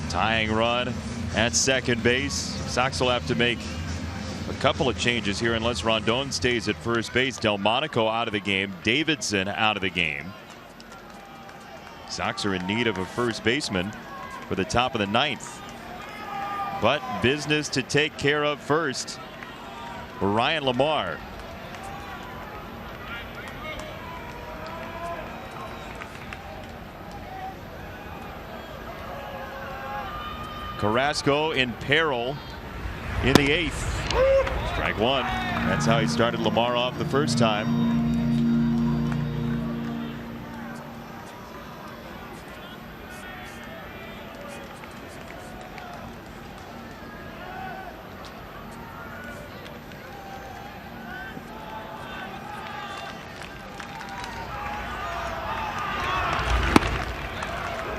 Tying run at second base. Sox will have to make a couple of changes here unless Rondon stays at first base. Delmonico out of the game. Davidson out of the game. Sox are in need of a first baseman for the top of the ninth. But business to take care of first for Ryan Lamar. Carrasco in peril in the eighth. Strike one. That's how he started Lamar off the first time.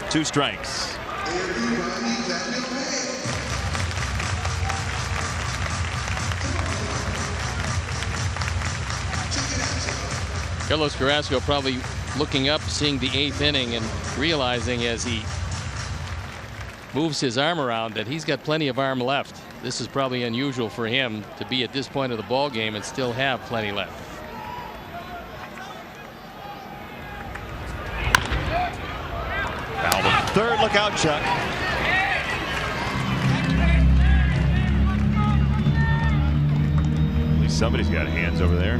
Two strikes. Carlos Carrasco probably looking up, seeing the eighth inning, and realizing as he moves his arm around that he's got plenty of arm left. This is probably unusual for him to be at this point of the ball game and still have plenty left. Foul to third. Look out, Chuck. At least somebody's got hands over there.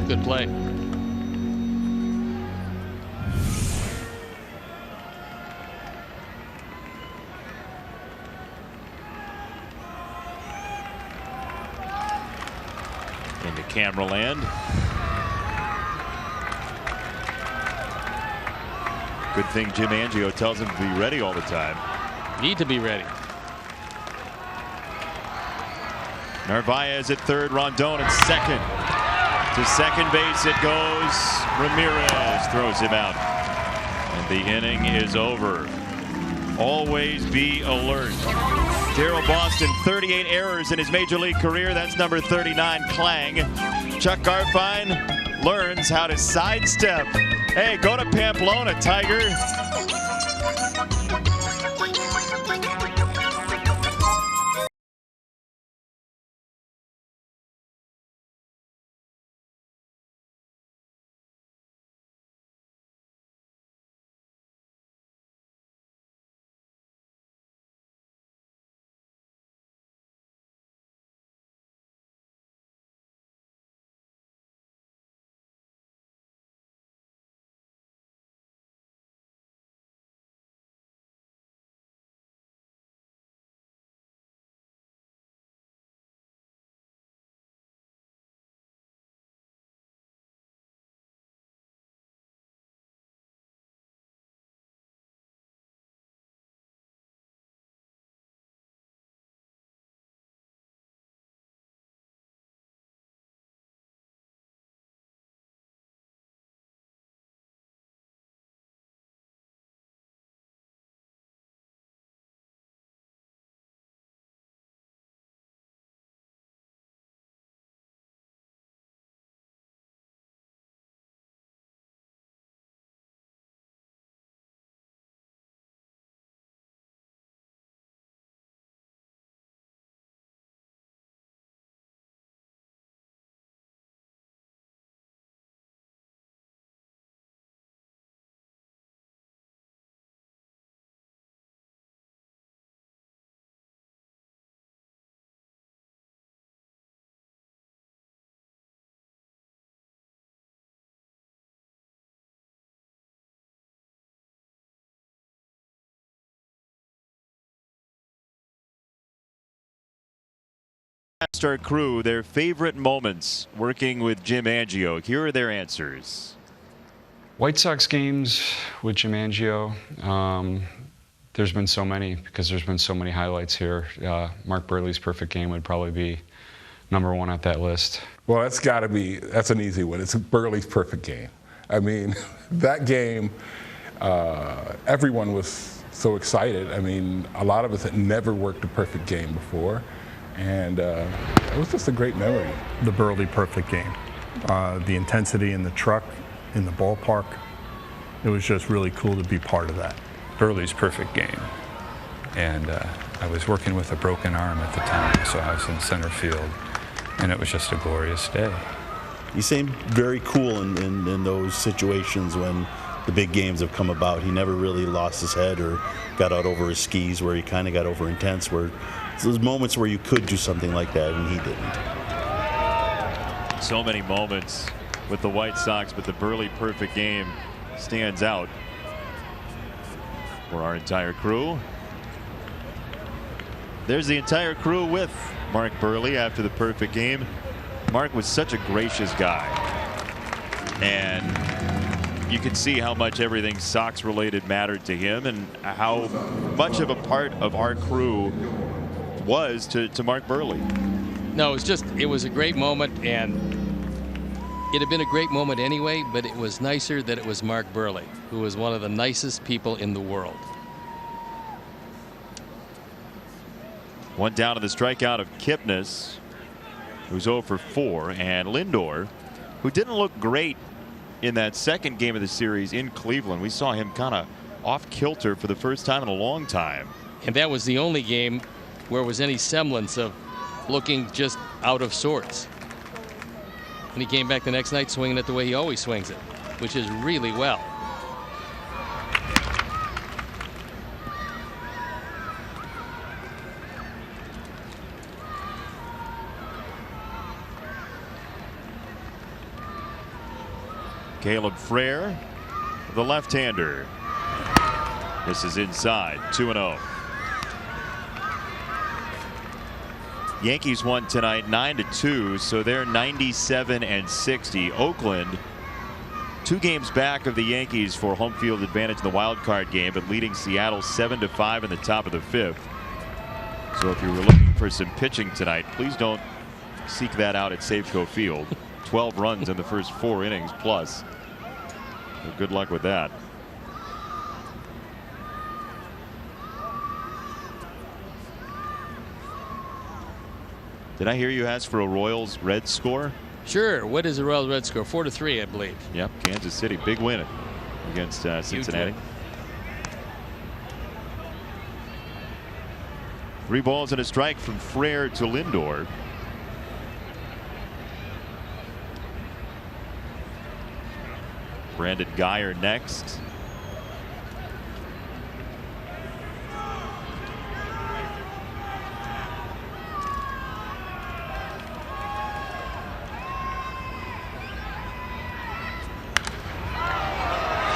Good play. Into camera land. Good thing Jim Angio tells him to be ready all the time. Need to be ready. Narvaez at third, Rondon at second. To second base it goes. Ramirez throws him out. And the inning is over. Always be alert. Darryl Boston, 38 errors in his major league career. That's number 39, Clang. Chuck Garfien learns how to sidestep. Hey, go to Pamplona, Tiger. asked our crew their favorite moments working with Jim Angio. Here are their answers. White Sox games with Jim Angio. There's been so many because there's been so many highlights here. Mark Burley's perfect game would probably be #1 at that list. Well, that's an easy one. It's Burley's perfect game. I mean, that game, everyone was so excited. I mean, a lot of us had never worked a perfect game before, and it was just a great memory. The Burley perfect game. The intensity in the truck, in the ballpark, it was just really cool to be part of that. Burley's perfect game. And I was working with a broken arm at the time, so I was in center field, and it was just a glorious day. He seemed very cool in those situations when the big games have come about. He never really lost his head or got out over his skis where he kind of got over intense, where those moments where you could do something like that and he didn't. So many moments with the White Sox, but the Burley perfect game stands out for our entire crew. There's the entire crew with Mark Burley after the perfect game. Mark was such a gracious guy, and you could see how much everything Sox related mattered to him and how much of a part of our crew was to Mark Burley. No, it was a great moment, and it had been a great moment anyway, but it was nicer that it was Mark Burley, who was one of the nicest people in the world. One down to the strikeout of Kipnis, who's 0 for 4, and Lindor, who didn't look great in that second game of the series in Cleveland. We saw him kind of off kilter for the first time in a long time. And that was the only game where was any semblance of looking just out of sorts. And he came back the next night swinging it the way he always swings it, which is really well. Caleb Frere, the left-hander. This is inside, 2-0. Yankees won tonight 9-2, so they're 97-60. Oakland, 2 games back of the Yankees for home field advantage in the wild card game, but leading Seattle 7-5 in the top of the 5th. So if you were looking for some pitching tonight, please don't seek that out at Safeco Field. 12 runs in the first 4 innings plus. Well, good luck with that. Did I hear you ask for a Royals Red score? Sure. What is a Royals Red score? 4-3, I believe. Yep. Kansas City, big win against Cincinnati. 3 balls and a strike from Frere to Lindor. Brandon Guyer next.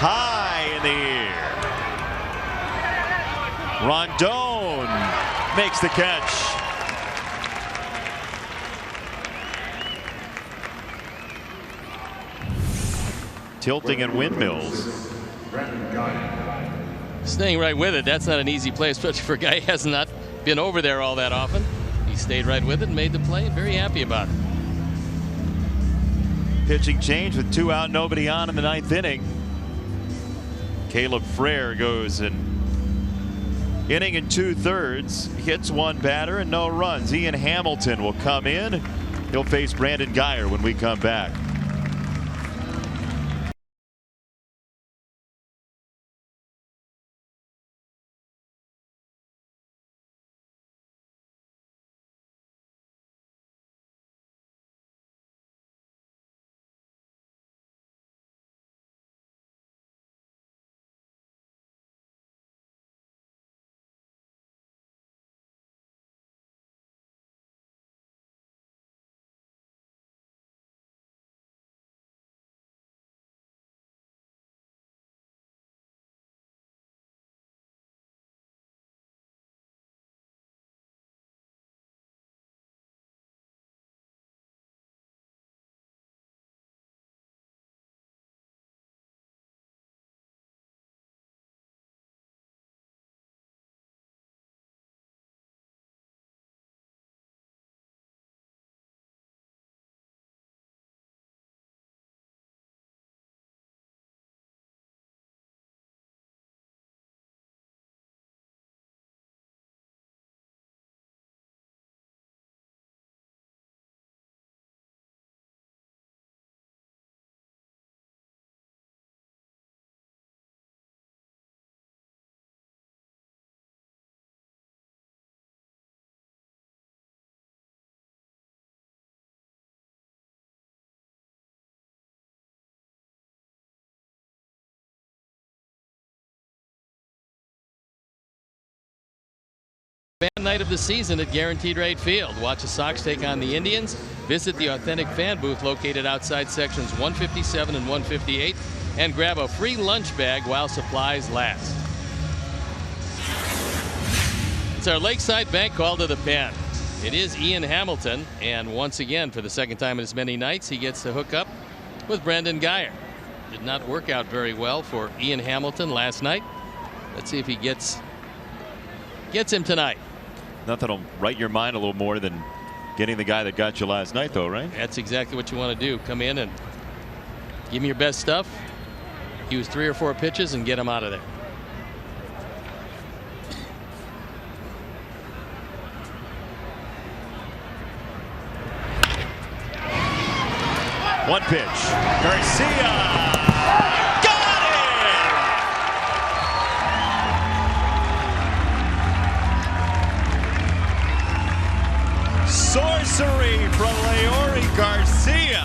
High in the air. Rondon makes the catch. Tilting and windmills. Staying right with it. That's not an easy play, especially for a guy who has not been over there all that often. He stayed right with it and made the play. Very happy about it. Pitching change with 2 out, nobody on in the 9th inning. Caleb Frere goes an inning and 2/3, hits 1 batter and no runs. Ian Hamilton will come in. He'll face Brandon Guyer when we come back. fan night of the season at Guaranteed Rate Field. Watch the Sox take on the Indians. Visit the authentic fan booth located outside sections 157 and 158 and grab a free lunch bag while supplies last. It's our Lakeside Bank call to the pen. It is Ian Hamilton, and once again, for the second time in as many nights, he gets to hook up with Brendan Geyer. Did not work out very well for Ian Hamilton last night. Let's see if he gets him tonight. Nothing will right your mind a little more than getting the guy that got you last night, though, right? That's exactly what you want to do. Come in and give him your best stuff. Use 3 or 4 pitches and get him out of there. One pitch. Garcia. Got it! Sorcery from Leori Garcia.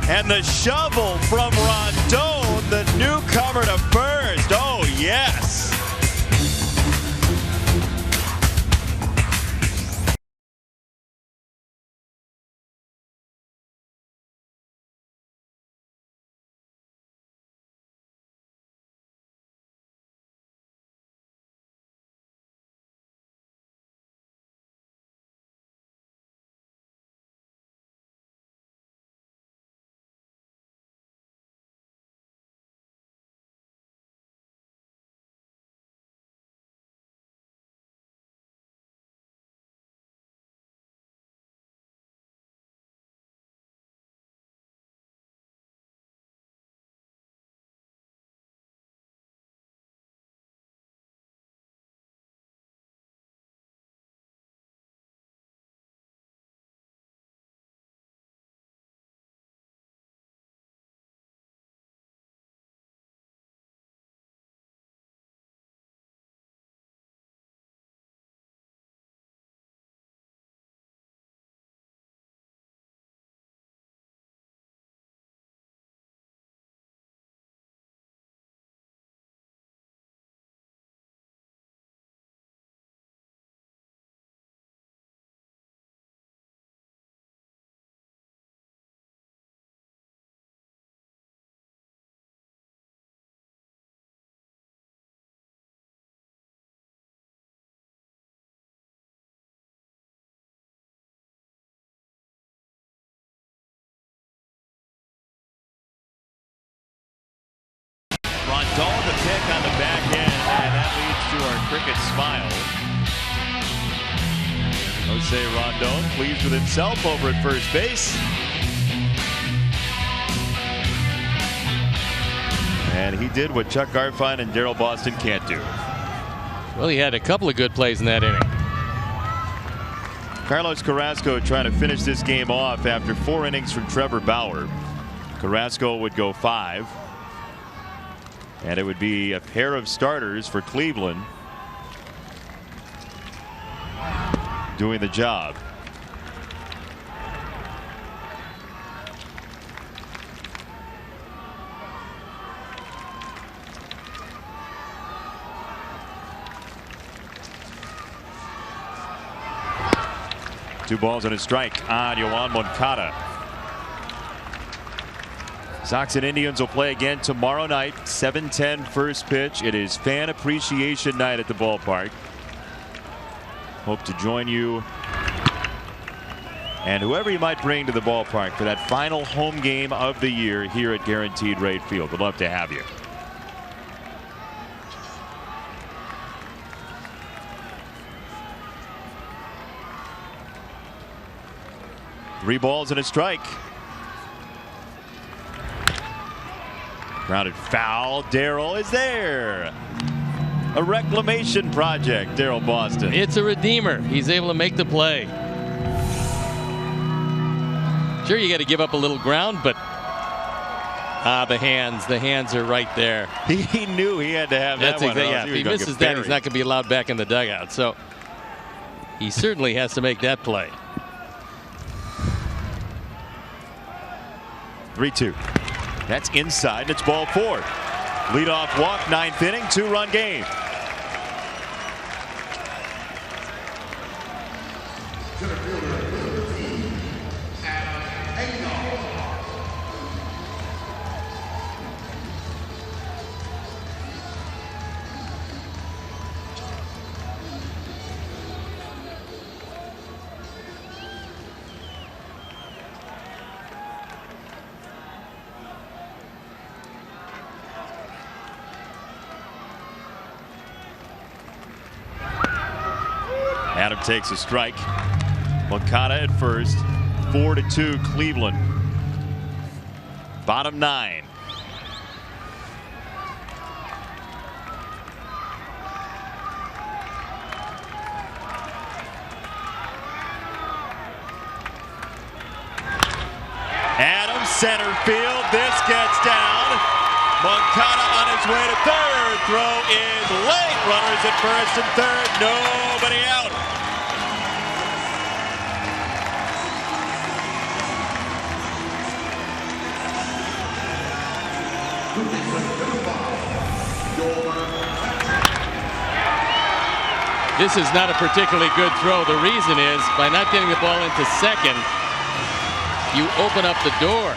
And the shovel from Rondon, the newcomer to first. Oh, yes. Rondon the pick on the back end, and that leads to our cricket smile. Jose Rondon pleased with himself over at first base. And he did what Chuck Garfien and Daryl Boston can't do. Well, he had a couple of good plays in that inning. Carlos Carrasco trying to finish this game off after 4 innings from Trevor Bauer. Carrasco would go 5. And it would be a pair of starters for Cleveland doing the job. Two balls and a strike on Yoan Moncada. Sox and Indians will play again tomorrow night, 7:10 first pitch. It is Fan Appreciation Night at the ballpark. Hope to join you and whoever you might bring to the ballpark for that final home game of the year here at Guaranteed Rate Field. We'd love to have you. Three balls and a strike. Grounded foul. Daryl is there. A reclamation project, Daryl Boston. It's a redeemer. He's able to make the play. Sure, you got to give up a little ground, but the hands are right there. He knew he had to have that one. Yeah, if he misses that, he's not going to be allowed back in the dugout. So he certainly has to make that play. 3-2. That's inside, and it's ball 4. Leadoff walk, 9th inning, 2-run game. Adam takes a strike. Moncada at first. 4-2 Cleveland. Bottom 9. Adams center field. This gets down. Moncada on his way to third. Throw is late. Runners at first and third. Nobody out. This is not a particularly good throw. The reason is by not getting the ball into second, you open up the door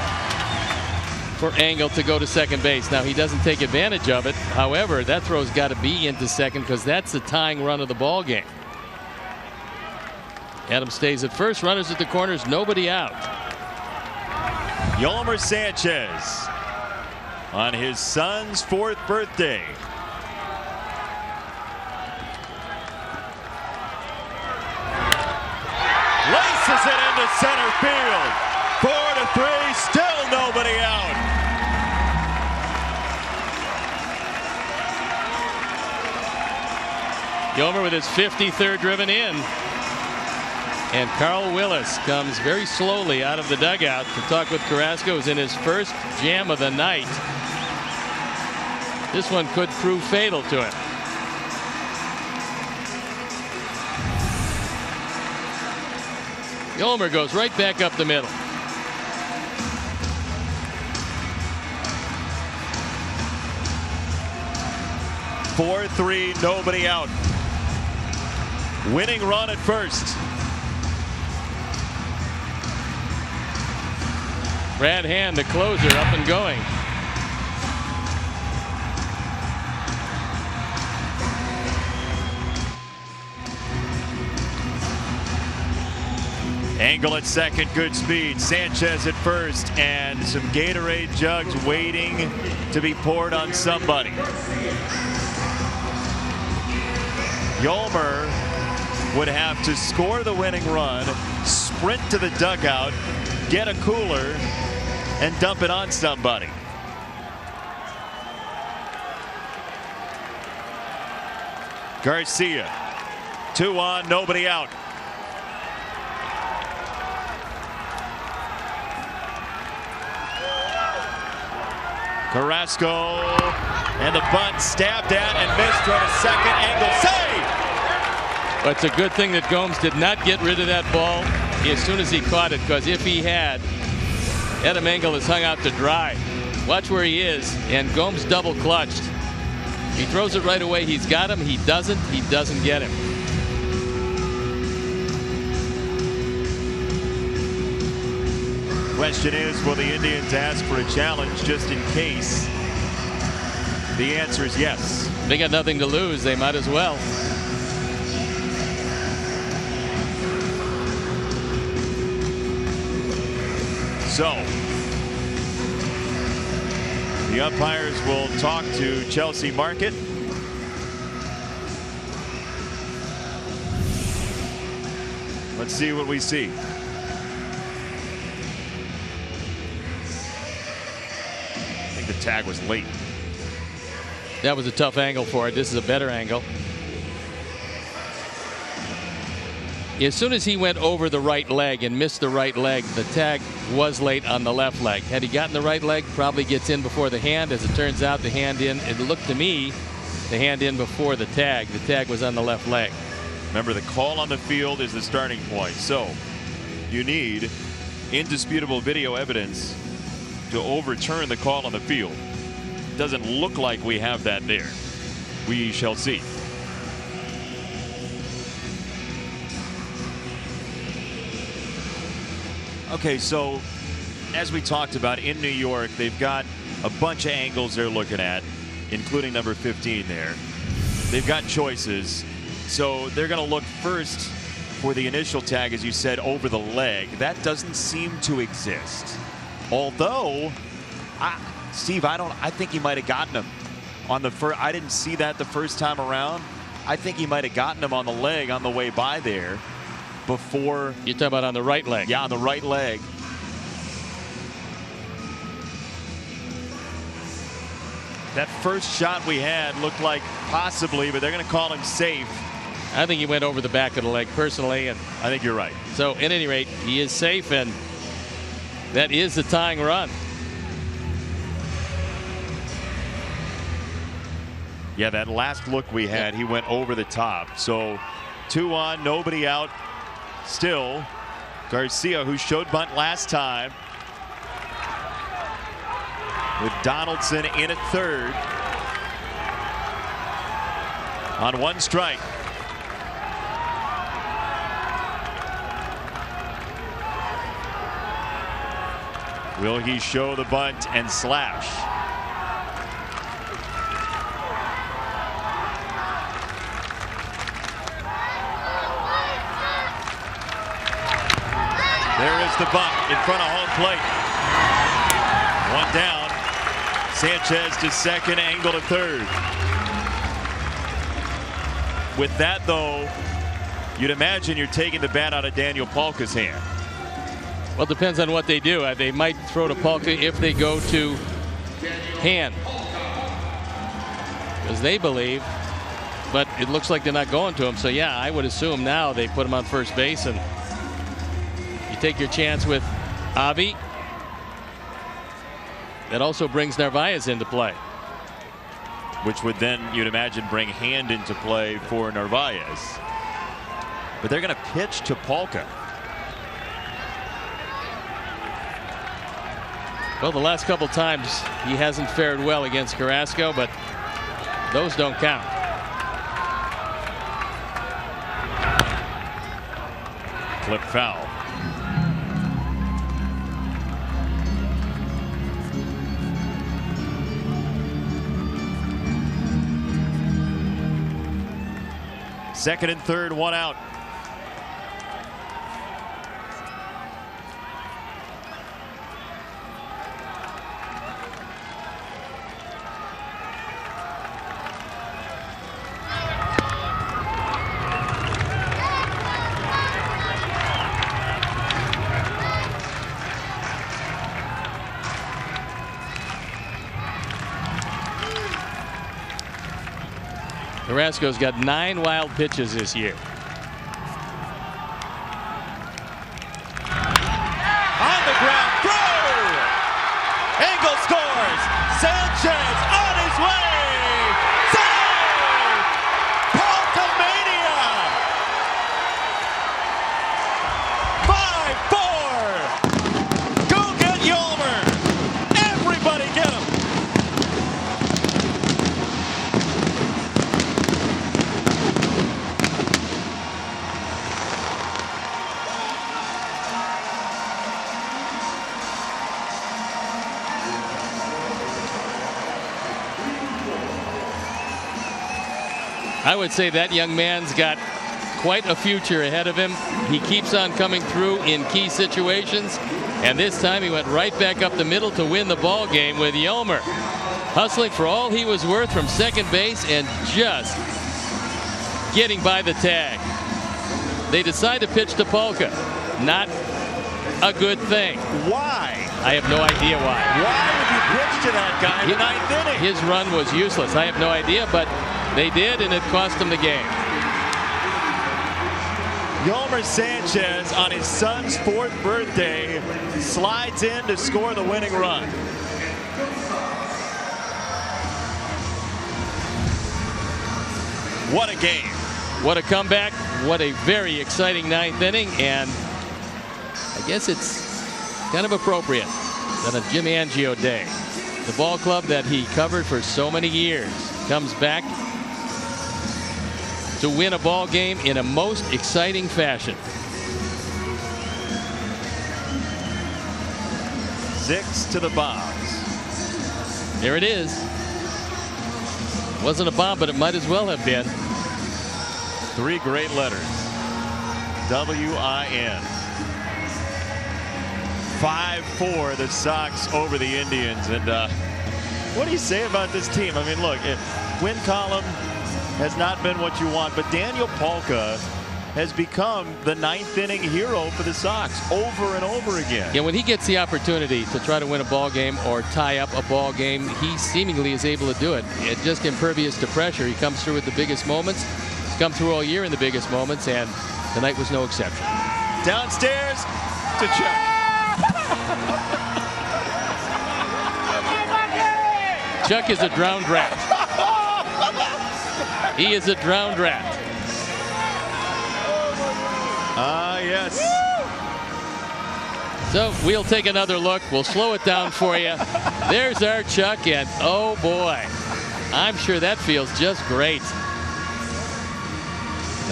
for Engel to go to second base. Now, he doesn't take advantage of it. However, that throw's got to be into second because that's the tying run of the ball game. Adams stays at first. Runners at the corners. Nobody out. Yolmer Sanchez on his son's 4th birthday. Laces it into center field. 4-3, still nobody out. Yolmer with his 53rd driven in. And Carl Willis comes very slowly out of the dugout to talk with Carrasco. Who's in his first jam of the night. This one could prove fatal to him. Yolmer goes right back up the middle. Four, 3, nobody out. Winning run at first. Brad Hand, the closer, up and going. Engel at second, good speed. Sanchez at first, and some Gatorade jugs waiting to be poured on somebody. Yolmer would have to score the winning run, sprint to the dugout, get a cooler, and dump it on somebody. Garcia, 2 on, nobody out. Carrasco, and the bunt stabbed at and missed. Throw to second. Engel save. But it's a good thing that Gomes did not get rid of that ball as soon as he caught it, because if he had, Adam Engel is hung out to dry. Watch where he is, and Gomes double clutched. He throws it right away. He's got him. He doesn't get him. Question is, will the Indians ask for a challenge just in case? The answer is yes. They got nothing to lose. They might as well. So, the umpires will talk to Chelsea Market. Let's see what we see. The tag was late. That was a tough angle for it. This is a better angle. As soon as he went over the right leg and missed the right leg, the tag was late on the left leg. Had he gotten the right leg, probably gets in before the hand. As it turns out, the hand in, it looked to me, the hand in before the tag. The tag was on the left leg. Remember, the call on the field is the starting point. So you need indisputable video evidence to overturn the call on the field. Doesn't look like we have that there. We shall see. Okay, so as we talked about in New York, they've got a bunch of angles they're looking at, including number 15 there. They've got choices. So they're going to look first for the initial tag, as you said, over the leg. That doesn't seem to exist. Although, Steve, I think he might have gotten him on the first. I didn't see that the first time around. I think he might have gotten him on the leg on the way by there before. You're talking about on the right leg? Yeah, on the right leg. That first shot we had looked like possibly, but they're going to call him safe. I think he went over the back of the leg personally, and I think you're right. So at any rate, he is safe, and that is the tying run. Yeah, that last look we had, he went over the top. So 2 on, nobody out. Still, Garcia, who showed bunt last time, with Donaldson in at third. On 1 strike. Will he show the bunt and slash? There is the bunt in front of home plate. 1 down. Sanchez to second, Engel to third. With that, though, you'd imagine you're taking the bat out of Daniel Palka's hand. Well, it depends on what they do. They might throw to Palka if they go to hand, because they believe, but it looks like they're not going to him. So yeah, I would assume now they put him on first base, and you take your chance with Avi. That also brings Narvaez into play, which would then, you'd imagine, bring hand into play for Narvaez. But they're going to pitch to Palka. Well, the last couple times he hasn't fared well against Carrasco, but those don't count. Flip foul. Second and third, 1 out. Carrasco's got 9 wild pitches this year. On the ground, throw! Engel scores! Sanchez on his way! Save! Palkamania! 5-4! Go get Yolmer! Everybody get him! I would say that young man's got quite a future ahead of him. He keeps on coming through in key situations, and this time he went right back up the middle to win the ball game with Yolmer hustling for all he was worth from second base and just getting by the tag. They decide to pitch to Palka. Not a good thing. Why? I have no idea why. Why would you pitch to that guy in the 9th inning? His run was useless. I have no idea, but they did, and it cost him the game. Yolmer Sanchez, on his son's 4th birthday, slides in to score the winning run. What a game. What a comeback. What a very exciting 9th inning, and I guess it's kind of appropriate that on Jim Angio Day, the ball club that he covered for so many years comes back to win a ball game in a most exciting fashion. 6 to the Bombs. There it is. Wasn't a bomb, but it might as well have been. 3 great letters. W-I-N. 5-4 the Sox over the Indians. And what do you say about this team? I mean, look, win column, has not been what you want. But Daniel Palka has become the 9th inning hero for the Sox over and over again. Yeah, when he gets the opportunity to try to win a ball game or tie up a ball game, he seemingly is able to do it. It's just impervious to pressure. He comes through with the biggest moments. He's come through all year in the biggest moments, and tonight was no exception. Downstairs to Chuck. Chuck is a drowned rat. He is a drowned rat. Yes. So we'll take another look. We'll slow it down for you. There's our Chuck, and oh boy, I'm sure that feels just great.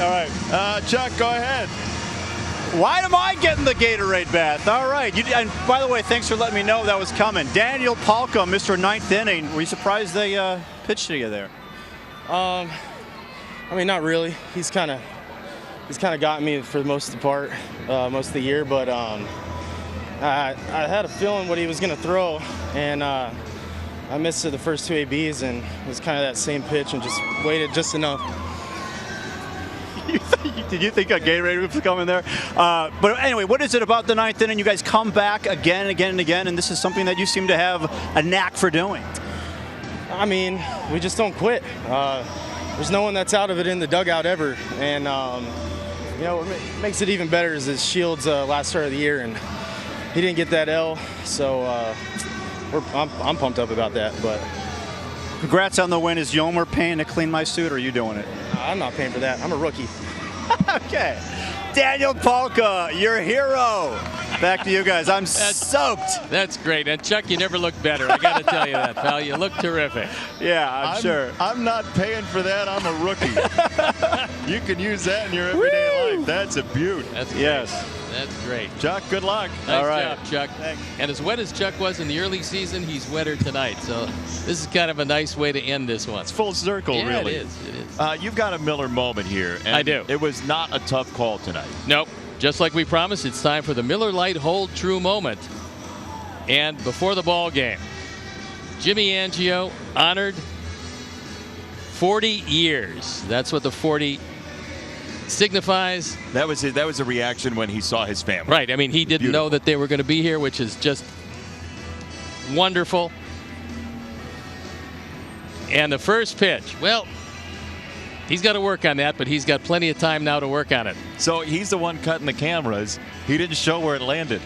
All right. Chuck, go ahead. Why am I getting the Gatorade bath? All right. And by the way, thanks for letting me know that was coming. Daniel Palka, Mr. 9th inning. Were you surprised they pitched to you there? I mean, not really. He's kind of gotten me for the most of the part, most of the year. But I had a feeling what he was going to throw, and I missed it the first 2 ABs, and it was kind of that same pitch, and just waited just enough. Did you think a Gatorade was coming there? But anyway, what is it about the 9th inning? You guys come back again and again and again, and this is something that you seem to have a knack for doing. I mean, we just don't quit. There's no one that's out of it in the dugout ever, and you know, what makes it even better is his Shields last start of the year, and he didn't get that L, so I'm pumped up about that. But congrats on the win. Is Yomer paying to clean my suit, or are you doing it? I'm not paying for that. I'm a rookie. Okay. Daniel Palka, your hero. Back to you guys. I'm soaked. That's great. And Chuck, you never looked better. I got to tell you that, pal. You look terrific. Yeah, I'm sure. I'm not paying for that. I'm a rookie. You can use that in your everyday life. That's a beaut. That's great. Yes. That's great. Chuck, good luck. Nice All right. job, Chuck. Thanks. And as wet as Chuck was in the early season, he's wetter tonight. So this is kind of a nice way to end this one. It's full circle, yeah, really. It is. It is. You've got a Miller moment here. And I do. It was not a tough call tonight. Nope. Just like we promised, it's time for the Miller Lite Hold True moment. And before the ball game, Jimmy Angio honored 40 years. That's what the 40 signifies. That was a reaction when he saw his family. Right. I mean, he didn't know that they were going to be here, which is just wonderful. And the first pitch, well, he's got to work on that, but he's got plenty of time now to work on it. So he's the one cutting the cameras. He didn't show where it landed.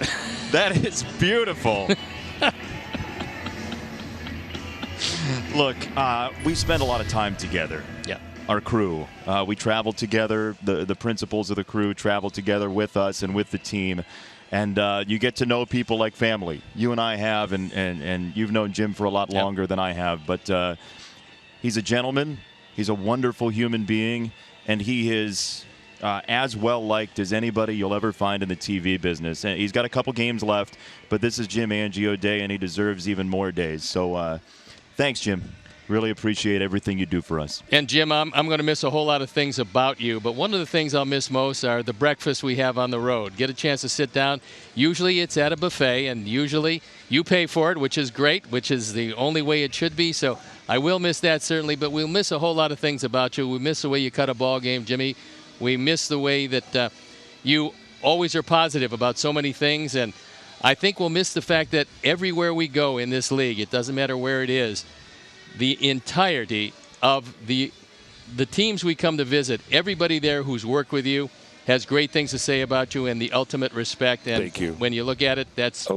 That is beautiful. Look, we spend a lot of time together. Yeah. Our crew. We travel together. The principals of the crew travel together with us and with the team. And you get to know people like family. You and I have, and you've known Jim for a lot longer than I have. But he's a gentleman. He's a wonderful human being. And he is as well-liked as anybody you'll ever find in the TV business. And he's got a couple games left, but this is Jim Angio Day, and he deserves even more days. So thanks, Jim. Really appreciate everything you do for us. And, Jim, I'm going to miss a whole lot of things about you, but one of the things I'll miss most are the breakfast we have on the road. Get a chance to sit down. Usually it's at a buffet, and usually you pay for it, which is great, which is the only way it should be. So I will miss that, certainly, but we'll miss a whole lot of things about you. We miss the way you cut a ball game, Jimmy. We miss the way that you always are positive about so many things, and I think we'll miss the fact that everywhere we go in this league, it doesn't matter where it is, the entirety of the teams we come to visit, everybody there who's worked with you has great things to say about you and the ultimate respect. And thank you. When you look at it, that's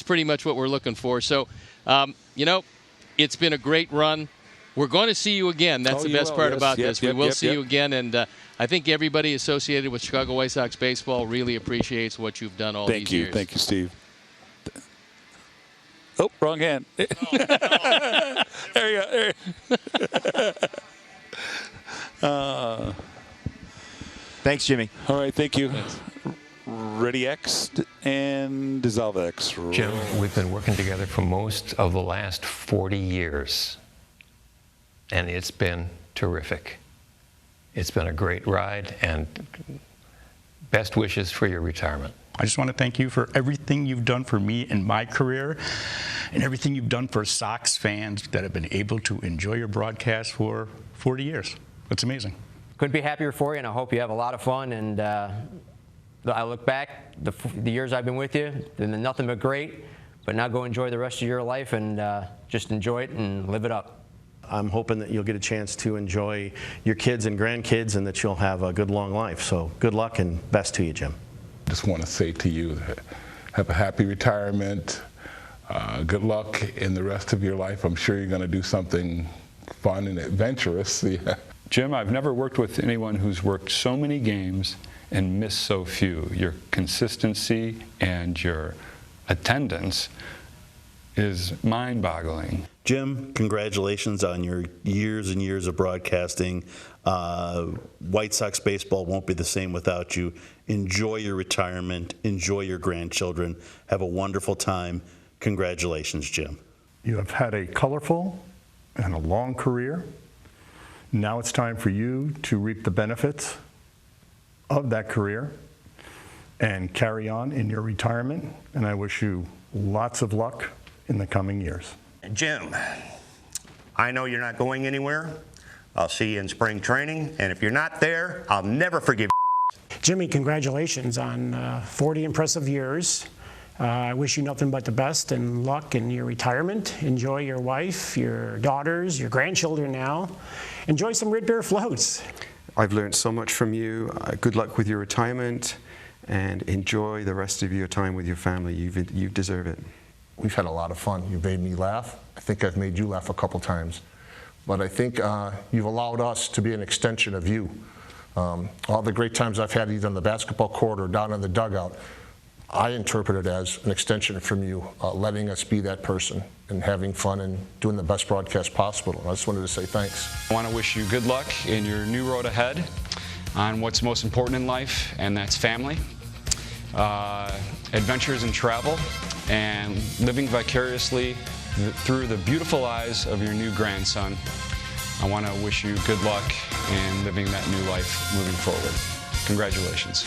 pretty much what we're looking for. So, it's been a great run. We're going to see you again. That's the best part about this. We will see you again, and I think everybody associated with Chicago White Sox baseball really appreciates what you've done all these years. Thank you, Steve. Oh, wrong hand. There you go. Thanks, Jimmy. All right, thank you. Thanks. Ready X and Dissolve X. Jim, we've been working together for most of the last 40 years, and it's been terrific. It's been a great ride, and best wishes for your retirement. I just want to thank you for everything you've done for me in my career and everything you've done for Sox fans that have been able to enjoy your broadcast for 40 years. it's amazing. Couldn't be happier for you, and I hope you have a lot of fun. And I look back, the years I've been with you, been nothing but great. But now go enjoy the rest of your life and just enjoy it and live it up. I'm hoping that you'll get a chance to enjoy your kids and grandkids and that you'll have a good long life. So good luck and best to you, Jim. Just want to say to you, have a happy retirement. Good luck in the rest of your life. I'm sure you're going to do something fun and adventurous. Yeah. Jim, I've never worked with anyone who's worked so many games and missed so few. Your consistency and your attendance is mind-boggling. Jim, congratulations on your years and years of broadcasting. White Sox baseball won't be the same without you. Enjoy your retirement. Enjoy your grandchildren. Have a wonderful time. Congratulations, Jim. You have had a colorful and a long career. Now it's time for you to reap the benefits of that career and carry on in your retirement. And I wish you lots of luck in the coming years. Jim, I know you're not going anywhere. I'll see you in spring training. And if you're not there, I'll never forgive you. Jimmy, congratulations on 40 impressive years. I wish you nothing but the best and luck in your retirement. Enjoy your wife, your daughters, your grandchildren now. Enjoy some root beer floats. I've learned so much from you. Good luck with your retirement and enjoy the rest of your time with your family. You deserve it. We've had a lot of fun. You've made me laugh. I think I've made you laugh a couple times. But I think you've allowed us to be an extension of you. All the great times I've had either on the basketball court or down in the dugout, I interpret it as an extension from you, letting us be that person and having fun and doing the best broadcast possible. I just wanted to say thanks. I want to wish you good luck in your new road ahead on what's most important in life, and that's family, adventures and travel, and living vicariously through the beautiful eyes of your new grandson. I want to wish you good luck in living that new life moving forward. Congratulations.